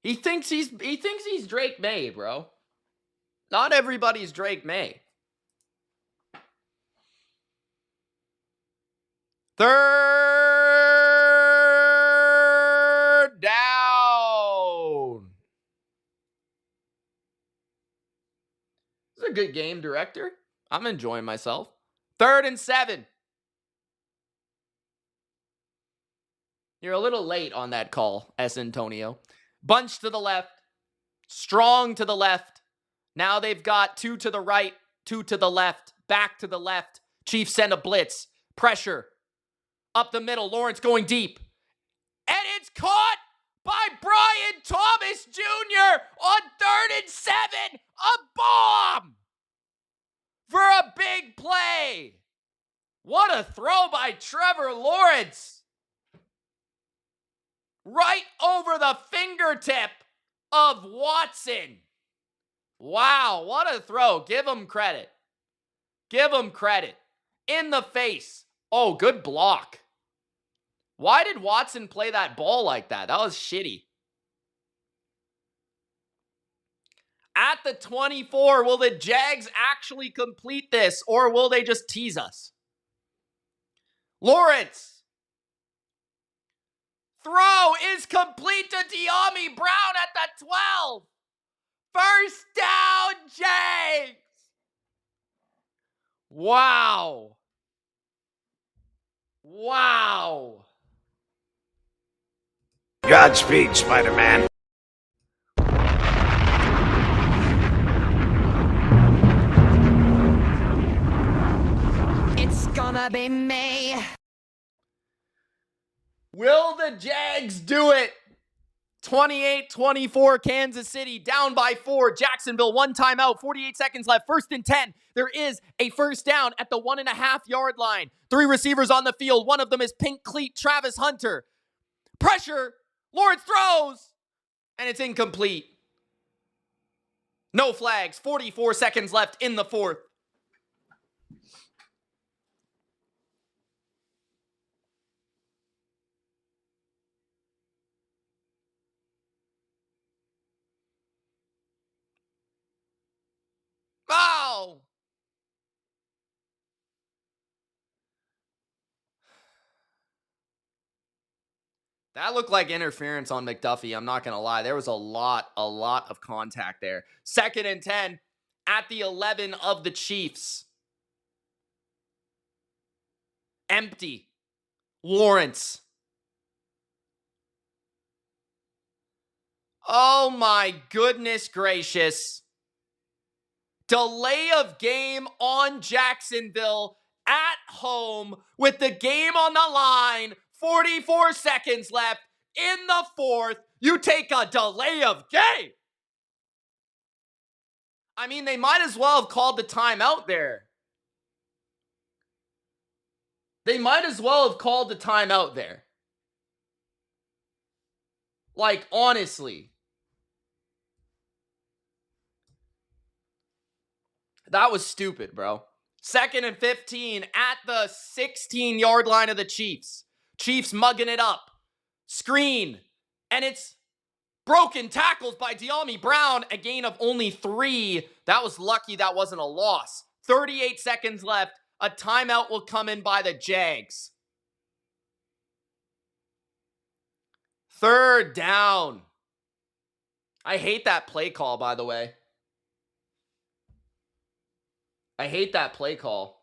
He thinks he's Drake May, bro. Not everybody's Drake May. 3rd down. This is a good game, director. I'm enjoying myself. 3rd and 7. You're a little late on that call, S. Antonio. Bunch to the left. Strong to the left. Now they've got 2 to the right, 2 to the left, back to the left. Chiefs send a blitz. Pressure. Up the middle. Lawrence going deep. And it's caught by Brian Thomas Jr. on 3rd and 7. A bomb for a big play. What a throw by Trevor Lawrence. Right over the fingertip of Watson. Wow, what a throw. Give him credit. Give him credit. In the face. Oh, good block. Why did Watson play that ball like that? That was shitty. At the 24, will the Jags actually complete this, or will they just tease us? Lawrence. Throw is complete to De'Ami Brown at the 12. 1st down, Jags. Wow. Wow. Godspeed, Spider-Man. It's gonna be me. Will the Jags do it? 28-24, Kansas City down by 4. Jacksonville, 1 timeout, 48 seconds left. 1st and 10. There is a 1st down at the 1.5-yard line. 3 receivers on the field. One of them is pink cleat Travis Hunter. Pressure. Lawrence throws. And it's incomplete. No flags. 44 seconds left in the 4th. Oh! That looked like interference on McDuffie. I'm not going to lie. There was a lot of contact there. 2nd and 10 at the 11 of the Chiefs. Empty. Lawrence. Oh my goodness gracious. Delay of game on Jacksonville at home with the game on the line. 44 seconds left in the 4th. You take a delay of game. I mean, they might as well have called the timeout there. They might as well have called the timeout there. Like, honestly. That was stupid, bro. 2nd and 15 at the 16-yard line of the Chiefs. Chiefs mugging it up. Screen. And it's broken tackles by De'Ami Brown. A gain of only 3. That was lucky that wasn't a loss. 38 seconds left. A timeout will come in by the Jags. 3rd down. I hate that play call, by the way. I hate that play call.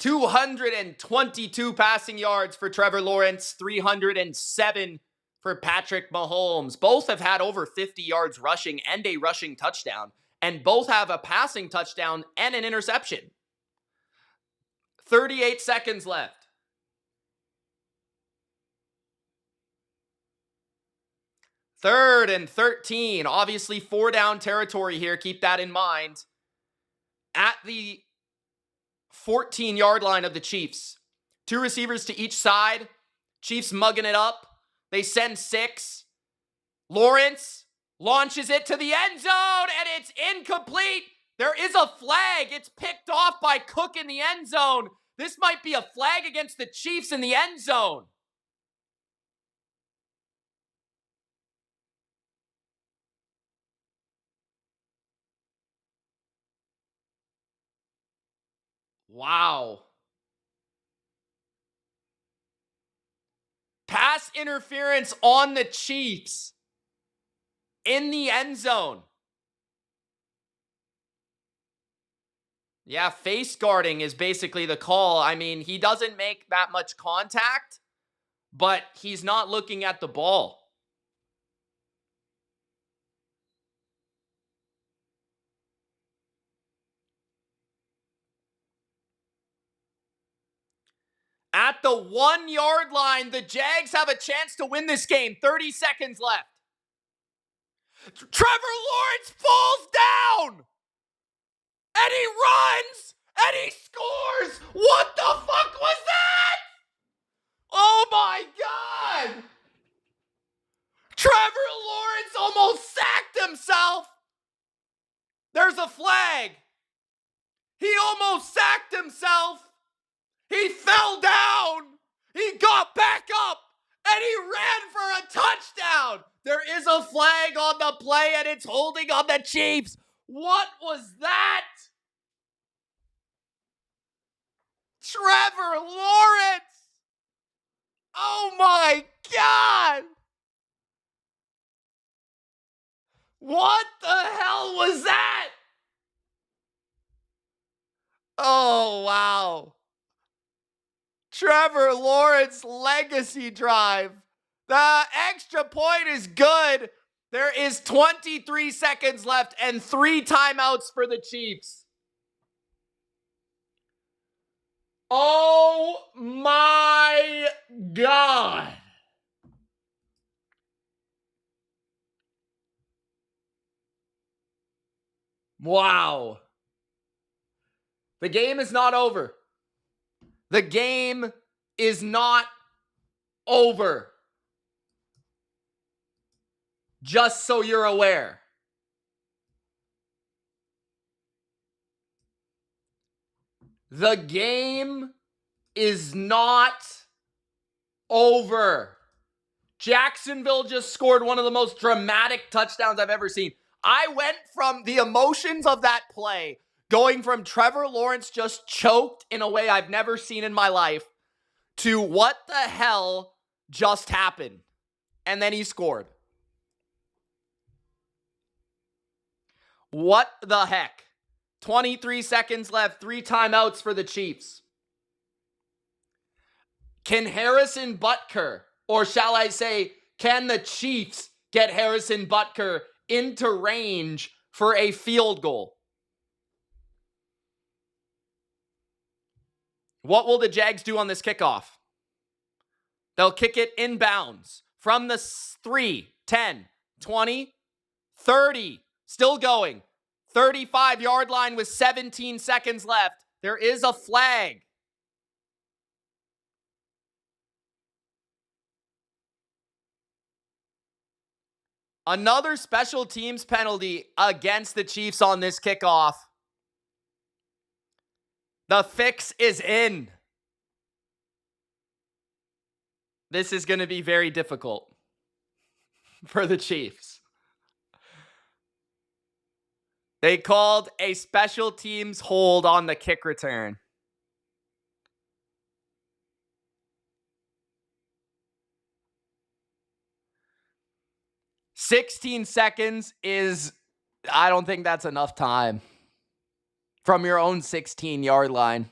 $222 passing yards for Trevor Lawrence, 307 for Patrick Mahomes. Both have had over 50 yards rushing and a rushing touchdown and both have a passing touchdown and an interception. 38 seconds left. Third and 13. Obviously, 4-down territory here. Keep that in mind. At the 14-yard line of the Chiefs. 2 receivers to each side. Chiefs mugging it up. They send 6. Lawrence launches it to the end zone, and it's incomplete. There is a flag. It's picked off by Cook in the end zone. This might be a flag against the Chiefs in the end zone. Wow. Pass interference on the Chiefs in the end zone. Yeah, face guarding is basically the call. I mean, he doesn't make that much contact, but he's not looking at the ball. At the 1-yard line, the Jags have a chance to win this game. 30 seconds left. Trevor Lawrence falls down! And he runs! And he scores! What the fuck was that? Oh my God! Trevor Lawrence almost sacked himself! There's a flag! He almost sacked himself! He fell down! He got back up! And he ran for a touchdown! There is a flag on the play and it's holding on the Chiefs! What was that? Trevor Lawrence! Oh my God! What the hell was that? Oh, wow. Trevor Lawrence legacy drive. The extra point is good. There is 23 seconds left and 3 timeouts for the Chiefs. Oh my God. Wow. The game is not over. The game is not over. Just so you're aware. The game is not over. Jacksonville just scored one of the most dramatic touchdowns I've ever seen. I went from the emotions of that play, going from Trevor Lawrence just choked in a way I've never seen in my life, to what the hell just happened. And then he scored. What the heck? 23 seconds left, 3 timeouts for the Chiefs. Can Harrison Butker, or shall I say, can the Chiefs get Harrison Butker into range for a field goal? What will the Jags do on this kickoff? They'll kick it inbounds from the 3, 10, 20, 30. Still going. 35-yard line with 17 seconds left. There is a flag. Another special teams penalty against the Chiefs on this kickoff. The fix is in. This is going to be very difficult for the Chiefs. They called a special teams hold on the kick return. "16 seconds is, I don't think that's enough time from your own 16-yard line.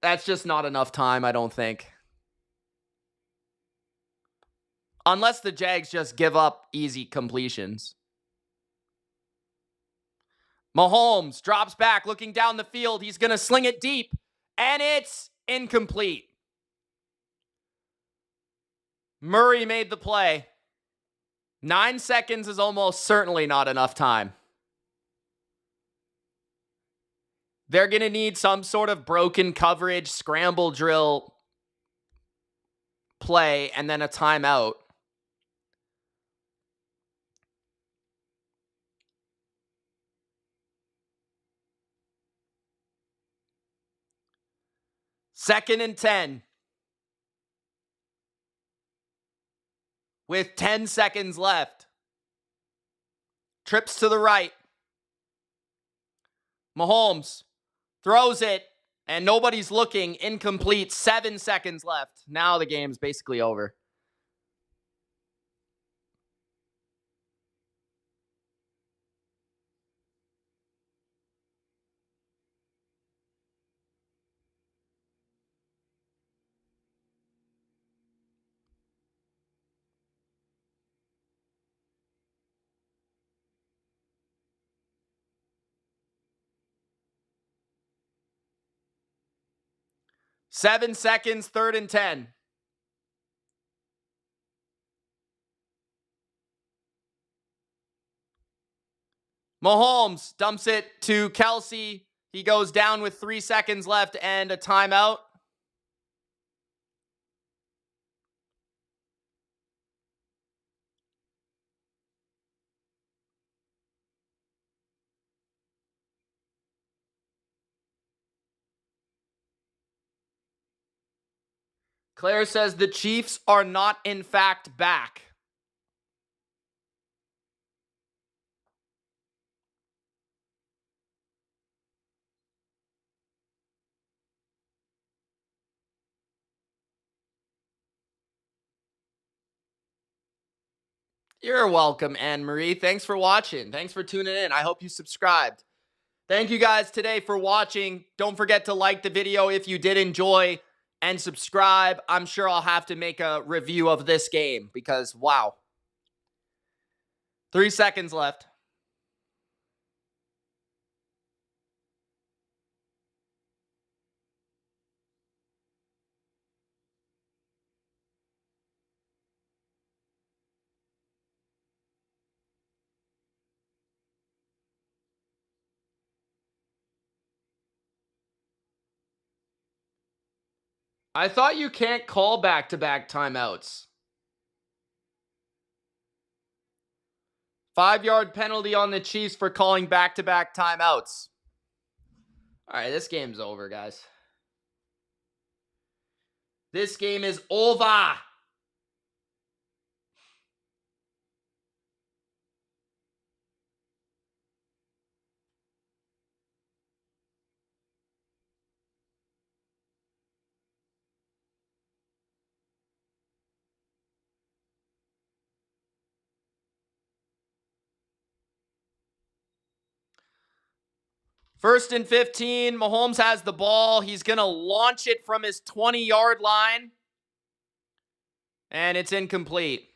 That's just not enough time, I don't think. Unless the Jags just give up easy completions. Mahomes drops back, looking down the field. He's going to sling it deep, and it's incomplete. Murray made the play. 9 seconds is almost certainly not enough time. They're going to need some sort of broken coverage, scramble drill play, and then a timeout. Second and 10. With 10 seconds left. Trips to the right. Mahomes throws it, and nobody's looking. Incomplete. 7 seconds left. Now the game's basically over. Seven seconds, third and 10. Mahomes dumps it to Kelce. He goes down with 3 seconds left and a timeout. Claire says the Chiefs are not in fact back. You're welcome, Anne-Marie. Thanks for watching. Thanks for tuning in. I hope you subscribed. Thank you guys today for watching. Don't forget to like the video if you did enjoy and subscribe. I'm sure I'll have to make a review of this game because, wow. 3 seconds left. I thought you can't call back-to-back timeouts. 5-yard penalty on the Chiefs for calling back-to-back timeouts. All right, this game's over, guys. This game is over. First and 15, Mahomes has the ball. He's going to launch it from his 20-yard line. And it's incomplete.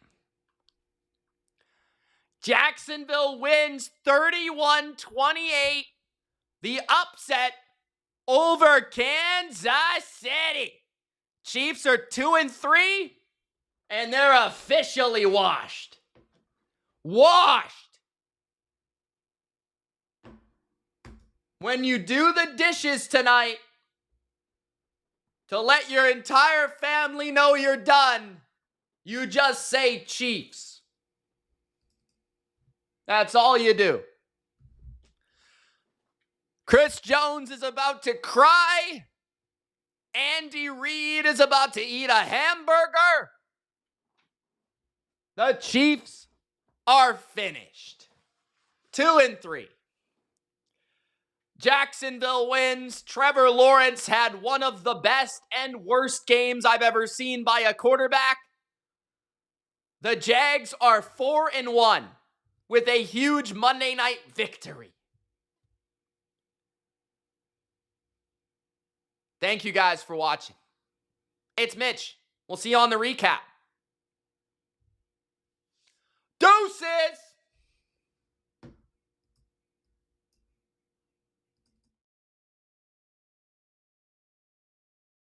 Jacksonville wins 31-28. The upset over Kansas City. Chiefs are 2-3, and they're officially washed. Washed. When you do the dishes tonight to let your entire family know you're done, you just say Chiefs. That's all you do. Chris Jones is about to cry. Andy Reid is about to eat a hamburger. The Chiefs are finished. 2-3. Jacksonville wins. Trevor Lawrence had one of the best and worst games I've ever seen by a quarterback. The Jags are 4-1 with a huge Monday night victory. Thank you guys for watching. It's Mitch. We'll see you on the recap. Deuces!